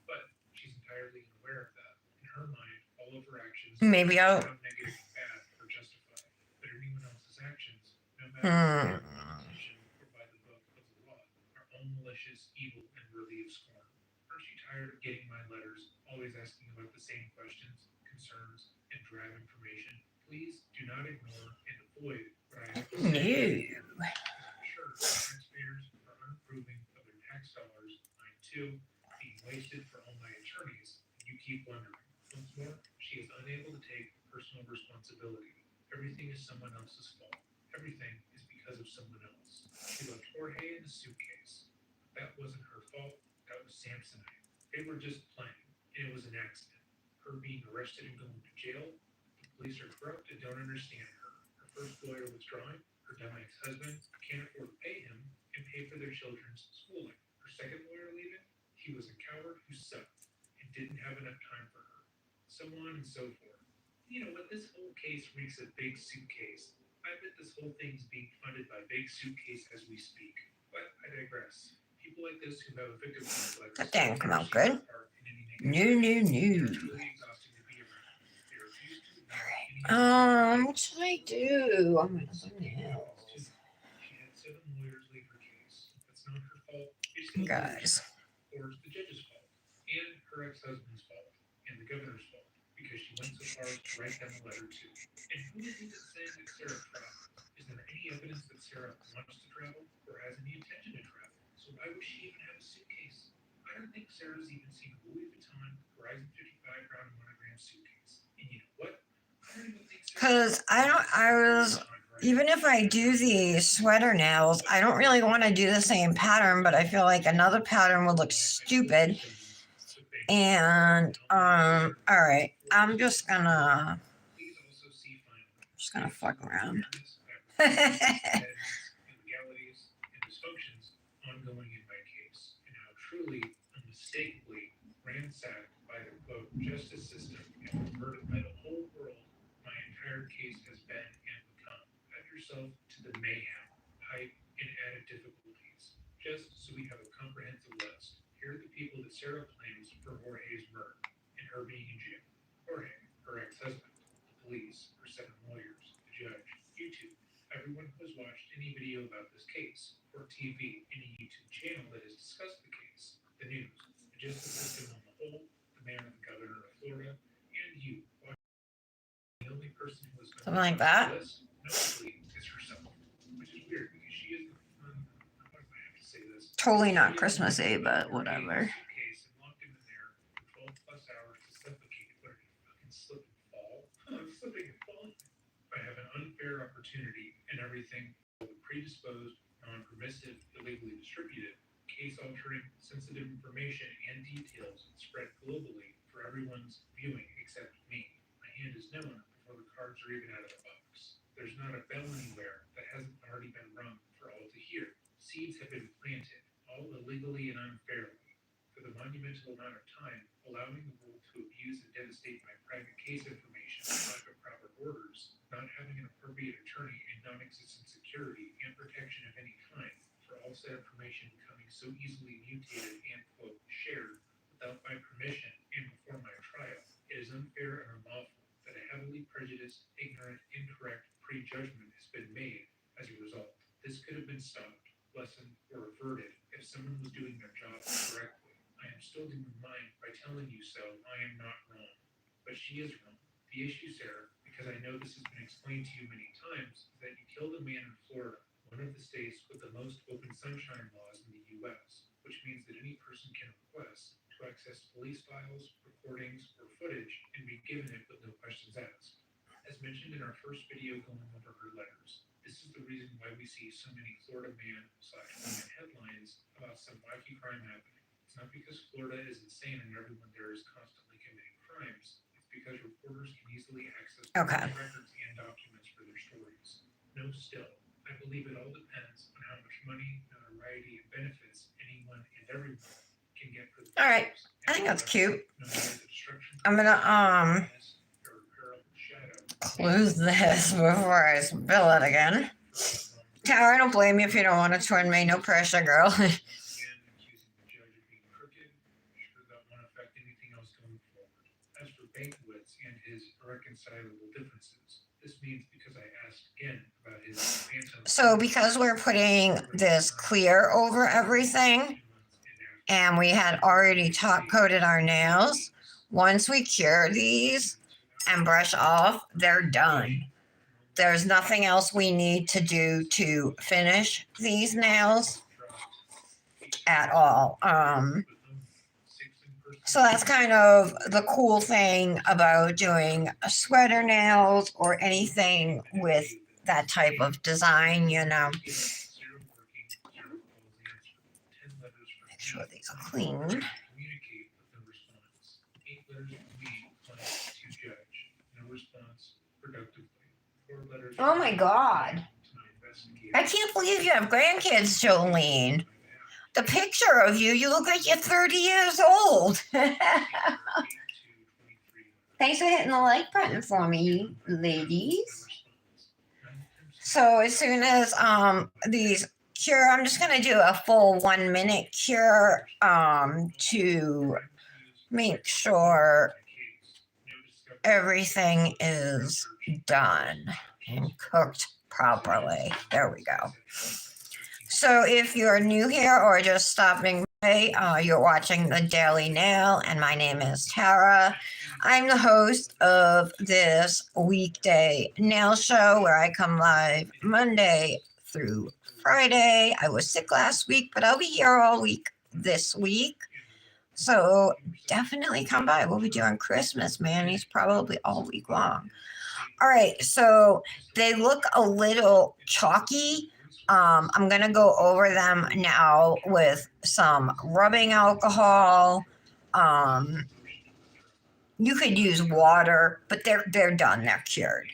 but she's entirely unaware of that. In her mind, all of her actions Maybe I'll. are negative, bad, or justified. But anyone else's actions, no matter position or by the book of the law, are all malicious, evil, and worthy of scorn. Aren't you tired of getting my letters, always asking about the same questions, concerns, and drab information? Please do not ignore and avoid what I have to say. No. I'm sure taxpayers are unapproving of their tax dollars, mine too, being wasted for all my attorneys, and you keep wondering. Once more, she is unable to take personal responsibility. Everything is someone else's fault. Everything is because of someone else. She left Jorge in the suitcase. That wasn't her fault. That was Samsonite. They were just playing, and it was an accident. Her being arrested and going to jail. The police are corrupt and don't understand her. Her first lawyer withdrawing. Her dumb ex-husband can't afford to pay him and pay for their children's schooling. Her second lawyer leaving. He was a coward who sucked and didn't have enough time for her. So on and so forth. You know what? This whole case reeks of Big Suitcase. I bet this whole thing's being funded by Big Suitcase as we speak. But I digress. People like this who have a victim complex. That didn't come out good. No. What should I do? I'm gonna do nails. She had 7 lawyers leave her case. That's not her fault. It's the Guys. or it's the judge's fault, and her ex-husband's fault, and the governor's fault, because she went so far as to write them a letter too. And who is it that's saying that Sarah traveled? Is there any evidence that Sarah wants to travel or has any intention to travel? So why would she even have a suitcase? I don't think Sarah's even seen a Louis Vuitton Horizon 55 round monogram suitcase. And you know what? I don't even think Because even if I do the sweater nails, I don't really want to do the same pattern, but I feel like another pattern would look stupid. And, all right, I'm just gonna fuck around. Illegalities and dysfunctions ongoing in my case, and how truly, unmistakably ransacked by the quote justice system and perverted by the whole world my entire case has been and become. Add yourself to the mayhem, hype, and added difficulties. Just so we have a comprehensive list, here are the people that Sarah claims for Jorge's murder and her being in jail. Jorge, her ex-husband, the police, her 7 lawyers, the judge, YouTube, everyone who has watched any video about this case, or TV, any YouTube channel that has discussed the case, the news, the justice system on the whole, the mayor and the governor of Florida, and you. The only person who has Something like that. This, notably, is herself, which is weird because she is. I have to say this. Totally not Christmas Eve, but whatever. Suitcase and locked him in there for 12 plus hours to suffocate. What did he fucking slip and fall? I'm slipping and falling. I have an unfair opportunity and everything predisposed, non-permissive, illegally distributed, case-altering, sensitive information and details spread globally for everyone's viewing except me. My hand is known before the cards are even out of the box. There's not a bell anywhere that hasn't already been rung for all to hear. Seeds have been planted, all illegally and unfairly, for the monumental amount of time, allowing the world to abuse and devastate my private case information with lack of proper orders, not having an appropriate attorney, and non-existent security and protection of any kind, for all said information becoming so easily mutated and, quote, shared without my permission and before my trial. It is unfair and unlawful that a heavily prejudiced, ignorant, incorrect prejudgment has been made as a result. This could have been stopped, lessened, or averted if someone was doing their job correctly. I am still doing mine by telling you so. I am not wrong. But she is wrong. The issue, Sarah, because I know this has been explained to you many times, is that you killed a man in Florida, one of the states with the most open sunshine laws in the U.S., which means that any person can request to access police files, recordings, or footage and be given it with no questions asked. As mentioned in our first video going over her letters, this is the reason why we see so many Florida man/woman headlines about some wacky crime happening. It's not because Florida is insane and everyone there is constantly committing crimes. It's because reporters can easily access records and documents for their stories. No, still, I believe it all depends on how much money, notoriety, and benefits anyone and everyone can get for themselves. All right, I think that's cute. I'm gonna close this before I spill it again. Tara, I don't blame you if you don't want to join me. No pressure, girl. As for Bankwitz and his irreconcilable differences, this means because I asked again about his phantom. So because we're putting this clear over everything, and we had already top coated our nails, once we cure these and brush off, they're done. There's nothing else we need to do to finish these nails at all. So that's kind of the cool thing about doing a sweater nails or anything with that type of design, you know. Make sure these are clean. Oh my God. I can't believe you have grandkids, Jolene. The picture of you, you look like you're 30 years old. Thanks for hitting the like button for me, ladies. So as soon as these cure, I'm just gonna do a full 1 minute cure to make sure everything is done and cooked properly. There we go. So if you're new here or just stopping by, you're watching The Daily Nail, and my name is Tara. I'm the host of this weekday nail show where I come live Monday through Friday. I was sick last week, but I'll be here all week this week. So definitely come by. We'll be doing Christmas, man. He's probably all week long. All right, so they look a little chalky. I'm going to go over them now with some rubbing alcohol. You could use water, but they're done. They're cured.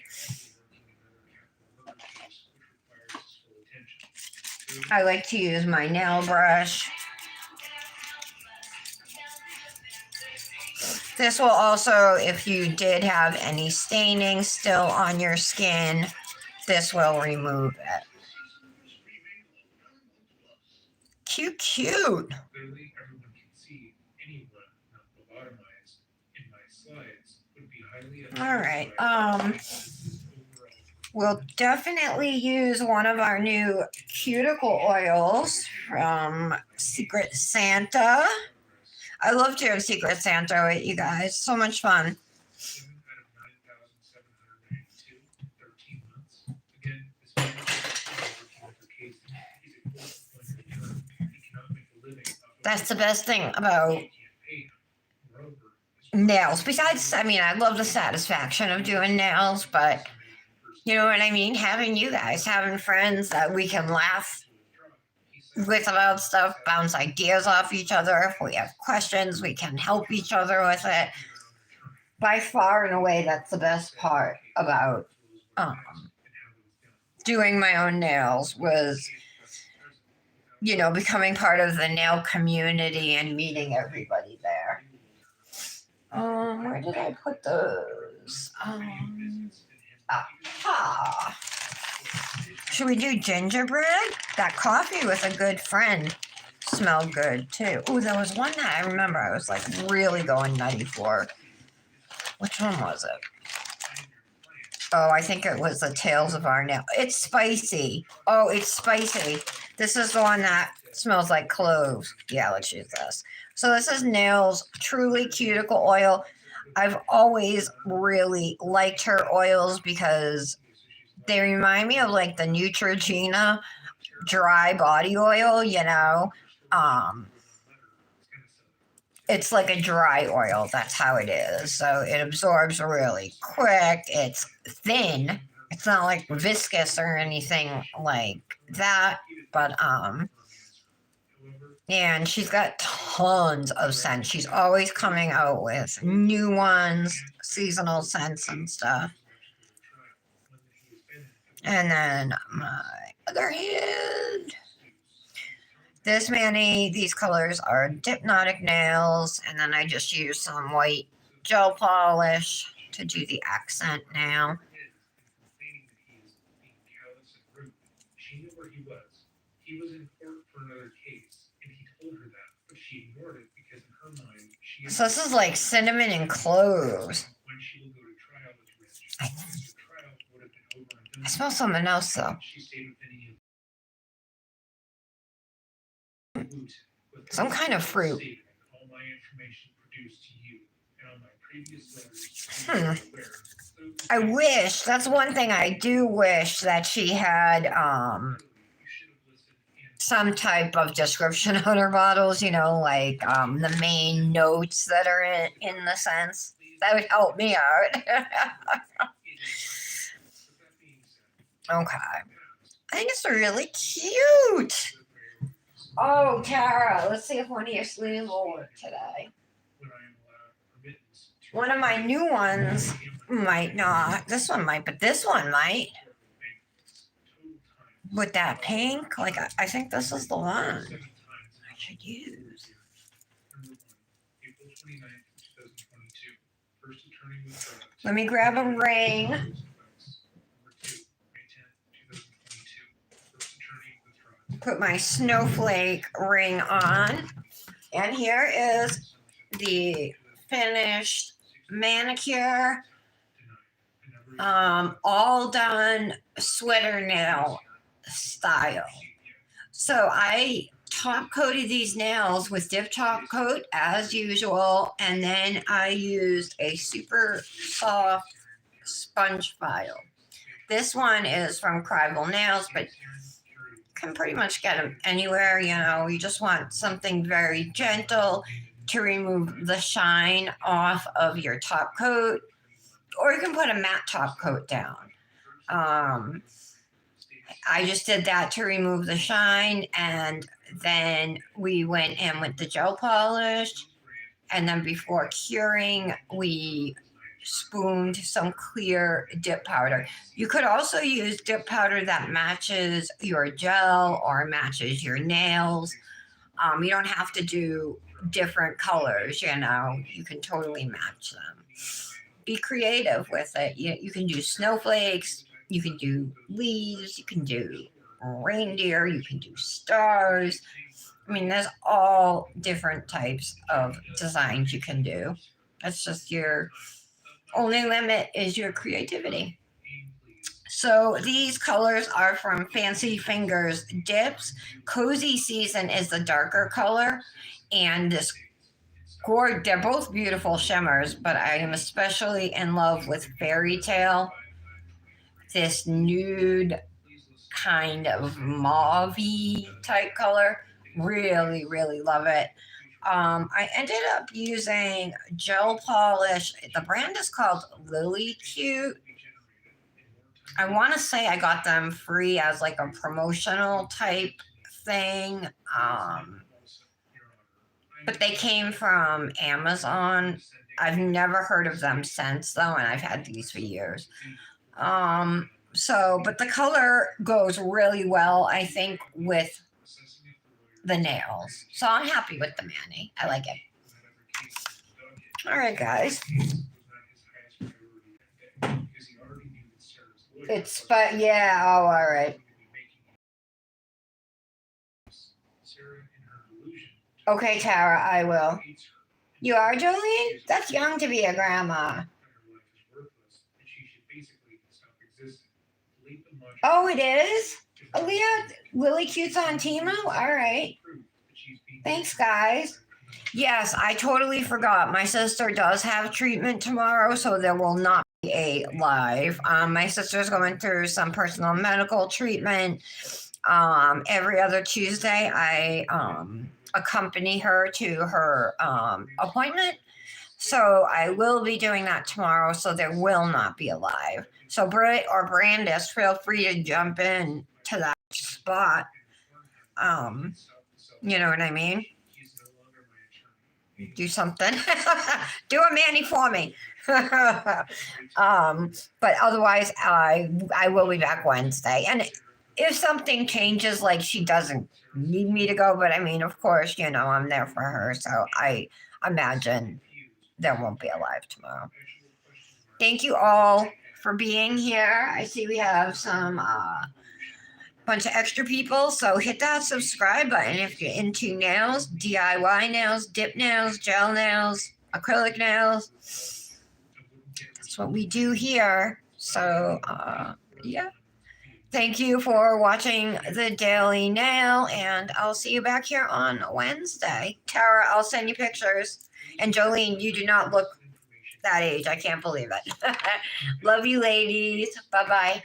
I like to use my nail brush. This will also, if you did have any staining still on your skin, this will remove it. Cute. Clearly, everyone can see anyone not lobotomized in my slides would be highly. All right. We'll definitely use one of our new cuticle oils from Secret Santa. I love doing Secret Santa with you guys. So much fun. That's the best thing about nails. Besides, I mean, I love the satisfaction of doing nails, but you know what I mean? Having you guys, having friends that we can laugh with about stuff, bounce ideas off each other. If we have questions, we can help each other with it. by far and away, that's the best part about um, doing my own nails was, you know, becoming part of the nail community and meeting everybody there. Where did I put those? Aha. Should we do gingerbread? That coffee with a good friend smelled good too. Oh, there was one that I remember I was like really going nutty for. Which one was it? Oh, I think it was the Tales of Our Nail. It's spicy. Oh, it's spicy. This is the one that smells like cloves. Yeah, let's use this. So this is Nails Truly Cuticle Oil. I've always really liked her oils because they remind me of like the Neutrogena dry body oil, you know. Um, it's like a dry oil. That's how it is. So it absorbs really quick. It's thin. It's not like viscous or anything like that. But and she's got tons of scents. She's always coming out with new ones, seasonal scents and stuff. And then my other hand. This Manny, these colors are Hypnotic Nails, and then I just use some white gel polish to do the accent now. She knew where he was. He was in court for another case, and he told her that, but she ignored it because in her mind, she. So this is like cinnamon and cloves. When she will go to trial with Rich, the trial would have been over and done. I smell something else though. She stayed with any Some kind of fruit. All my information produced to you, and on my previous letters. I wish, that's one thing I do wish, that she had some type of description on her bottles, you know, like the main notes that are in the sense. That would help me out. Okay. I think it's really cute. Oh, Tara, let's see if one of your sleeves will work today. One of my new ones might not. This one might, but this one might. With that pink, like I think this is the one I should use. Let me grab a ring. Put my snowflake ring on. And here is the finished Manicure, all done sweater nail style. So I top coated these nails with dip top coat as usual, and then I used a super soft sponge file. This one is from Crival Nails, but can pretty much get them anywhere. You know, you just want something very gentle to remove the shine off of your top coat, or you can put a matte top coat down. I just did that to remove the shine, and then we went in with the gel polish, and then before curing, we spooned some clear dip powder. You could also use dip powder that matches your gel or matches your nails. You don't have to do different colors, you know, you can totally match them. Be creative with it. You can do snowflakes, you can do leaves, you can do reindeer, you can do stars. I mean, there's all different types of designs you can do. That's just your only limit is your creativity. So these colors are from Fancy Fingers Dips. Cozy Season is the darker color, and this they're both beautiful shimmers, but I am especially in love with Fairytale. This nude kind of mauve-y type color. Really, really love it. I ended up using gel polish. The brand is called Lily Cute. I want to say I got them free as like a promotional type thing. But they came from Amazon. I've never heard of them since though, and I've had these for years. So, but the color goes really well, I think, with the nails. So I'm happy with the Manny. I like it. All right, guys. It's, but yeah, oh, all right. Okay, Tara, I will. You are, Jolene? That's young to be a grandma. Oh, it is? Aaliyah, Lily Cute's on Timo? All right. Thanks, guys. Yes, I totally forgot. My sister does have treatment tomorrow, so there will not be a live. My sister's going through some personal medical treatment. Every other Tuesday, I accompany her to her appointment. So I will be doing that tomorrow, so there will not be a live. So Britt or Brandis, feel free to jump in to that spot. You know what I mean? Do something. Do a Manny for me. But otherwise, I will be back Wednesday. And if something changes, like she doesn't need me to go, but I mean, of course, you know, I'm there for her. So I imagine there won't be a live tomorrow. Thank you all for being here. I see we have some bunch of extra people, so hit that subscribe button if you're into nails, DIY nails, dip nails, gel nails, acrylic nails. That's what we do here. So yeah, thank you for watching the Daily Nail, and I'll see you back here on Wednesday. Tara, I'll send you pictures. And Jolene, you do not look that age. I can't believe it. Love you, ladies. Bye-bye.